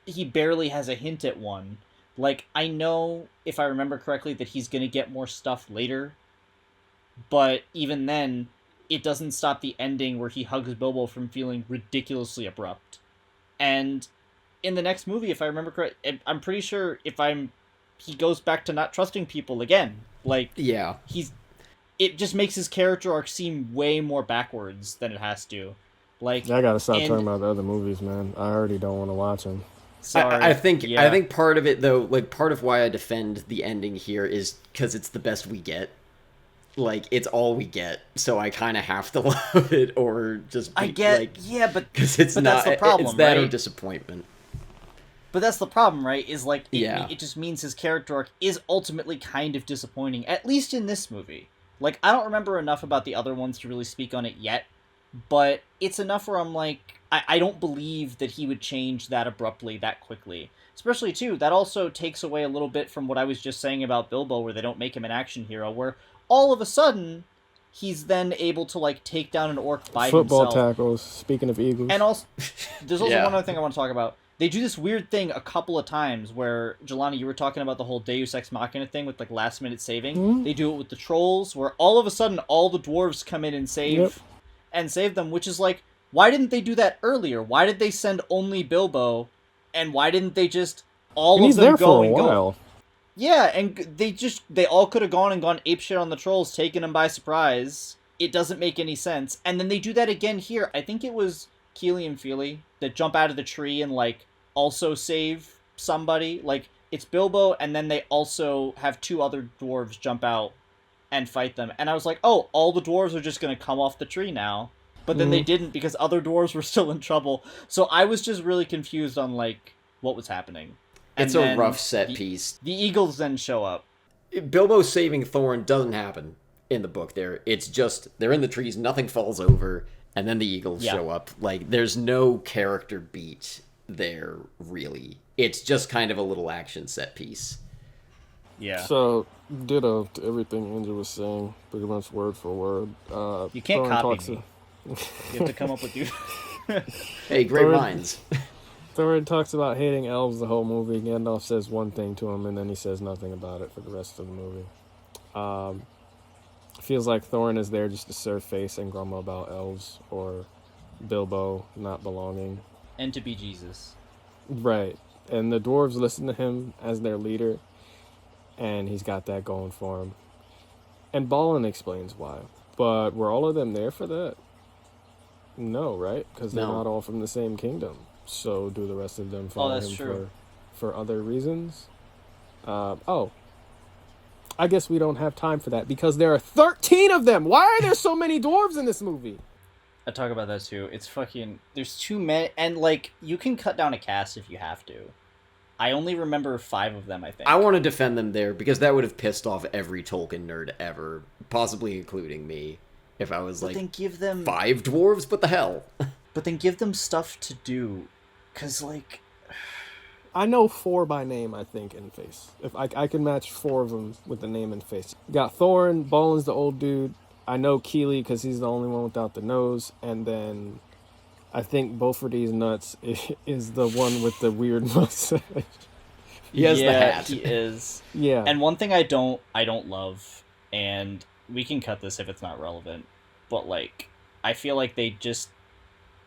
He barely has a hint at one. Like, I know, if I remember correctly, that he's gonna get more stuff later, but even then, it doesn't stop the ending where he hugs Bilbo from feeling ridiculously abrupt. And in the next movie, if I remember correct, I'm pretty sure he goes back to not trusting people again. Like, yeah, it just makes his character arc seem way more backwards than it has to. Like, I gotta stop talking about the other movies, man. I already don't want to watch them. Sorry. I think part of it though, like part of why I defend the ending here is because it's the best we get. Like, it's all we get, so I kind of have to love it, or just but because it's but not. That's the problem, it's that right? or disappointment. But that's the problem, right? Is like it just means his character arc is ultimately kind of disappointing, at least in this movie. Like, I don't remember enough about the other ones to really speak on it yet, but it's enough where I'm like, I don't believe that he would change that abruptly, that quickly. Especially, too, that also takes away a little bit from what I was just saying about Bilbo, where they don't make him an action hero, where all of a sudden, he's then able to, like, take down an orc by Football himself. tackles, speaking of Eagles. And also, there's also one other thing I want to talk about. They do this weird thing a couple of times where, Jelani, you were talking about the whole Deus Ex Machina thing with, like, last-minute saving. Mm-hmm. They do it with the trolls, where all of a sudden, all the dwarves come in and save them, which is like, why didn't they do that earlier? Why did they send only Bilbo, and why didn't they just of them go and go? Yeah, and they all could have gone apeshit on the trolls, taken them by surprise. It doesn't make any sense. And then they do that again here. I think it was Keely and Feely that jump out of the tree and, like, also save somebody. Like, it's Bilbo, and then they also have two other dwarves jump out and fight them. And I was like, oh, all the dwarves are just going to come off the tree now. But then they didn't, because other dwarves were still in trouble. So I was just really confused on, like, what was happening. It's a rough set piece. The eagles then show up. Bilbo saving Thorin doesn't happen in the book there. It's just, they're in the trees, nothing falls over, and then the eagles show up. Like, there's no character beat there, really. It's just kind of a little action set piece. Yeah. So, ditto to everything Andrew was saying, pretty much word for word. You can't copy me. You have to come up with you. Hey, great minds. Thorin talks about hating elves the whole movie. Gandalf says one thing to him, and then he says nothing about it for the rest of the movie. Feels like Thorin is there just to serve face and grumble about elves or Bilbo not belonging. And to be Jesus. Right. And the dwarves listen to him as their leader, and he's got that going for him. And Balin explains why. But were all of them there for that? No, right? Because they're not all from the same kingdom. So do the rest of them follow him for other reasons? I guess we don't have time for that because there are 13 of them. Why are there so many dwarves in this movie? I talk about that too. It's fucking. There's too many, and like you can cut down a cast if you have to. I only remember 5 of them. I think. I want to defend them there because that would have pissed off every Tolkien nerd ever, possibly including me, if I was But like, then give them 5 dwarves? What the hell? But then give them stuff to do, cause like I know 4 by name, I think, in face. If I can match 4 of them with the name and face. You got Thorin, Balin's the old dude. I know Keeley because he's the only one without the nose. And then I think Beaufort's nuts is the one with the weird mustache. He has the hat. He is. Yeah. And one thing I don't love, and we can cut this if it's not relevant, but like I feel like they just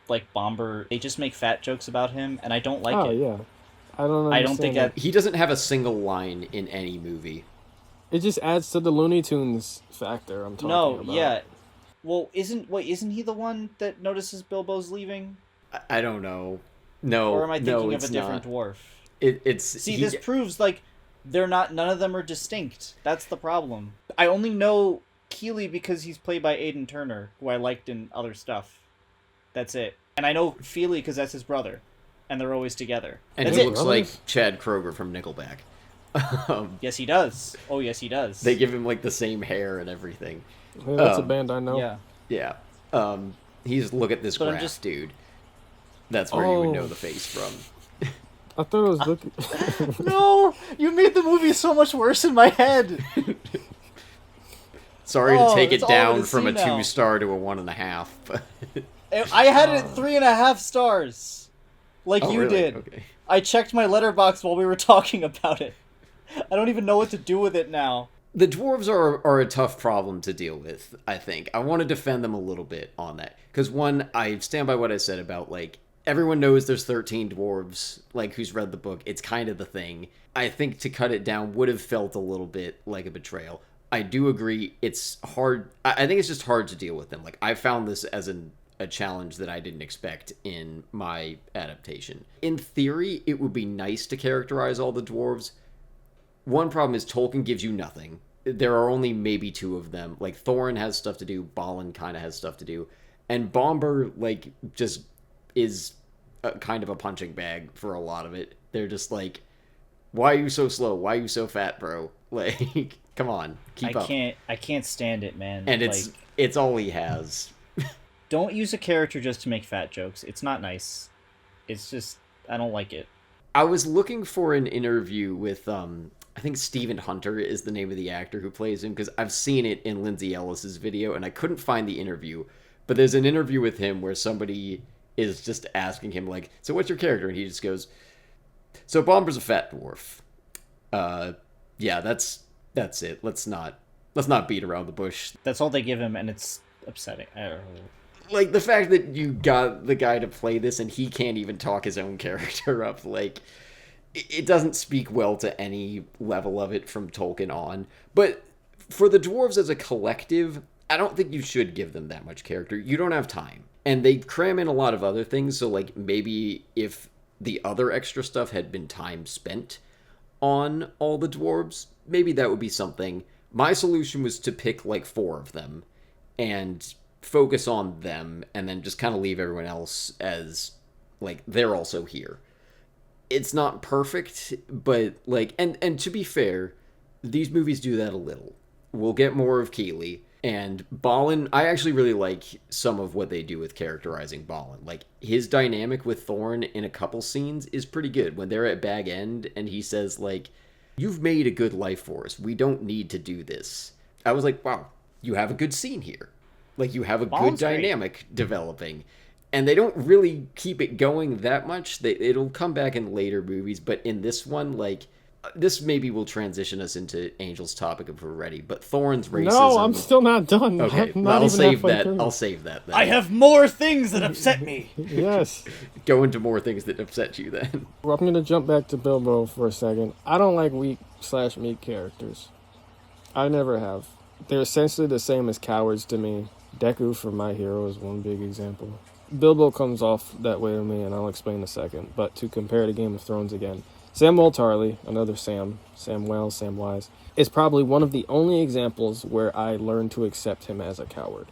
like Bomber, they just make fat jokes about him, and I don't like it. Oh yeah, I don't think that. He doesn't have a single line in any movie. It just adds to the Looney Tunes factor I'm talking about. Yeah. Well, isn't he the one that notices Bilbo's leaving? I don't know. No, Or am I thinking of it's a different not. dwarf? This proves like none of them are distinct. That's the problem. I only know Keeley because he's played by Aidan Turner, who I liked in other stuff. That's it. And I know Feely because that's his brother, and they're always together. And That's he it. looks like Chad Kroger from Nickelback. Yes, he does. Oh, yes, he does. They give him like the same hair and everything. Yeah, that's a band I know. Yeah. Yeah. He's look at this But I'm graph, just- dude. That's where you would know the face from. I thought it was looking. No, you made the movie so much worse in my head. Sorry to take it that's all I down wanna from see a now. 2-star to a 1.5. But I had it at 3.5 stars, like oh, you really? did. Okay. I checked my letterbox while we were talking about it. I don't even know what to do with it now. The dwarves are a tough problem to deal with, I think. I want to defend them a little bit on that. Because, one, I stand by what I said about, like, everyone knows there's 13 dwarves, like, who's read the book. It's kind of the thing. I think to cut it down would have felt a little bit like a betrayal. I do agree it's hard. I think it's just hard to deal with them. Like, I found this as a challenge that I didn't expect in my adaptation. In theory, it would be nice to characterize all the dwarves. One problem is Tolkien gives you nothing. There are only maybe 2 of them. Like, Thorin has stuff to do, Balin kind of has stuff to do, and Bomber, like, just is kind of a punching bag for a lot of it. They're just like, why are you so slow? Why are you so fat, bro? Like, come on, keep up. I can't stand it, man. And like, it's all he has. don't use a character just to make fat jokes. It's not nice. It's just, I don't like it. I was looking for an interview with, I think Stephen Hunter is the name of the actor who plays him, because I've seen it in Lindsay Ellis's video, and I couldn't find the interview. But there's an interview with him where somebody is just asking him, like, so what's your character? And he just goes, so Bomber's a fat dwarf. Yeah, that's it. Let's not beat around the bush. That's all they give him, and it's upsetting. I don't know. Like, the fact that you got the guy to play this and he can't even talk his own character up, like, it doesn't speak well to any level of it from Tolkien on. But for the dwarves as a collective, I don't think you should give them that much character. You don't have time. And they cram in a lot of other things, so, like, maybe if the other extra stuff had been time spent on all the dwarves, maybe that would be something. My solution was to pick, like, 4 of them and focus on them, and then just kind of leave everyone else as, like, they're also here. It's not perfect, but, like, and to be fair, these movies do that a little. We'll get more of Keeley, and Balin, I actually really like some of what they do with characterizing Balin. Like, his dynamic with Thorin in a couple scenes is pretty good. When they're at Bag End, and he says, like, you've made a good life for us. We don't need to do this. I was like, wow, you have a good scene here. Like, you have a Balin's good dynamic developing. And they don't really keep it going that much. It'll come back in later movies, but in this one, like, this maybe will transition us into Angel's topic if we're ready, but Thorin's racism... No, I'm still not done. Okay, I'm not I'll even save halfway that. through. I'll save that then. I have more things that upset me. Yes. Go into more things that upset you then. Well, I'm going to jump back to Bilbo for a second. I don't like weak/meek characters. I never have. They're essentially the same as cowards to me. Deku from My Hero is one big example. Bilbo comes off that way to me, and I'll explain in a second. But to compare to Game of Thrones again, Samwell Tarly, another Sam Wells, Sam Wise, is probably one of the only examples where I learned to accept him as a coward.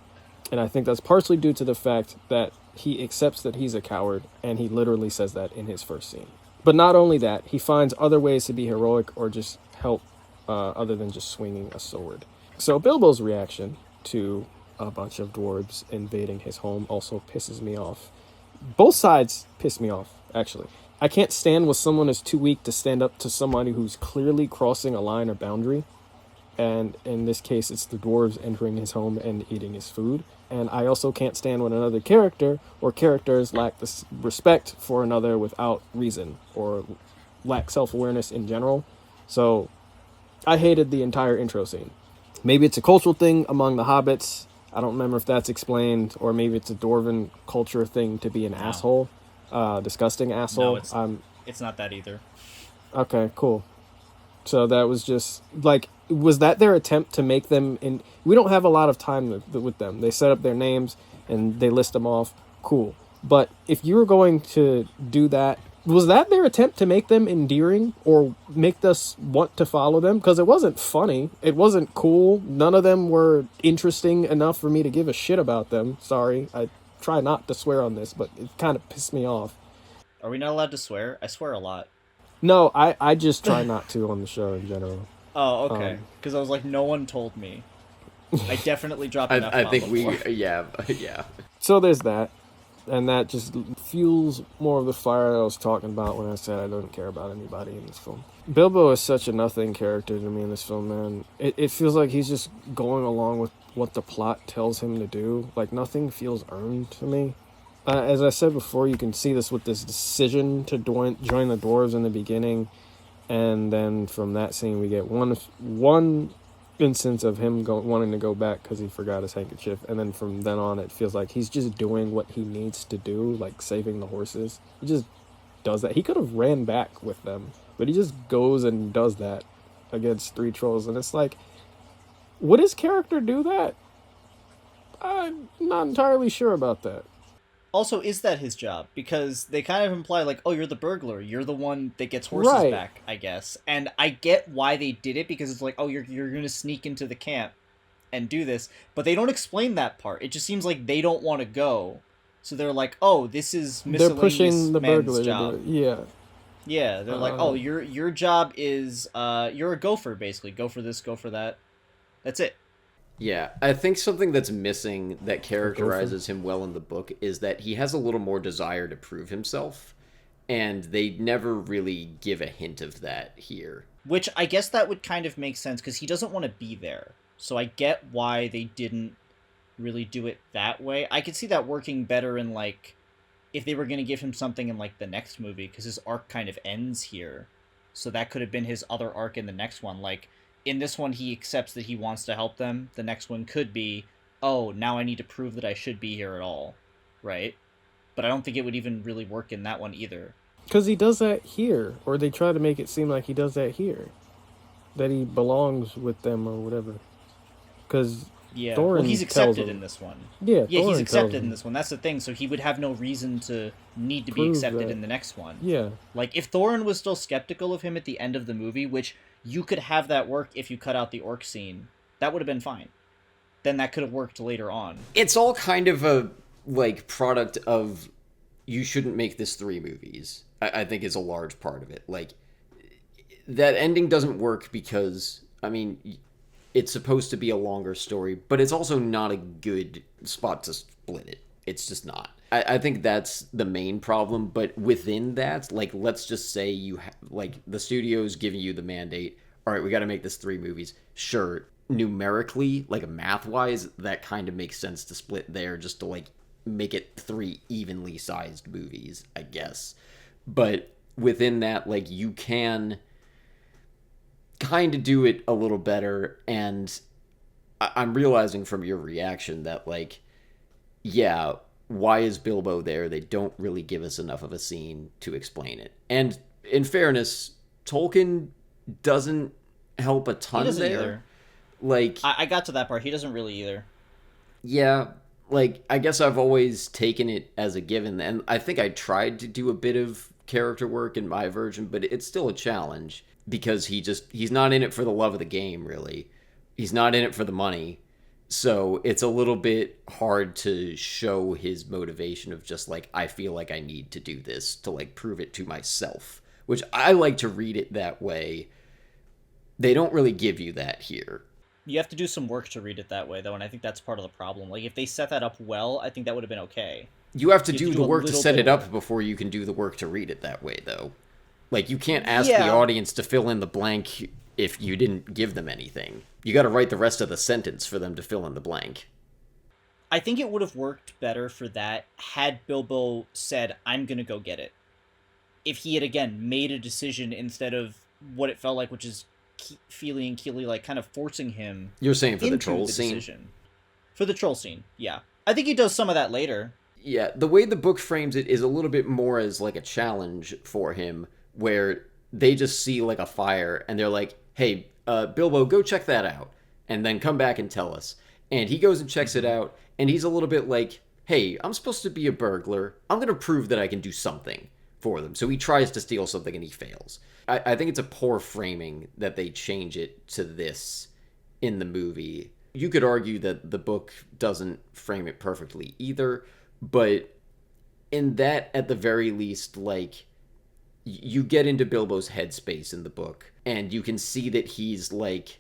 And I think that's partially due to the fact that he accepts that he's a coward, and he literally says that in his first scene. But not only that, he finds other ways to be heroic or just help other than just swinging a sword. So Bilbo's reaction to a bunch of dwarves invading his home also pisses me off. Both sides piss me off, actually. I can't stand when someone is too weak to stand up to somebody who's clearly crossing a line or boundary. And in this case, it's the dwarves entering his home and eating his food. And I also can't stand when another character or characters lack the respect for another without reason or lack self-awareness in general. So I hated the entire intro scene. Maybe it's a cultural thing among the hobbits. I don't remember if that's explained, or maybe it's a dwarven culture thing to be an asshole, disgusting asshole. No, it's not that either. Okay, cool. So that was just like, was that their attempt to make them in? We don't have a lot of time with them. They set up their names and they list them off. Cool. But if you were going to do that, was that their attempt to make them endearing or make us want to follow them? Because it wasn't funny. It wasn't cool. None of them were interesting enough for me to give a shit about them. Sorry. I try not to swear on this, but it kind of pissed me off. Are we not allowed to swear? I swear a lot. No, I just try not to on the show in general. Oh, okay. Because I was like, no one told me. I definitely dropped an F-bomb I think before. yeah. So there's that. And that just fuels more of the fire I was talking about when I said I don't care about anybody in this film. Bilbo is such a nothing character to me in this film, man. It feels like he's just going along with what the plot tells him to do. Like, nothing feels earned to me. As I said before, you can see this with this decision to join the dwarves in the beginning. And then from that scene, we get one instance of him wanting to go back because he forgot his handkerchief, and then from then on it feels like he's just doing what he needs to do, like saving the horses. He just does that. He could have ran back with them, but he just goes and does that against 3 trolls, and it's like, would his character do that? I'm not entirely sure about that. Also, is that his job? Because they kind of imply, like, oh, you're the burglar. You're the one that gets horses Right. back, I guess. And I get why they did it, because it's like, oh, you're going to sneak into the camp and do this. But they don't explain that part. It just seems like they don't want to go. So they're like, oh, this is They're miscellaneous pushing the man's burglar job. to do it. Yeah. Yeah, they're like, oh, your job is, you're a gopher, basically. Go for this, go for that. That's it. Yeah, I think something that's missing that characterizes him well in the book is that he has a little more desire to prove himself, and they never really give a hint of that here. Which I guess that would kind of make sense, because he doesn't want to be there. So I get why they didn't really do it that way. I could see that working better in, like, if they were going to give him something in, like, the next movie, because his arc kind of ends here. So that could have been his other arc in the next one, like, in this one, he accepts that he wants to help them. The next one could be, oh, now I need to prove that I should be here at all, right? But I don't think it would even really work in that one either. Because he does that here, or they try to make it seem like he does that here. That he belongs with them or whatever. Because Yeah, Thorin well, he's tells accepted him. in this one. Yeah, Yeah, Thorin he's tells accepted him. in this one. That's the thing. So he would have no reason to need to be Prove accepted that. in the next one. Yeah. Like, if Thorin was still skeptical of him at the end of the movie, which you could have that work if you cut out the orc scene, that would have been fine. Then that could have worked later on. It's all kind of a, like, product of you shouldn't make this 3 movies, I think is a large part of it. Like, that ending doesn't work because, I mean, it's supposed to be a longer story, but it's also not a good spot to split it. It's just not. I think that's the main problem, but within that, like, let's just say like, the studio's giving you the mandate, all right, we got to make this 3 movies. Sure, numerically, like, math-wise, that kind of makes sense to split there just to, like, make it 3 evenly sized movies, I guess. But within that, like, you can kind of do it a little better, and I'm realizing from your reaction that, like, yeah, why is Bilbo there? They don't really give us enough of a scene to explain it. And in fairness, Tolkien doesn't help a ton He doesn't there. either. Like, I got to that part. He doesn't really either. yeah, like, I guess I've always taken it as a given, and I think I tried to do a bit of character work in my version, but it's still a challenge because he's not in it for the love of the game, really. He's not in it for the money. So it's a little bit hard to show his motivation of just like, I feel like I need to do this to like prove it to myself, which I like to read it that way. They don't really give you that here. You have to do some work to read it that way, though, and I think that's part of the problem. Like, if they set that up well, I think that would have been okay. You have to do the a work to little set bit it up more. before you can do the work to read it that way, though. Like, you can't ask Yeah. the audience to fill in the blank if you didn't give them anything. You got to write the rest of the sentence for them to fill in the blank. I think it would have worked better for that had Bilbo said, I'm gonna go get it. If he had, again, made a decision instead of what it felt like, which is Feely and Keely, like, kind of forcing him You're saying for the into troll the scene? decision. For the troll scene, yeah. I think he does some of that later. Yeah, the way the book frames it is a little bit more as like a challenge for him, where they just see like a fire and they're like, hey, Bilbo, go check that out and then come back and tell us. And he goes and checks it out, and he's a little bit like, hey, I'm supposed to be a burglar. I'm going to prove that I can do something for them. So he tries to steal something and he fails. I think it's a poor framing that they change it to this in the movie. You could argue that the book doesn't frame it perfectly either, but in that, at the very least, like, you get into Bilbo's headspace in the book, and you can see that he's, like,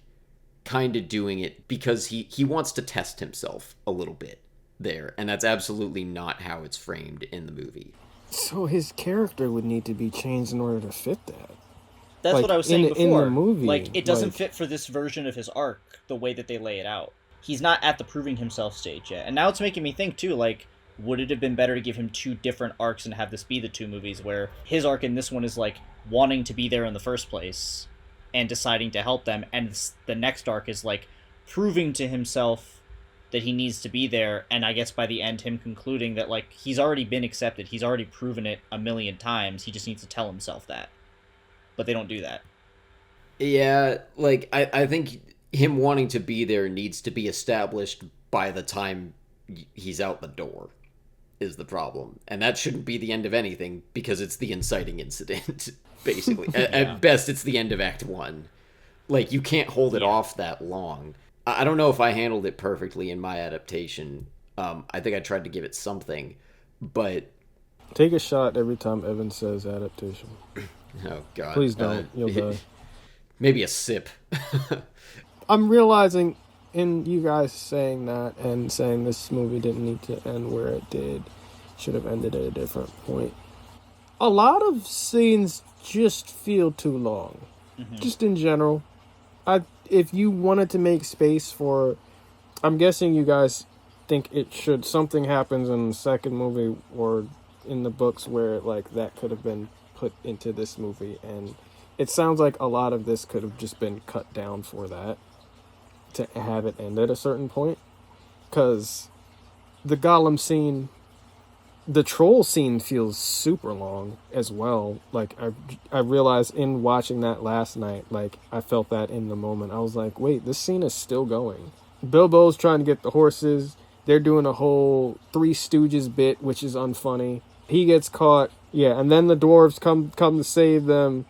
kind of doing it because he wants to test himself a little bit there, and that's absolutely not how it's framed in the movie. So his character would need to be changed in order to fit that. That's Like, what I was saying in before. the movie, like, it doesn't like- fit for this version of his arc the way that they lay it out. He's not at the proving himself stage yet. And now it's making me think, too, like, would it have been better to give him two different arcs and have this be the two movies, where his arc in this one is, like, wanting to be there in the first place and deciding to help them, and the next arc is, like, proving to himself that he needs to be there, and I guess by the end him concluding that, like, he's already been accepted, he's already proven it a million times, he just needs to tell himself that. But they don't do that. Yeah, like, I think him wanting to be there needs to be established by the time he's out the door, is the problem. And that shouldn't be the end of anything, because it's the inciting incident, basically. At best, it's the end of Act 1. Like, you can't hold it off that long. I don't know if I handled it perfectly in my adaptation. I think I tried to give it something, but... Take a shot every time Evan says adaptation. Oh, God. Please don't. You'll die. Maybe a sip. I'm realizing in you guys saying that and saying this movie didn't need to end where it did, should have ended at a different point. A lot of scenes just feel too long. Just in general. If you wanted to make space for... I'm guessing you guys think it should... Something happens in the second movie or in the books where like that could have been put into this movie, and it sounds like a lot of this could have just been cut down for that, to have it end at a certain point. Because the Gollum scene, the troll scene feels super long as well. Like, I realized in watching that last night, like, I felt that in the moment. I was like, wait, this scene is still going. Bilbo's trying to get the horses. They're doing a whole Three Stooges bit, which is unfunny. He gets caught. Yeah, and then the dwarves come to save them.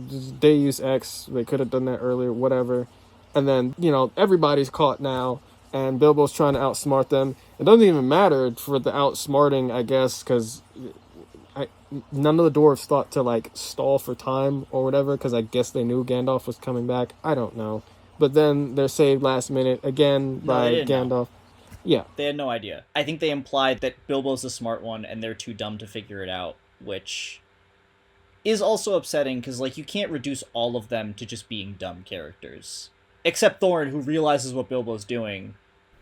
Just Deus Ex. They could have done that earlier, whatever. And then, everybody's caught now, and Bilbo's trying to outsmart them. It doesn't even matter for the outsmarting, I guess, because none of the dwarves thought to, like, stall for time or whatever, because I guess they knew Gandalf was coming back. I don't know. But then they're saved last minute again by Gandalf. Yeah. They had no idea. I think they implied that Bilbo's the smart one and they're too dumb to figure it out, which is also upsetting because, like, you can't reduce all of them to just being dumb characters. Except Thorin, who realizes what Bilbo's doing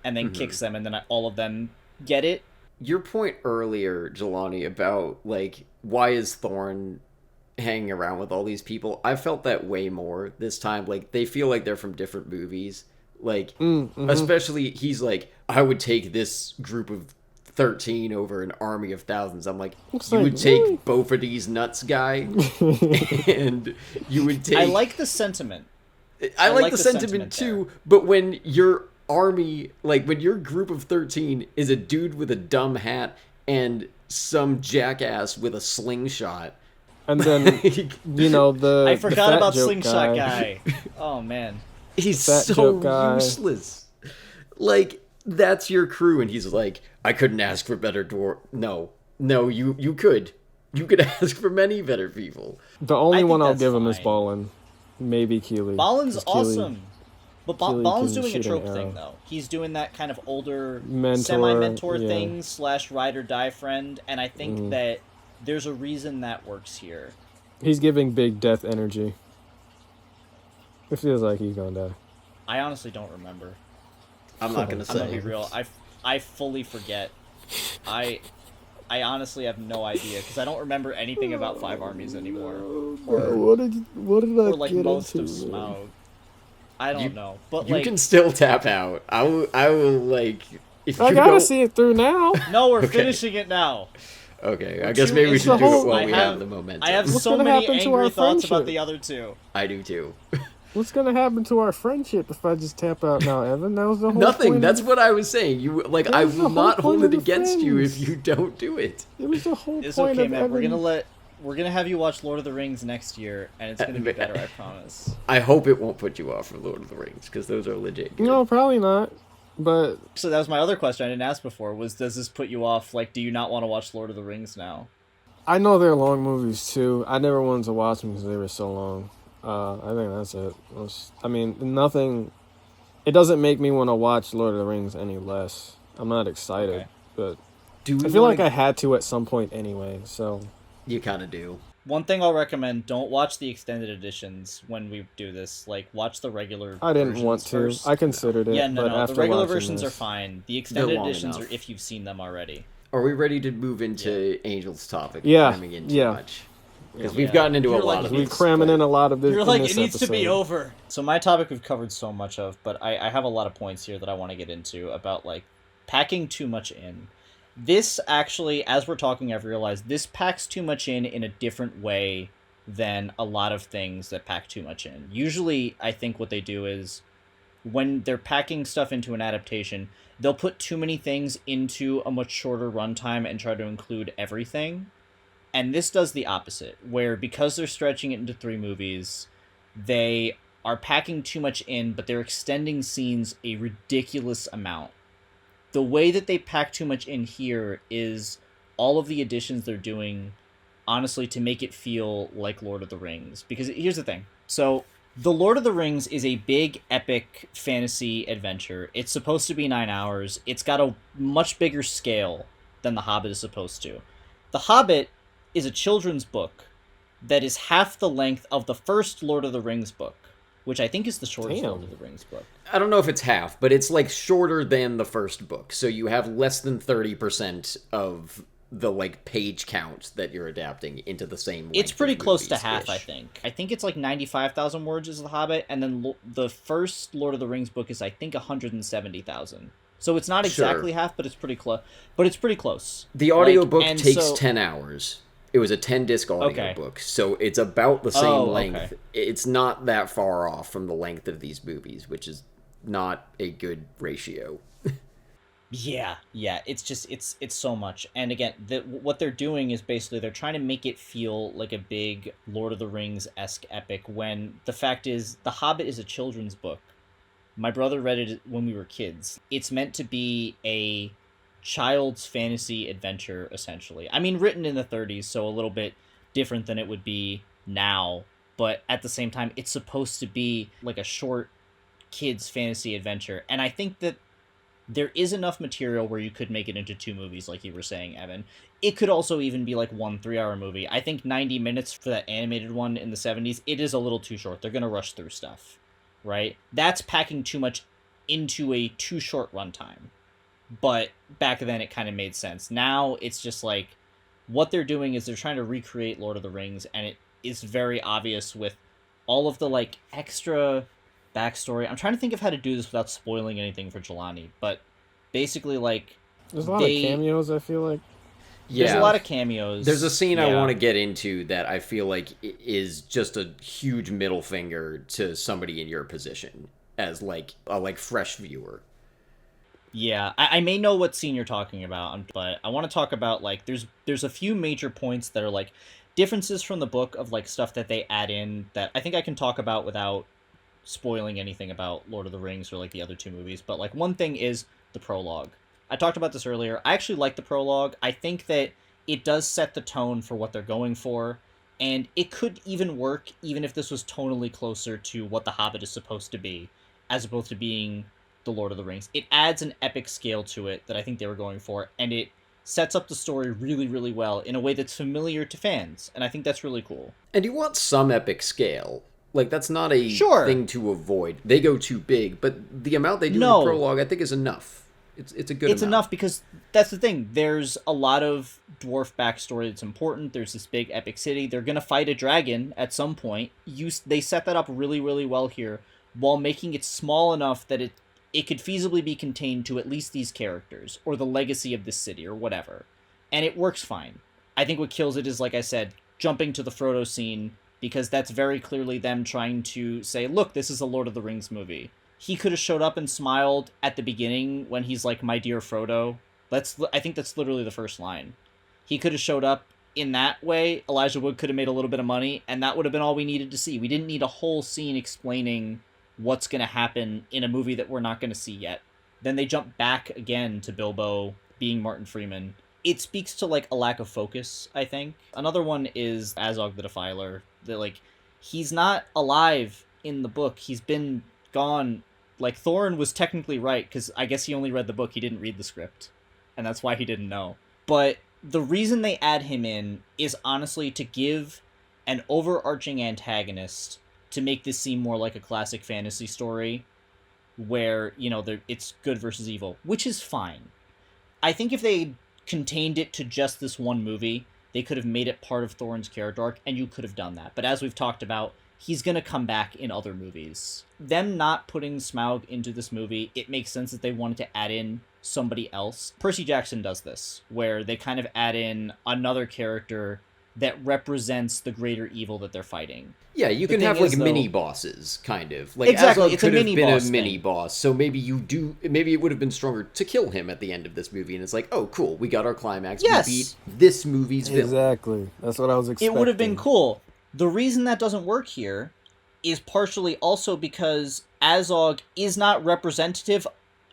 and then kicks them, and then all of them get it. Your point earlier, Jelani, about, like, why is Thorin hanging around with all these people? I felt that way more this time. Like, they feel like they're from different movies. Like, especially, he's like, I would take this group of 13 over an army of thousands. I'm like, you would take Beaufort's nuts guy, and you would take... I like the sentiment. I like the sentiment too, there. But when your army, like, when your group of 13 is a dude with a dumb hat and some jackass with a slingshot... And then, I forgot about Slingshot guy. Oh, man. He's so useless. Like, that's your crew, and he's like, I couldn't ask for better dwarf. No, you could. You could ask for many better people. The only think one I'll that's give him is fine. Balin. Maybe Keely. Balin's 'Cause Keely- awesome. But Keely Balin's can doing a shoot an trope arrow. thing, though. He's doing that kind of older, Mentor, semi-mentor yeah. thing / ride or die friend, and I think Mm-hmm. that there's a reason that works here. He's giving big death energy. It feels like he's gonna die. I honestly don't remember. I'm not gonna I'm gonna be say. real. I fully forget. I honestly have no idea because I don't remember anything about Five Armies anymore, What did I or like get most into, of man? Smaug. I don't know, but You like can still tap out. I will like. If I you gotta don't- see it through now. no, we're Okay. finishing it now. Okay, I guess Two maybe we is should the do whole- it while I we have- have the momentum. I have What's so gonna many happen to angry our thoughts about friendship? the other two. I do too. What's gonna happen to our friendship if I just tap out now, Evan? That was the whole Nothing. point That's of what I was saying. You like. That I was the will whole not point hold of it the against you if friends. you don't do it. It was the whole It's point okay, of man. Evan. We're gonna have you watch Lord of the Rings next year, and it's gonna be better. I promise. I hope it won't put you off for Lord of the Rings because those are legit. Good. No, probably not. But So that was my other question I didn't ask before. Was does this put you off? Like, do you not want to watch Lord of the Rings now? I know they're long movies too. I never wanted to watch them because they were so long. I think that's it. I mean, nothing. It doesn't make me want to watch Lord of the Rings any less. I'm not excited, Okay. but Do we I feel like wanna- I had to at some point anyway. So You kind of do. One thing I'll recommend: don't watch the extended editions when we do this. Like, watch the regular. I didn't versions want to. first. I considered it. Yeah, no, but no. after The regular watching versions this, are fine. The extended long editions enough. are if you've seen them already. Are we ready to move into Angel's topic? Yeah, Cramming in too yeah. much. Because Yeah. we've gotten into You're a like, lot of We're these, cramming but- in a lot of this. You're in like, this it needs to be episode. over. So my topic we've covered so much of, but I have a lot of points here that I want to get into about, like, packing too much in. This actually, as we're talking, I've realized this packs too much in a different way than a lot of things that pack too much in. Usually, I think what they do is when they're packing stuff into an adaptation, they'll put too many things into a much shorter runtime and try to include everything. And this does the opposite, where because they're stretching it into 3 movies, they are packing too much in, but they're extending scenes a ridiculous amount. The way that they pack too much in here is all of the additions they're doing, honestly, to make it feel like Lord of the Rings. Because here's the thing. So, The Lord of the Rings is a big, epic fantasy adventure. It's supposed to be 9 hours. It's got a much bigger scale than The Hobbit is supposed to. The Hobbit is a children's book that is half the length of the first Lord of the Rings book, which I think is the shortest Damn. Lord of the Rings book. I don't know if it's half, but it's like shorter than the first book. So you have less than 30% of the like page count that you're adapting into the same length It's pretty of close to movies-ish. half, I think. I think it's like 95,000 words is The Hobbit, and then the first Lord of the Rings book is, I think, 170,000. So it's not exactly half, but it's pretty close. But it's pretty close. The audiobook and takes so- 10 hours. It was a 10-disc audiobook, so it's about the same Oh, length. okay. It's not that far off from the length of these movies, which is not a good ratio. Yeah, it's just it's so much. And again, what they're doing is basically they're trying to make it feel like a big Lord of the Rings-esque epic, when the fact is The Hobbit is a children's book. My brother read it when we were kids. It's meant to be a child's fantasy adventure, essentially. I mean, written in the 30s, so a little bit different than it would be now, but at the same time, it's supposed to be like a short kid's fantasy adventure. And I think that there is enough material where you could make it into 2 movies, like you were saying, Evan. It could also even be like 1 3-hour movie. I think 90 minutes for that animated one in the 70s, it is a little too short. They're going to rush through stuff, right? That's packing too much into a too short runtime. But back then it kind of made sense. Now it's just like, what they're doing is they're trying to recreate Lord of the Rings, and it is very obvious with all of the like extra backstory. I'm trying to think of how to do this without spoiling anything for Jelani, but basically, like, There's a lot of cameos, I feel like. there's a lot of cameos. There's a scene I Yeah. want to get into that I feel like is just a huge middle finger to somebody in your position as like a fresh viewer. Yeah, I may know what scene you're talking about, but I want to talk about, like, there's a few major points that are, like, differences from the book of, like, stuff that they add in that I think I can talk about without spoiling anything about Lord of the Rings or like the other two movies, but like one thing is the prologue. I talked about this earlier. I actually like the prologue. I think that it does set the tone for what they're going for, and it could even work even if this was tonally closer to what The Hobbit is supposed to be, as opposed to being The Lord of the Rings. It adds an epic scale to it that I think they were going for, and it sets up the story really, really well in a way that's familiar to fans, and I think that's really cool. And you want some epic scale. Like, that's not a Sure. thing to avoid. They go too big, but the amount they do in No. the prologue, I think, is enough. It's a good It's amount. enough because that's the thing. There's a lot of dwarf backstory that's important. There's this big epic city. They're gonna fight a dragon at some point. They set that up really, really well here, while making it small enough that it could feasibly be contained to at least these characters or the legacy of this city or whatever, and it works fine. I think what kills it is, like I said, jumping to the Frodo scene, because that's very clearly them trying to say, look, this is a Lord of the Rings movie. He could have showed up and smiled at the beginning when he's like, my dear Frodo. I think that's literally the first line. He could have showed up in that way. Elijah Wood could have made a little bit of money, and that would have been all we needed to see. We didn't need a whole scene explaining what's going to happen in a movie that we're not going to see yet. Then they jump back again to Bilbo being Martin Freeman. It speaks to like a lack of focus, I think. Another one is Azog the Defiler. That like, he's not alive in the book. He's been gone. Like, Thorin was technically right, because I guess he only read the book, he didn't read the script, and that's why he didn't know. But the reason they add him in is honestly to give an overarching antagonist to make this seem more like a classic fantasy story, where, you know, it's good versus evil, which is fine. I think if they contained it to just this one movie, they could have made it part of Thorin's character arc, and you could have done that. But as we've talked about, he's going to come back in other movies. Them not putting Smaug into this movie, it makes sense that they wanted to add in somebody else. Percy Jackson does this, where they kind of add in another character that represents the greater evil that they're fighting. Yeah, you can have like mini bosses, kind of. Like, Exactly, Azog it's a could have been mini-boss a mini thing. boss, so maybe it would have been stronger to kill him at the end of this movie, and it's like, oh, cool, we got our climax. Yes. We beat this movie's villain. Exactly. That's what I was expecting. It would have been cool. The reason that doesn't work here is partially also because Azog is not representative.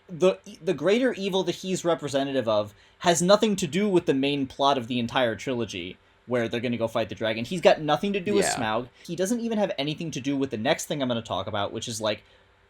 The greater evil that he's representative of has nothing to do with the main plot of the entire trilogy, where they're going to go fight the dragon. He's got nothing to do with Smaug. He doesn't even have anything to do with the next thing I'm going to talk about, which is like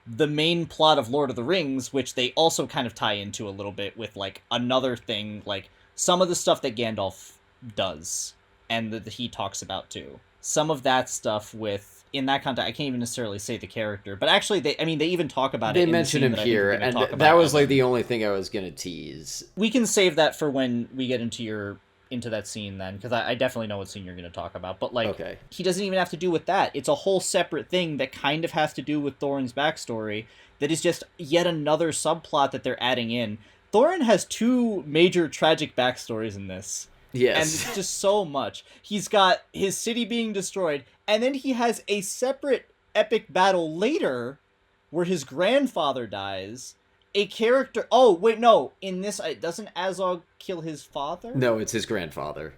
the main plot of Lord of the Rings, which they also kind of tie into a little bit with like another thing, like some of the stuff that Gandalf does and that he talks about too. Some of that stuff with, in that context, I can't even necessarily say the character, but actually they even talk about it. They in mention the him scene that I think here, we're gonna and talk about that was at like the the only thing I was gonna tease. We can save that for when we get into that scene then, because I definitely know what scene you're going to talk about. But like, Okay. He doesn't even have to do with that. It's a whole separate thing that kind of has to do with Thorin's backstory. That is just yet another subplot that they're adding in. Thorin has two major tragic backstories in this. Yes. And it's just so much. He's got his city being destroyed, and then he has a separate epic battle later where his grandfather dies. A character... Oh, wait, no. In this, doesn't Azog kill his father? No, it's his grandfather.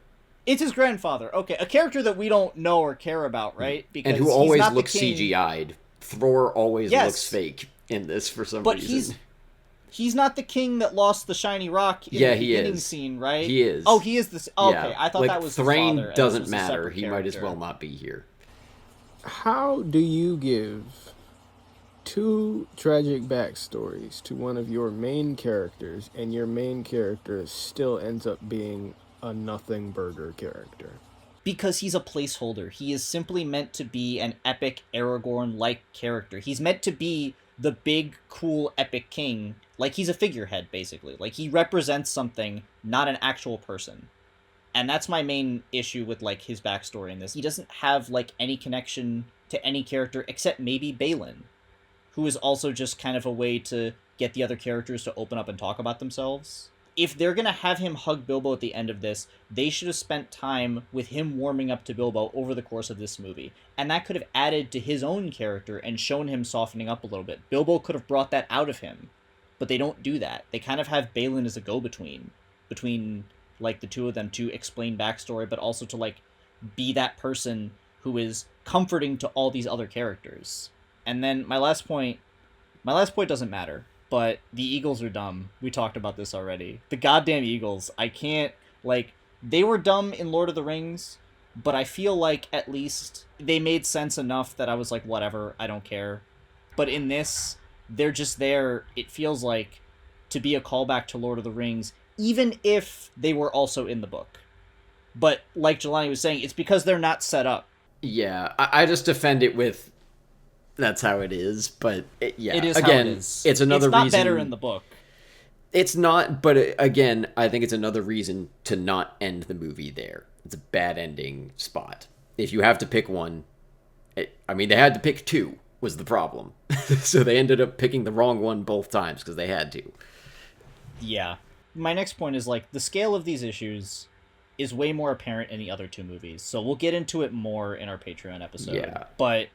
It's his grandfather. Okay, a character that we don't know or care about, right? Because And who he's always not the looks king. CGI'd. Thror always Yes. looks fake in this for some But reason. he's not the king that lost the shiny rock in Yeah, the he beginning is. scene, right? He is. Oh, he is the... Okay, Yeah. I thought like, that was his Thrain father. and this doesn't was a matter. separate He might as character. well not be here. How do you give two tragic backstories to one of your main characters, and your main character still ends up being a nothing burger character? Because he's a placeholder. He is simply meant to be an epic Aragorn-like character. He's meant to be the big, cool, epic king. Like, he's a figurehead, basically. Like, he represents something, not an actual person. And that's my main issue with, like, his backstory in this. He doesn't have, like, any connection to any character except maybe Balin, who is also just kind of a way to get the other characters to open up and talk about themselves. If they're going to have him hug Bilbo at the end of this, they should have spent time with him warming up to Bilbo over the course of this movie. And that could have added to his own character and shown him softening up a little bit. Bilbo could have brought that out of him, but they don't do that. They kind of have Balin as a go-between, between, like, the two of them to explain backstory, but also to, like, be that person who is comforting to all these other characters. And then my last point doesn't matter, but the Eagles are dumb. We talked about this already. The goddamn Eagles, I can't, like, they were dumb in Lord of the Rings, but I feel like at least they made sense enough that I was like, whatever, I don't care. But in this, they're just there, it feels like, to be a callback to Lord of the Rings, even if they were also in the book. But like Jelani was saying, it's because they're not set up. Yeah, I just defend it with that's how it is, but yeah. It is again, how it is. It's another reason. It's not reason, better in the book. It's not, but again, I think it's another reason to not end the movie there. It's a bad ending spot. If you have to pick one, I mean, they had to pick two, was the problem. So they ended up picking the wrong one both times because they had to. Yeah. My next point is, like, the scale of these issues is way more apparent in the other two movies. So we'll get into it more in our Patreon episode. Yeah. But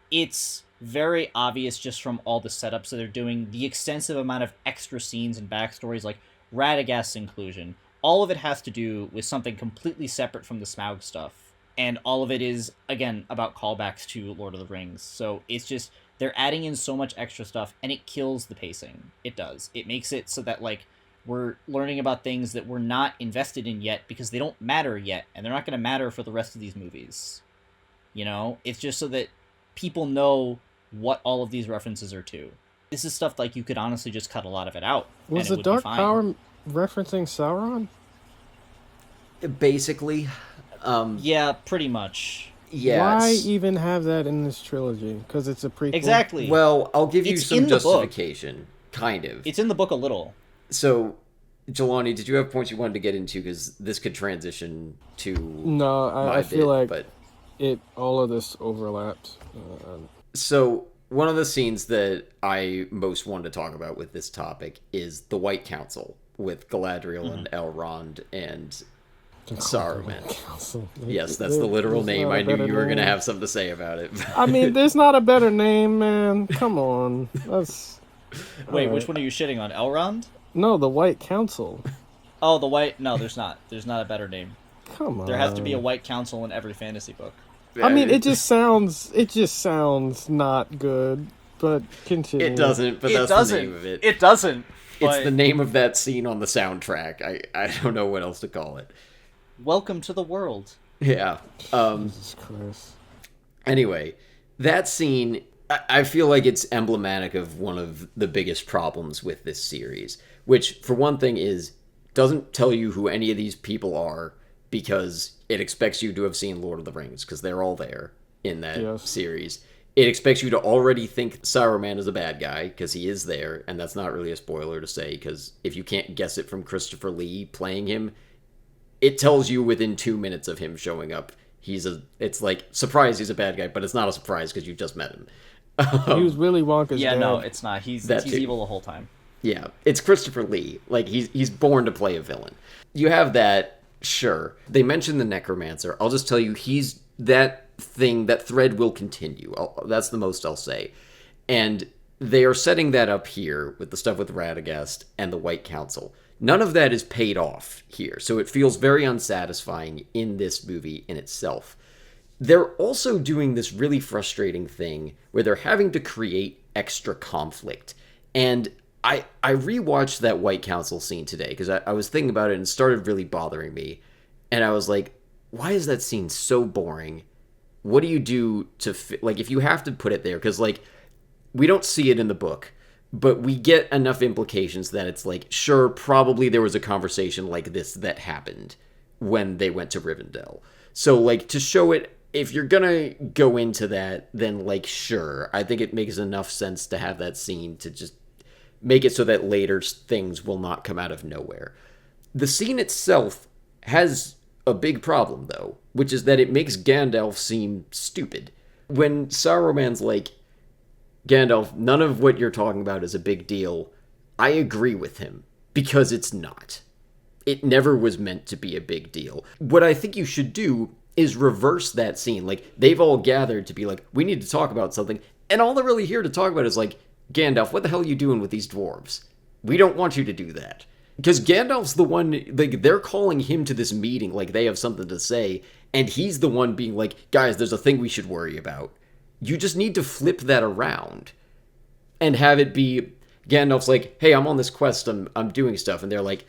it's very obvious just from all the setups that they're doing, the extensive amount of extra scenes and backstories, like Radagast's inclusion. All of it has to do with something completely separate from the Smaug stuff. And all of it is, again, about callbacks to Lord of the Rings. So it's just, they're adding in so much extra stuff, and it kills the pacing. It does. It makes it so that, like, we're learning about things that we're not invested in yet because they don't matter yet, and they're not going to matter for the rest of these movies. You know? It's just so that people know what all of these references are to. This is stuff, like, you could honestly just cut a lot of it out. Was the Dark Power referencing Sauron? Basically. Yeah, pretty much. Yeah. Why even have that in this trilogy? Because it's a prequel? Exactly. Well, I'll give you It's some in the book. justification. Kind of. It's in the book a little. So, Jelani, did you have points you wanted to get into? Because this could transition to No, I feel like but... all of this overlaps. So, one of the scenes that I most wanted to talk about with this topic is the White Council with Galadriel and Elrond and Saruman. Yes, that's the literal name. I knew you were going to have something to say about it. I mean, there's not a better name, man. Come on. That's... Wait, which one are you shitting on? Elrond? No, the White Council. Oh, the White... No, there's not. There's not a better name. Come on. There has to be a White Council in every fantasy book. I mean, it just sounds not good, but continue. It doesn't, but that's the name of it. It doesn't. It's the name of that scene on the soundtrack. I don't know what else to call it. Welcome to the world. Yeah. Jesus Christ. Anyway, that scene, I feel like it's emblematic of one of the biggest problems with this series, which, for one thing, doesn't tell you who any of these people are because it expects you to have seen Lord of the Rings, because they're all there in that series. It expects you to already think Saruman is a bad guy, because he is there, and that's not really a spoiler to say, because if you can't guess it from Christopher Lee playing him, it tells you within 2 minutes of him showing up, it's like, surprise, he's a bad guy, but it's not a surprise because you just met him. He was Willy Wonka's dad. No, it's not. He's evil the whole time. Yeah, it's Christopher Lee. Like, he's born to play a villain. You have that, sure. They mentioned the Necromancer. I'll just tell you, he's that thing, that thread will continue. That's the most I'll say. And they are setting that up here with the stuff with Radagast and the White Council. None of that is paid off here, so it feels very unsatisfying in this movie in itself. They're also doing this really frustrating thing where they're having to create extra conflict. And I rewatched that White Council scene today because I was thinking about it and it started really bothering me. And I was like, why is that scene so boring? What do you do to... like, if you have to put it there, because, like, we don't see it in the book, but we get enough implications that it's like, sure, probably there was a conversation like this that happened when they went to Rivendell. So, like, to show it, if you're gonna go into that, then, like, sure, I think it makes enough sense to have that scene to just make it so that later things will not come out of nowhere. The scene itself has a big problem, though, which is that it makes Gandalf seem stupid. When Saruman's like, Gandalf, none of what you're talking about is a big deal, I agree with him, because it's not. It never was meant to be a big deal. What I think you should do is reverse that scene. Like, they've all gathered to be like, we need to talk about something, and all they're really here to talk about is like, Gandalf, what the hell are you doing with these dwarves? We don't want you to do that. Because Gandalf's the one, like, they're calling him to this meeting like they have something to say, and he's the one being like, guys, there's a thing we should worry about. You just need to flip that around and have it be Gandalf's like, hey, I'm on this quest, I'm doing stuff, and they're like,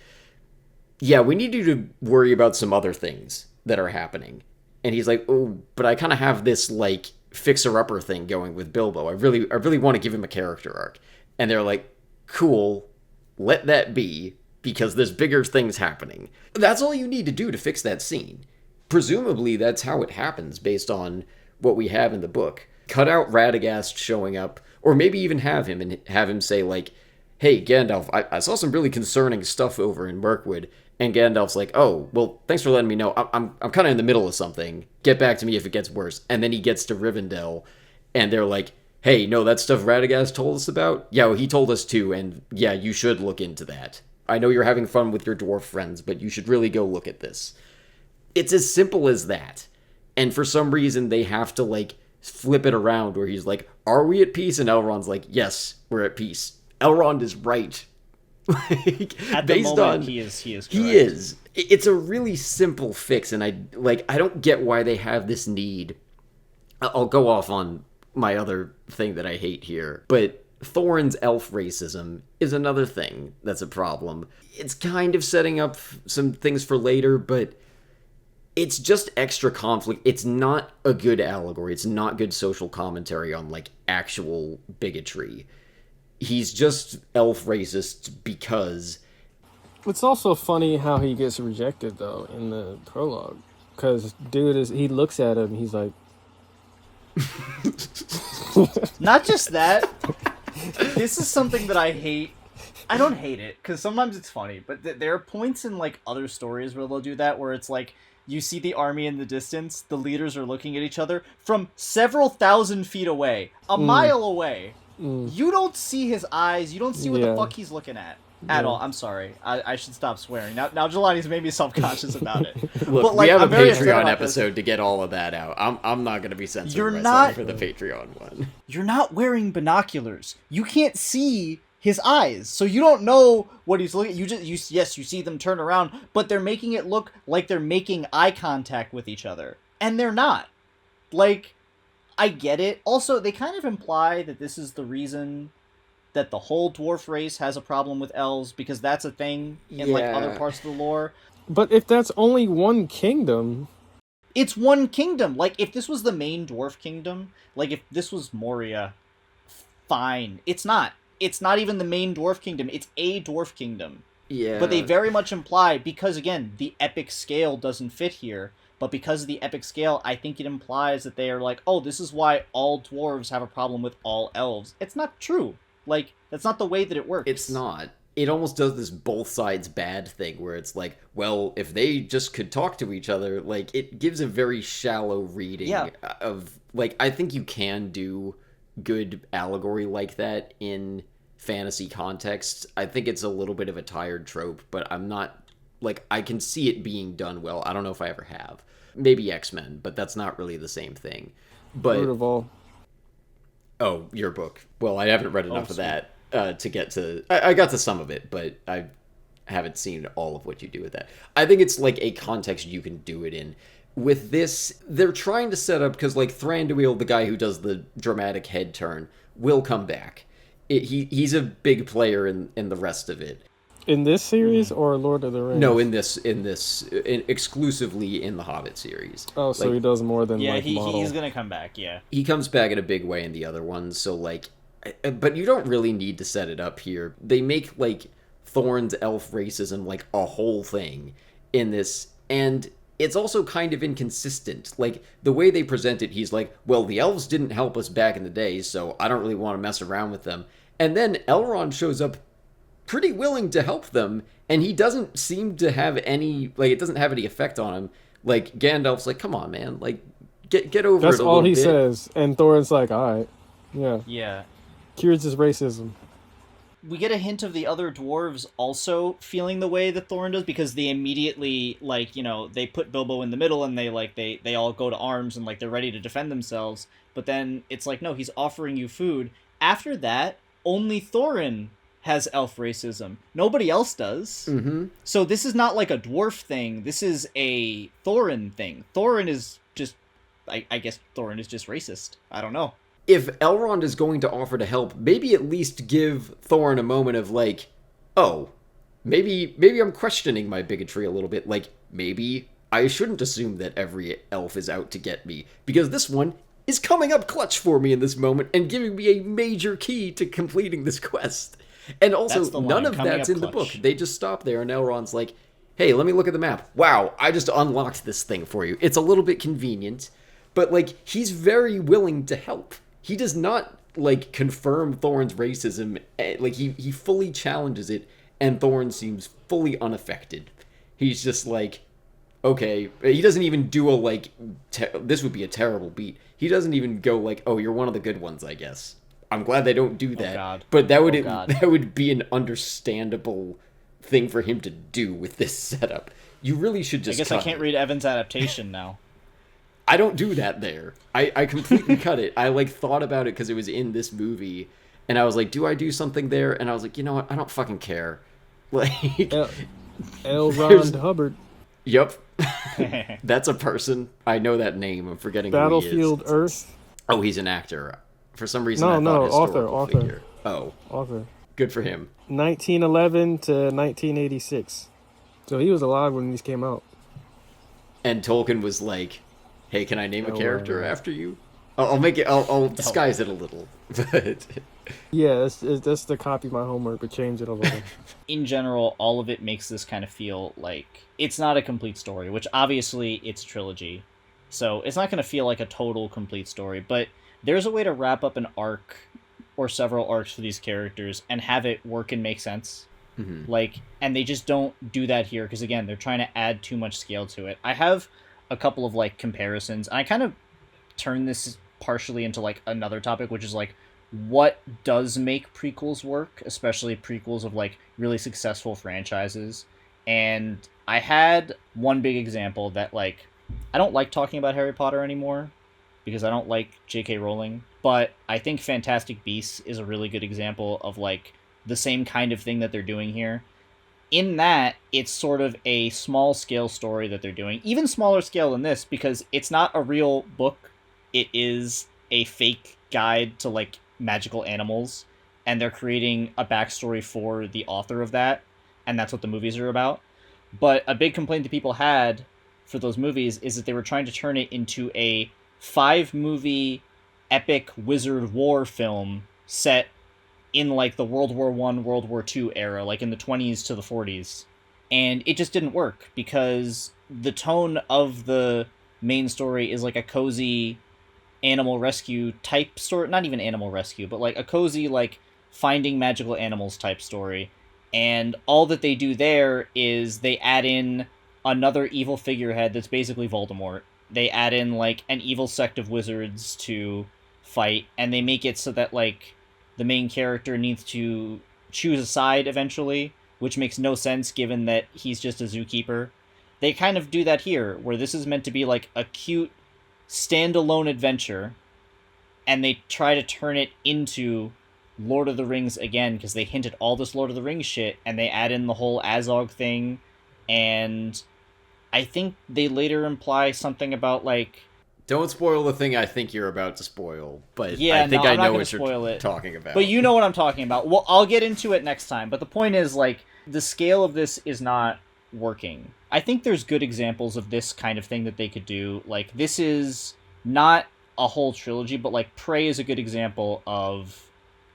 yeah, we need you to worry about some other things that are happening. And he's like, oh, but I kind of have this like fixer-upper thing going with Bilbo. I really want to give him a character arc. And they're like, cool, let that be, because there's bigger things happening. That's all you need to do to fix that scene. Presumably, that's how it happens based on what we have in the book. Cut out Radagast showing up, or maybe even have him say like, hey, Gandalf, I saw some really concerning stuff over in Mirkwood. And Gandalf's like, oh, well, thanks for letting me know. I'm kind of in the middle of something. Get back to me if it gets worse. And then he gets to Rivendell, and they're like, hey, no, that stuff Radagast told us about? Yeah, well, he told us too, and yeah, you should look into that. I know you're having fun with your dwarf friends, but you should really go look at this. It's as simple as that. And for some reason, they have to, like, flip it around where he's like, are we at peace? And Elrond's like, yes, we're at peace. Elrond is right. Like, at the moment, he is correct. He is. It's a really simple fix, and I don't get why they have this need. I'll go off on my other thing that I hate here, but Thorin's elf racism is another thing that's a problem. It's kind of setting up some things for later, but it's just extra conflict. It's not a good allegory. It's not good social commentary on, like, actual bigotry. He's just elf racist because... It's also funny how he gets rejected, though, in the prologue. Because he looks at him, he's like... Not just that. This is something that I hate. I don't hate it, because sometimes it's funny, but there are points in, like, other stories where they'll do that, where it's like, you see the army in the distance, the leaders are looking at each other from several thousand feet away, a mile away. You don't see his eyes, you don't see what the fuck he's looking at all. I'm sorry. I should stop swearing. Now Jelani's made me self-conscious about it. Look, but, like, we have I'm a very Patreon episode to get all of that out. I'm not going to be censoring myself for the Patreon one. You're not wearing binoculars. You can't see his eyes, so you don't know what he's looking at. You see them turn around, but they're making it look like they're making eye contact with each other, and they're not. Like, I get it. Also, they kind of imply that this is the reason that the whole dwarf race has a problem with elves, because that's a thing in like other parts of the lore. But if that's only one kingdom... It's one kingdom. Like, if this was the main dwarf kingdom, like if this was Moria, fine. It's not. It's not even the main dwarf kingdom. It's a dwarf kingdom. Yeah. But they very much imply, because again, the epic scale doesn't fit here, but because of the epic scale, I think it implies that they are like, oh, this is why all dwarves have a problem with all elves. It's not true. Like, that's not the way that it works. It's not. It almost does this both sides bad thing where it's like, well, if they just could talk to each other, like, it gives a very shallow reading of, like, I think you can do good allegory like that in fantasy context. I think it's a little bit of a tired trope, but I'm not, like, I can see it being done well. I don't know if I ever have. Maybe X-Men, but that's not really the same thing. But Root of all. Oh, your book. Well, I haven't read enough of that to get to... I got to some of it, but I haven't seen all of what you do with that. I think it's, like, a context you can do it in. With this, they're trying to set up... Because, like, Thranduil, the guy who does the dramatic head turn, will come back. He's a big player in the rest of it. In this series or Lord of the Rings? No, exclusively in the Hobbit series. Oh, so like, he does more than he's gonna come back. Yeah, he comes back in a big way in the other ones. So like, but you don't really need to set it up here. They make like Thorin's elf racism like a whole thing in this, and it's also kind of inconsistent. Like the way they present it, he's like, "Well, the elves didn't help us back in the day, so I don't really want to mess around with them." And then Elrond shows up pretty willing to help them, and he doesn't seem to have any, like, it doesn't have any effect on him. Like, Gandalf's like, come on, man, like, get over That's it a all little he bit. says, and Thorin's like, alright, yeah. Yeah. Cures his racism. We get a hint of the other dwarves also feeling the way that Thorin does, because they immediately, like, you know, they put Bilbo in the middle, and they all go to arms, and, like, they're ready to defend themselves, but then it's like, no, he's offering you food. After that, only Thorin has elf racism. Nobody else does. Mm-hmm. So this is not like a dwarf thing. This is a Thorin thing. Thorin is just I guess Thorin is just racist. I don't know. If Elrond is going to offer to help, maybe at least give Thorin a moment of like, oh, maybe I'm questioning my bigotry a little bit. Like, maybe I shouldn't assume that every elf is out to get me, because this one is coming up clutch for me in this moment and giving me a major key to completing this quest. And also, none of that's in the book. They just stop there, and Elrond's like, hey, let me look at the map. Wow, I just unlocked this thing for you. It's a little bit convenient, but, like, he's very willing to help. He does not, like, confirm Thorin's racism. Like, he fully challenges it, and Thorin seems fully unaffected. He's just like, okay. He doesn't even do a, like, this would be a terrible beat. He doesn't even go like, oh, you're one of the good ones, I guess. I'm glad they don't do that. Oh, God. But that would be an understandable thing for him to do with this setup. You really should just I guess I can't read Evan's adaptation now. I don't do that there. I completely cut it. I, like, thought about it because it was in this movie, and I was like, do I do something there? And I was like, you know what? I don't fucking care. Like, L. Ron Hubbard. Yep. That's a person. I know that name. I'm forgetting Battlefield who he is. Earth. Oh, he's an actor. For some reason, author. Figure. Oh. Author. Good for him. 1911 to 1986. So he was alive when these came out. And Tolkien was like, hey, can I name a character after you? I'll disguise it a little. But yeah, it's just to copy my homework, but change it a little. In general, all of it makes this kind of feel like it's not a complete story, which obviously it's a trilogy. So it's not going to feel like a total complete story, but there's a way to wrap up an arc or several arcs for these characters and have it work and make sense. Mm-hmm. Like, and they just don't do that here because, again, they're trying to add too much scale to it. I have a couple of, like, comparisons, and I kind of turn this partially into, like, another topic, which is, like, what does make prequels work, especially prequels of, like, really successful franchises. And I had one big example that, like, I don't like talking about Harry Potter anymore because I don't like J.K. Rowling, but I think Fantastic Beasts is a really good example of, like, the same kind of thing that they're doing here. In that, it's sort of a small-scale story that they're doing, even smaller scale than this, because it's not a real book. It is a fake guide to, like, magical animals, and they're creating a backstory for the author of that, and that's what the movies are about. But a big complaint that people had for those movies is that they were trying to turn it into a 5-movie epic wizard war film set in, like, the World War I, World War II era, like in the 20s to the 40s. And it just didn't work because the tone of the main story is like a cozy animal rescue type story. Not even animal rescue, but like a cozy, like, finding magical animals type story. And all that they do there is they add in another evil figurehead that's basically Voldemort. They add in, like, an evil sect of wizards to fight, and they make it so that, like, the main character needs to choose a side eventually, which makes no sense given that he's just a zookeeper. They kind of do that here, where this is meant to be like a cute, standalone adventure, and they try to turn it into Lord of the Rings again, because they hint at all this Lord of the Rings shit, and they add in the whole Azog thing, and I think they later imply something about, like... Don't spoil the thing I think you're about to spoil, but yeah, I think no, I know what you're talking about. But you know what I'm talking about. Well, I'll get into it next time, but the point is, like, the scale of this is not working. I think there's good examples of this kind of thing that they could do. Like, this is not a whole trilogy, but, like, Prey is a good example of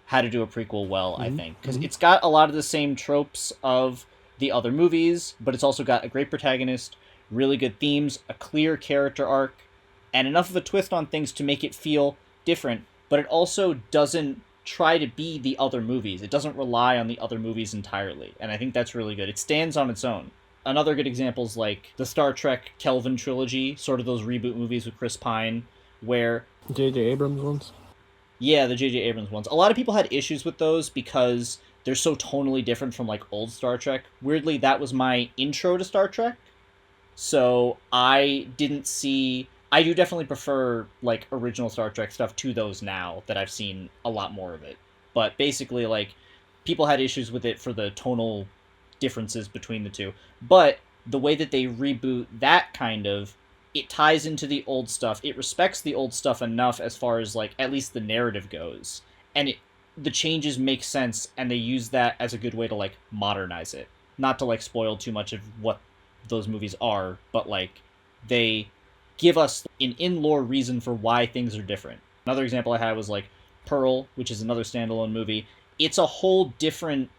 how to do a prequel well, I think. Because it's got a lot of the same tropes of the other movies, but it's also got a great protagonist, really good themes, a clear character arc, and enough of a twist on things to make it feel different, but it also doesn't try to be the other movies. It doesn't rely on the other movies entirely, and I think that's really good. It stands on its own. Another good example is, like, the Star Trek Kelvin trilogy, sort of those reboot movies with Chris Pine, where... J.J. Abrams ones? Yeah, the J.J. Abrams ones. A lot of people had issues with those because they're so tonally different from, like, old Star Trek. Weirdly, that was my intro to Star Trek, so I didn't see... I do definitely prefer, like, original Star Trek stuff to those now that I've seen a lot more of it. But basically, like, people had issues with it for the tonal differences between the two. But the way that they reboot that kind of it ties into the old stuff. It respects the old stuff enough as far as like at least the narrative goes, and the changes make sense, and they use that as a good way to like modernize it. Not to like spoil too much of what those movies are, but like they give us an in-lore reason for why things are different. Another example I had was like Pearl, which is another standalone movie. It's a whole different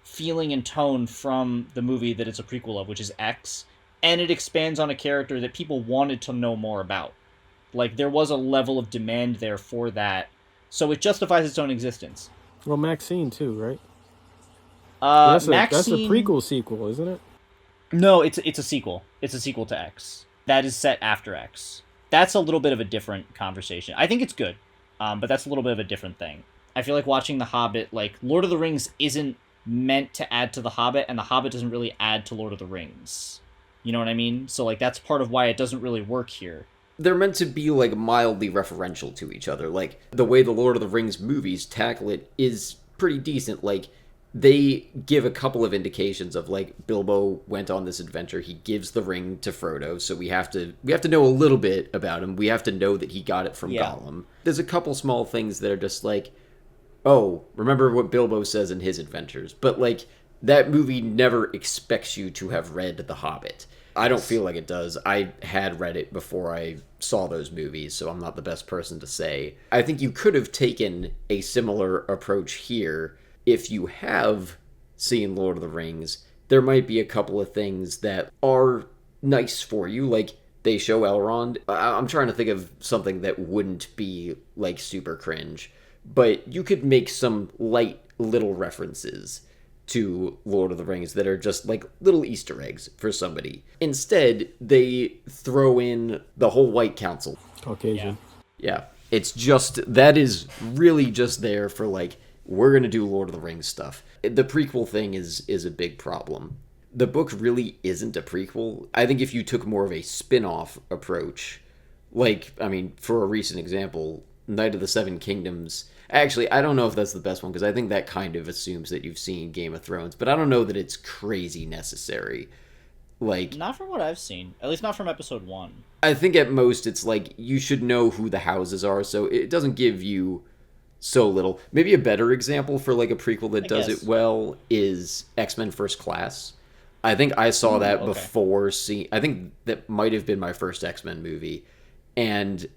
feeling and tone from the movie that it's a prequel of, which is X, and it expands on a character that people wanted to know more about. Like, there was a level of demand there for that, so it justifies its own existence. Well, Maxine too, right? That's a prequel sequel, isn't it? No, it's a sequel. It's a sequel to X. That is set after X. That's a little bit of a different conversation. I think it's good, but that's a little bit of a different thing. I feel like watching The Hobbit, like, Lord of the Rings isn't meant to add to The Hobbit, and The Hobbit doesn't really add to Lord of the Rings. You know what I mean? So, like, that's part of why it doesn't really work here. They're meant to be, like, mildly referential to each other. Like, the way the Lord of the Rings movies tackle it is pretty decent. Like, they give a couple of indications of, like, Bilbo went on this adventure. He gives the ring to Frodo, so we have to know a little bit about him. We have to know that he got it from Gollum. There's a couple small things that are just like, oh, remember what Bilbo says in his adventures. But, like, that movie never expects you to have read The Hobbit. I don't feel like it does. I had read it before I saw those movies, so I'm not the best person to say. I think you could have taken a similar approach here. If you have seen Lord of the Rings, there might be a couple of things that are nice for you, like they show Elrond. I'm trying to think of something that wouldn't be, like, super cringe, but you could make some light little references to Lord of the Rings that are just like little Easter eggs for somebody. Instead, they throw in the whole White Council. Caucasian. Yeah. It's just, that is really just there for, like, we're going to do Lord of the Rings stuff. The prequel thing is a big problem. The book really isn't a prequel. I think if you took more of a spin-off approach, like, I mean, for a recent example, Knight of the Seven Kingdoms. Actually, I don't know if that's the best one, because I think that kind of assumes that you've seen Game of Thrones, but I don't know that it's crazy necessary. Like, not from what I've seen. At least not from episode 1. I think at most it's like, you should know who the houses are, so it doesn't give you so little. Maybe a better example for, like, a prequel that does it well is X-Men First Class. I think I saw that before I think that might have been my first X-Men movie, and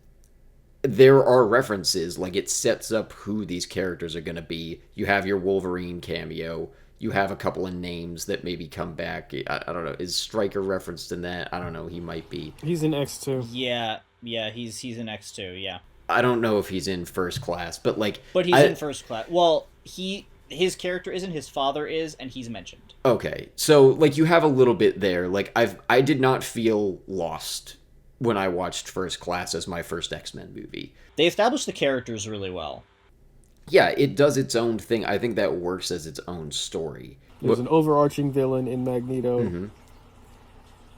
there are references, like, it sets up who these characters are going to be. You have your Wolverine cameo. You have a couple of names that maybe come back. I don't know. Is Stryker referenced in that? I don't know. He might be. He's in X2. Yeah, he's in X2, yeah. I don't know if he's in First Class, but, like... But he's in First Class. Well, his character isn't, his father is, and he's mentioned. Okay. So, like, you have a little bit there. Like, I did not feel lost when I watched First Class as my first X-Men movie. They established the characters really well. Yeah, it does its own thing. I think that works as its own story. There's an overarching villain in Magneto. Mm-hmm.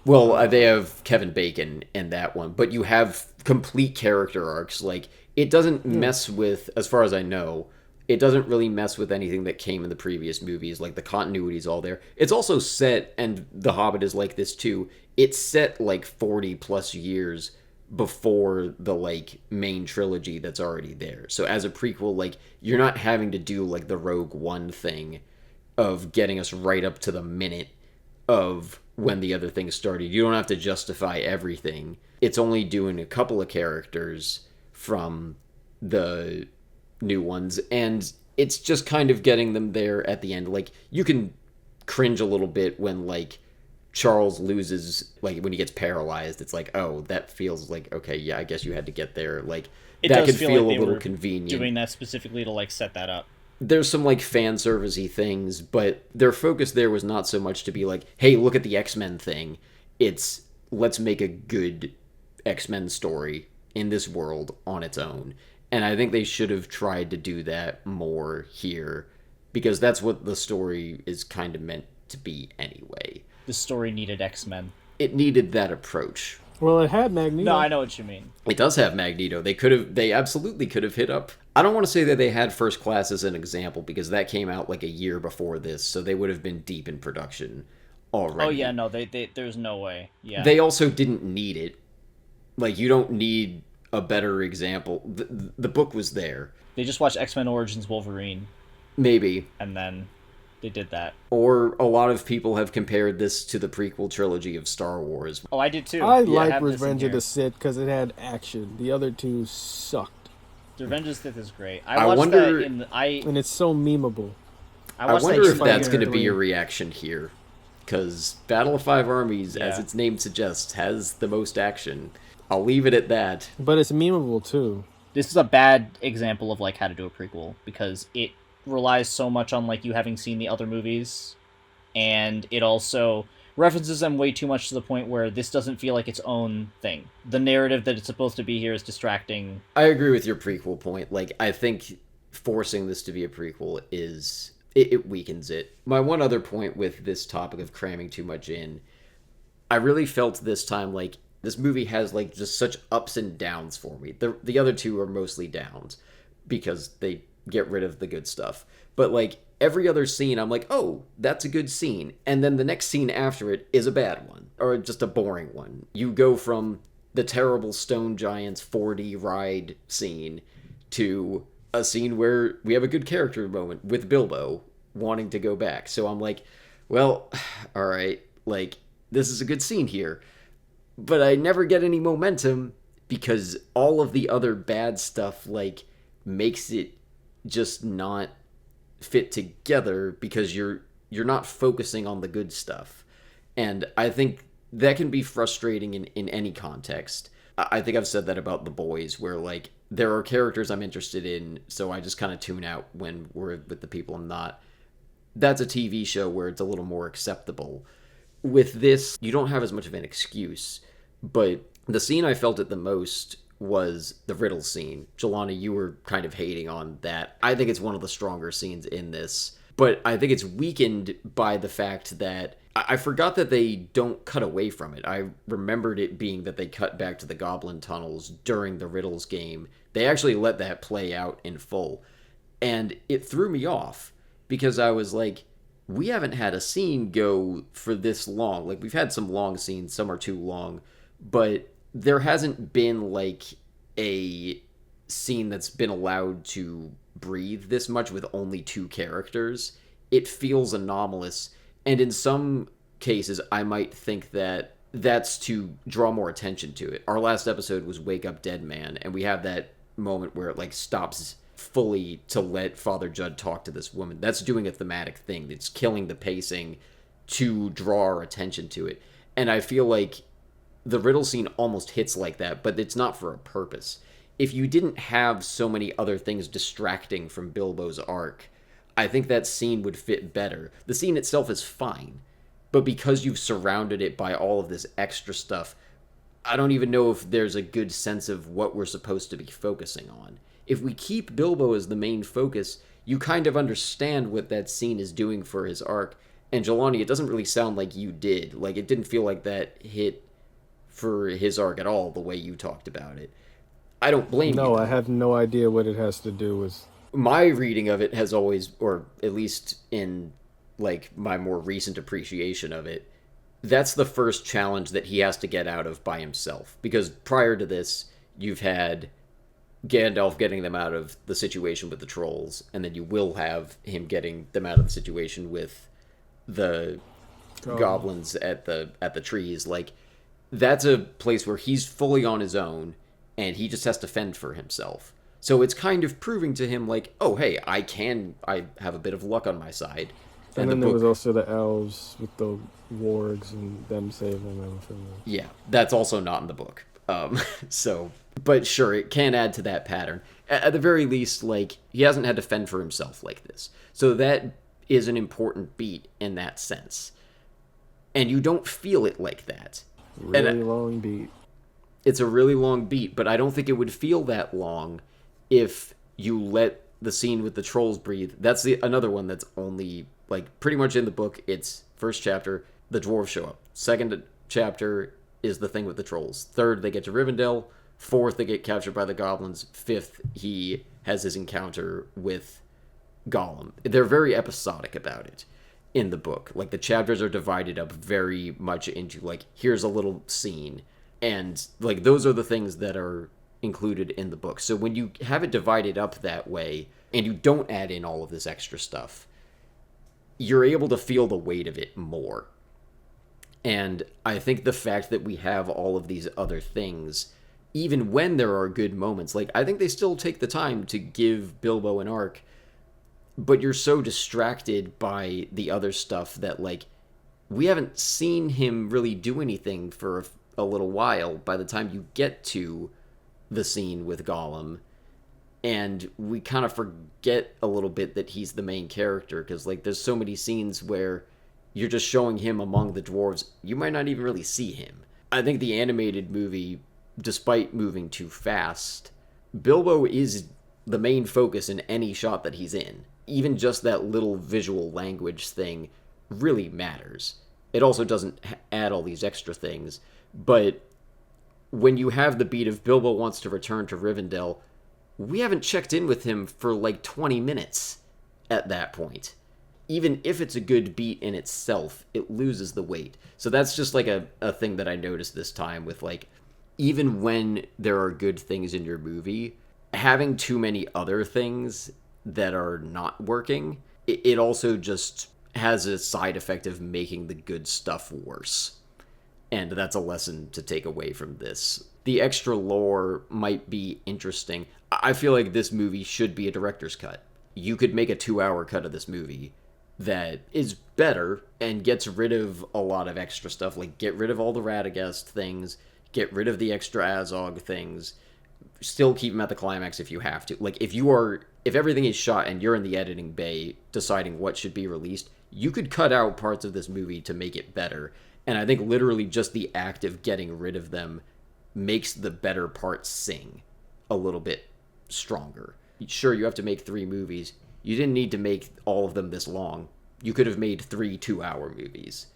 Well, they have Kevin Bacon in that one, but you have complete character arcs. Like, it doesn't mess with, as far as I know, it doesn't really mess with anything that came in the previous movies. Like, the continuity's all there. It's also set, and The Hobbit is like this too, it's set, like, 40 plus years before the, like, main trilogy that's already there. So as a prequel, like, you're not having to do, like, the Rogue One thing of getting us right up to the minute of when the other thing started. You don't have to justify everything. It's only doing a couple of characters from the new ones, and it's just kind of getting them there at the end. Like, you can cringe a little bit when, like, Charles loses, like, when he gets paralyzed. It's like, oh, that feels like, okay, yeah, I guess you had to get there. Like, that could feel like a little convenient. Doing that specifically to, like, set that up. There's some, like, fan servicey things, but their focus there was not so much to be like, hey, look at the X-Men thing. It's, let's make a good X-Men story in this world on its own. And I think they should have tried to do that more here, because that's what the story is kind of meant to be anyway. The story needed X-Men. It needed that approach. Well, it had Magneto. No, I know what you mean. It does have Magneto. They absolutely could have hit up. I don't want to say that they had First Class as an example, because that came out like a year before this, so they would have been deep in production already. Oh yeah, no, they there's no way. Yeah. They also didn't need it, Like, you don't need a better example. The book was there. They just watched X-Men Origins Wolverine, Maybe. and then they did that. Or a lot of people have compared this to the prequel trilogy of Star Wars. Oh, I did too. I I like have this in Revenge of here. the Sith because it had action. The other two sucked, Revenge of the Sith is great. I I watched wonder- that in the, and it's so memeable. I I watched wonder that if in that's fucking going to be three. a reaction here. Because Battle of Five Armies, as Yeah. its name suggests, has the most action. I'll leave it at that. But it's memeable too. This is a bad example of like how to do a prequel because it relies so much on like you having seen the other movies, and it also references them way too much to the point where this doesn't feel like its own thing. The narrative that it's supposed to be here is distracting. I agree with your prequel point. Like, I think forcing this to be a prequel is... It weakens it. My one other point with this topic of cramming too much in, I really felt this time like this movie has like just such ups and downs for me. The other two are mostly downs because they get rid of the good stuff. But like every other scene, I'm like, oh, that's a good scene. And then the next scene after it is a bad one or just a boring one. You go from the terrible Stone Giants 4D ride scene to a scene where we have a good character moment with Bilbo wanting to go back. So I'm like, well, all right, like this is a good scene here. But I never get any momentum because all of the other bad stuff like makes it just not fit together because you're not focusing on the good stuff. And I think that can be frustrating in any context. I think I've said that about The Boys, where like there are characters I'm interested in, so I just kind of tune out when we're with the people I'm not. That's a TV show where it's a little more acceptable. With this, you don't have as much of an excuse, but the scene I felt it the most was the riddle scene. Jelani, you were kind of hating on that. I think it's one of the stronger scenes in this, but I think it's weakened by the fact that I forgot that they don't cut away from it. I remembered it being that they cut back to the goblin tunnels during the riddles game. They actually let that play out in full. And it threw me off because I was like, we haven't had a scene go for this long. Like, we've had some long scenes, some are too long, but there hasn't been like a scene that's been allowed to breathe this much with only two characters. It feels anomalous. And in some cases, I might think that that's to draw more attention to it. Our last episode was Wake Up Dead Man, and we have that moment where it like stops fully to let Father Judd talk to this woman. That's doing a thematic thing. It's killing the pacing to draw our attention to it. And I feel like the riddle scene almost hits like that, but it's not for a purpose. If you didn't have so many other things distracting from Bilbo's arc, I think that scene would fit better. The scene itself is fine, but because you've surrounded it by all of this extra stuff, I don't even know if there's a good sense of what we're supposed to be focusing on. If we keep Bilbo as the main focus, you kind of understand what that scene is doing for his arc. And Jelani, it doesn't really sound like you did. Like, it didn't feel like that hit for his arc at all, the way you talked about it. I don't blame you. No, I have no idea what it has to do with. My reading of it has always, or at least in like my more recent appreciation of it, that's the first challenge that he has to get out of by himself. Because prior to this, you've had Gandalf getting them out of the situation with the trolls, and then you will have him getting them out of the situation with the goblins at the trees. Like, that's a place where he's fully on his own, and he just has to fend for himself. So it's kind of proving to him, like, oh, hey, I have a bit of luck on my side. And then there was also the elves with the wargs and them saving them from the... Yeah, that's also not in the book. So, but sure, it can add to that pattern. At the very least, like, he hasn't had to fend for himself like this. So that is an important beat in that sense. And you don't feel it like that. Really long beat. It's a really long beat, but I don't think it would feel that long if you let the scene with the trolls breathe. That's another one that's only, like, pretty much in the book. It's first chapter, the dwarves show up. Second chapter is the thing with the trolls. Third, they get to Rivendell. Fourth, they get captured by the goblins. Fifth, he has his encounter with Gollum. They're very episodic about it in the book. Like, the chapters are divided up very much into, like, here's a little scene. And like those are the things that are included in the book. So when you have it divided up that way and you don't add in all of this extra stuff, you're able to feel the weight of it more. And I think the fact that we have all of these other things, even when there are good moments, like I think they still take the time to give Bilbo an arc, but you're so distracted by the other stuff that like we haven't seen him really do anything for a little while by the time you get to the scene with Gollum. And we kind of forget a little bit that he's the main character, because like there's so many scenes where you're just showing him among the dwarves, you might not even really see him. I think the animated movie, despite moving too fast, Bilbo is the main focus in any shot that he's in. Even just that little visual language thing really matters. It also doesn't add all these extra things, but when you have the beat of Bilbo wants to return to Rivendell, we haven't checked in with him for like 20 minutes at that point. Even if it's a good beat in itself, it loses the weight. So that's just like a thing that I noticed this time with like, even when there are good things in your movie, having too many other things that are not working, it also just has a side effect of making the good stuff worse. And that's a lesson to take away from this. The extra lore might be interesting. I feel like this movie should be a director's cut. You could make a 2-hour cut of this movie that is better and gets rid of a lot of extra stuff. Like, get rid of all the Radagast things, get rid of the extra Azog things, still keep them at the climax if you have to. Like, if everything is shot and you're in the editing bay deciding what should be released, you could cut out parts of this movie to make it better. And I think literally just the act of getting rid of them makes the better parts sing a little bit stronger. Sure, you have to make 3 movies. You didn't need to make all of them this long. You could have made 3 2-hour movies.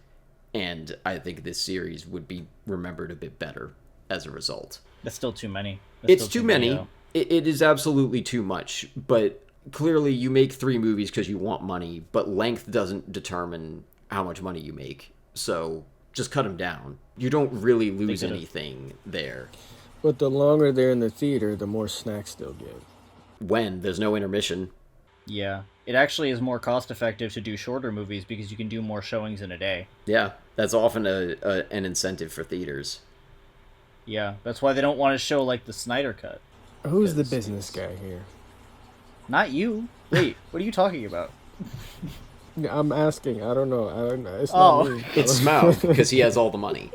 And I think this series would be remembered a bit better as a result. That's still too many. It's too many. It is absolutely too much. But clearly you make 3 movies because you want money, but length doesn't determine how much money you make. So just cut them down. You don't really lose anything there. But the longer they're in the theater, the more snacks they'll get. When there's no intermission. Yeah. It actually is more cost effective to do shorter movies because you can do more showings in a day. Yeah, that's often an incentive for theaters. Yeah, that's why they don't want to show like the Snyder Cut. Who's the business guy here? Not you. Wait, what are you talking about? I'm asking. I don't know. It's not me. It's Smaug, because he has all the money.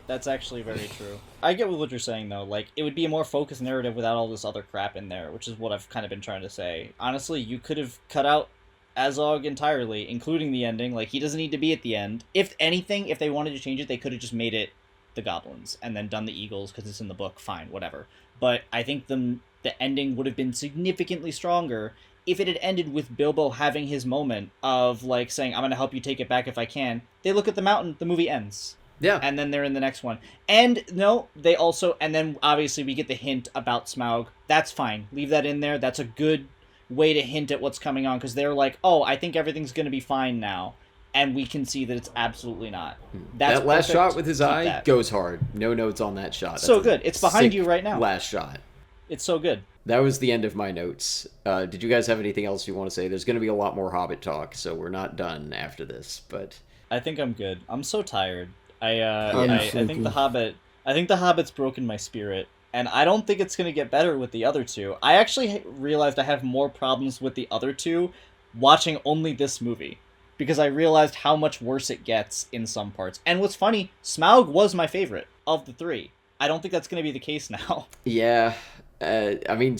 That's actually very true. I get what you're saying, though. Like, it would be a more focused narrative without all this other crap in there, which is what I've kind of been trying to say. Honestly, you could have cut out Azog entirely, including the ending. Like, he doesn't need to be at the end. If anything, if they wanted to change it, they could have just made it the goblins and then done the eagles because it's in the book. Fine, whatever. But I think the ending would have been significantly stronger if it had ended with Bilbo having his moment of, like, saying, I'm going to help you take it back if I can. They look at the mountain, the movie ends. Yeah. And then they're in the next one. And, no, they also... And then, obviously, we get the hint about Smaug. That's fine. Leave that in there. That's a good way to hint at what's coming on, because they're like, oh, I think everything's going to be fine now. And we can see that it's absolutely not. That last shot with his eye goes hard. No notes on that shot. That's so good. It's behind you right now. Last shot. It's so good. That was the end of my notes. Did you guys have anything else you want to say? There's going to be a lot more Hobbit talk, so we're not done after this. But I think I'm good. I'm so tired. I think the Hobbit's broken my spirit, and I don't think it's gonna get better with the other two. I actually realized I have more problems with the other two watching only this movie, because I realized how much worse it gets in some parts. And what's funny, Smaug was my favorite of the 3. I don't think that's gonna be the case now. Yeah, I mean,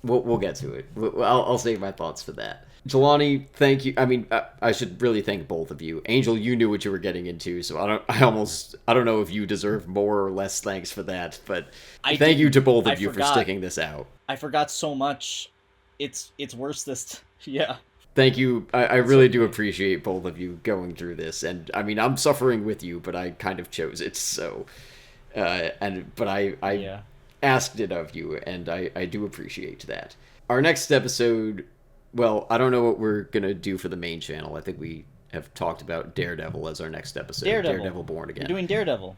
we'll get to it. I'll save my thoughts for that. Jelani, thank you. I mean, I should really thank both of you. Angel, you knew what you were getting into, so I don't know if you deserve more or less thanks for that, but thank you to both of you for sticking this out. I forgot so much. It's worse yeah. Thank you. I really do appreciate both of you going through this, and I mean, I'm suffering with you, but I kind of chose it, so but I asked it of you, and I do appreciate that. Our next episode, well, I don't know what we're going to do for the main channel. I think we have talked about Daredevil as our next episode. Daredevil Born Again. You're doing Daredevil.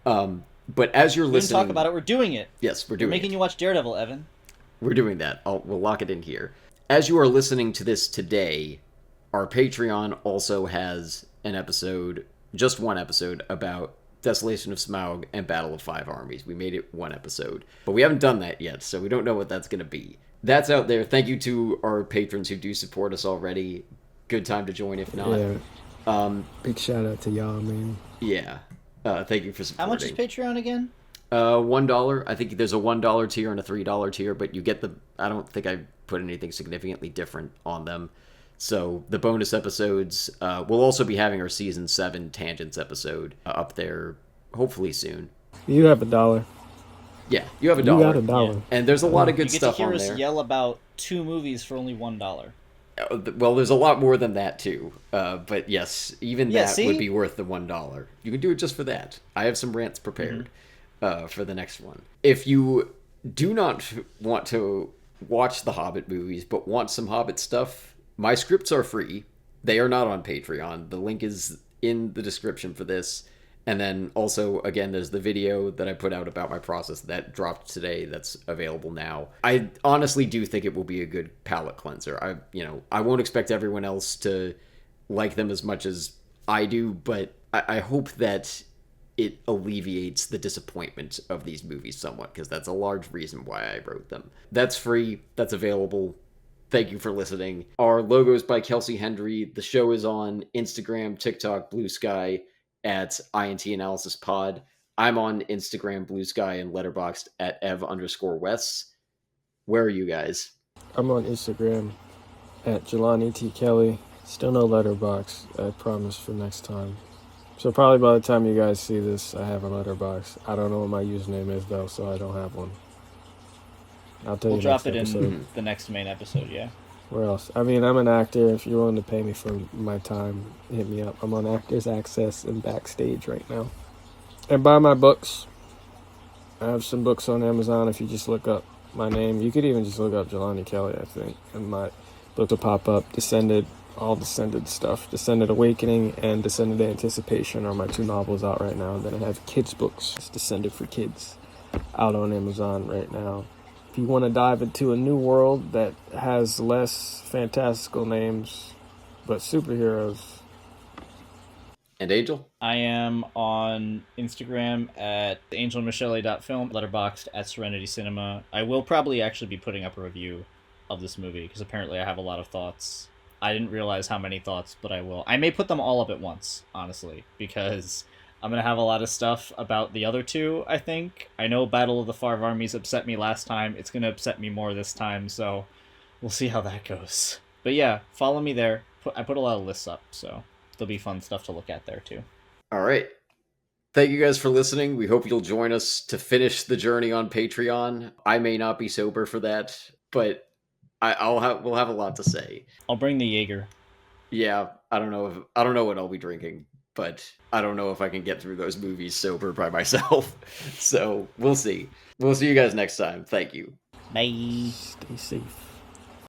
But as you're We didn't listening, talk about it. We're doing it. yes, we're We're doing making it. you watch Daredevil, Evan. We're doing that. We'll lock it in here. As you are listening to this today, our Patreon also has an episode, just one episode, about Desolation of Smaug and Battle of Five Armies. We made it one episode, but we haven't done that yet, so we don't know what that's going to be. That's out there. Thank you to our patrons who do support us already. Good time to join if not. Yeah. Big shout out to y'all, man. Yeah. Thank you for supporting. How much is Patreon again? $1. I think there's a $1 tier and a $3 tier, but you get the. I don't think I put anything significantly different on them. So the bonus episodes. We'll also be having our season 7 Tangents episode up there, hopefully soon. You have $1. Yeah, you have $1. You got $1. Yeah. And there's a lot of good You get stuff to hear on us there. yell about 2 movies for only $1. Well, there's a lot more than that too. But yes, even Yeah, that see? would be worth the $1. You can do it just for that. I have some rants prepared for the next one. If you do not want to watch the Hobbit movies, but want some Hobbit stuff, my scripts are free. They are not on Patreon. The link is in the description for this. And then also, again, there's the video that I put out about my process that dropped today that's available now. I honestly do think it will be a good palate cleanser. I won't expect everyone else to like them as much as I do, but I hope that it alleviates the disappointment of these movies somewhat, because that's a large reason why I wrote them. That's free. That's available. Thank you for listening. Our logo is by Kelsey Hendry. The show is on Instagram, TikTok, Blue Sky, at INT Analysis Pod. I'm on Instagram, Blue Sky, and Letterboxd at Ev_Wes. Where are you guys? I'm on Instagram at Jelani T. Kelly. Still no letterbox, I promise, for next time. So probably by the time you guys see this, I have a letterbox. I don't know what my username is, though, so I don't have one. I'll tell We'll you drop next it episode. in the next main episode, yeah. Where else? I mean, I'm an actor. If you're willing to pay me for my time, hit me up. I'm on Actors Access and Backstage right now. And buy my books. I have some books on Amazon. If you just look up my name, you could even just look up Jelani Kelly, I think, and my book will pop up. Descended, all Descended stuff. Descended Awakening and Descended Anticipation are my 2 novels out right now. Then I have kids' books. It's Descended for Kids out on Amazon right now. If you want to dive into a new world that has less fantastical names, but superheroes. And Angel? I am on Instagram at angelmichele.film, letterboxed at Serenity Cinema. I will probably actually be putting up a review of this movie, because apparently I have a lot of thoughts. I didn't realize how many thoughts, but I will. I may put them all up at once, honestly, because I'm going to have a lot of stuff about the other 2, I think. I know Battle of the Five Armies upset me last time. It's going to upset me more this time, so we'll see how that goes. But yeah, follow me there. I put a lot of lists up, so there'll be fun stuff to look at there, too. All right. Thank you guys for listening. We hope you'll join us to finish the journey on Patreon. I may not be sober for that, but we'll have a lot to say. I'll bring the Jaeger. Yeah, I don't know what I'll be drinking, but I don't know if I can get through those movies sober by myself. So we'll see. We'll see you guys next time. Thank you. Bye. Stay safe.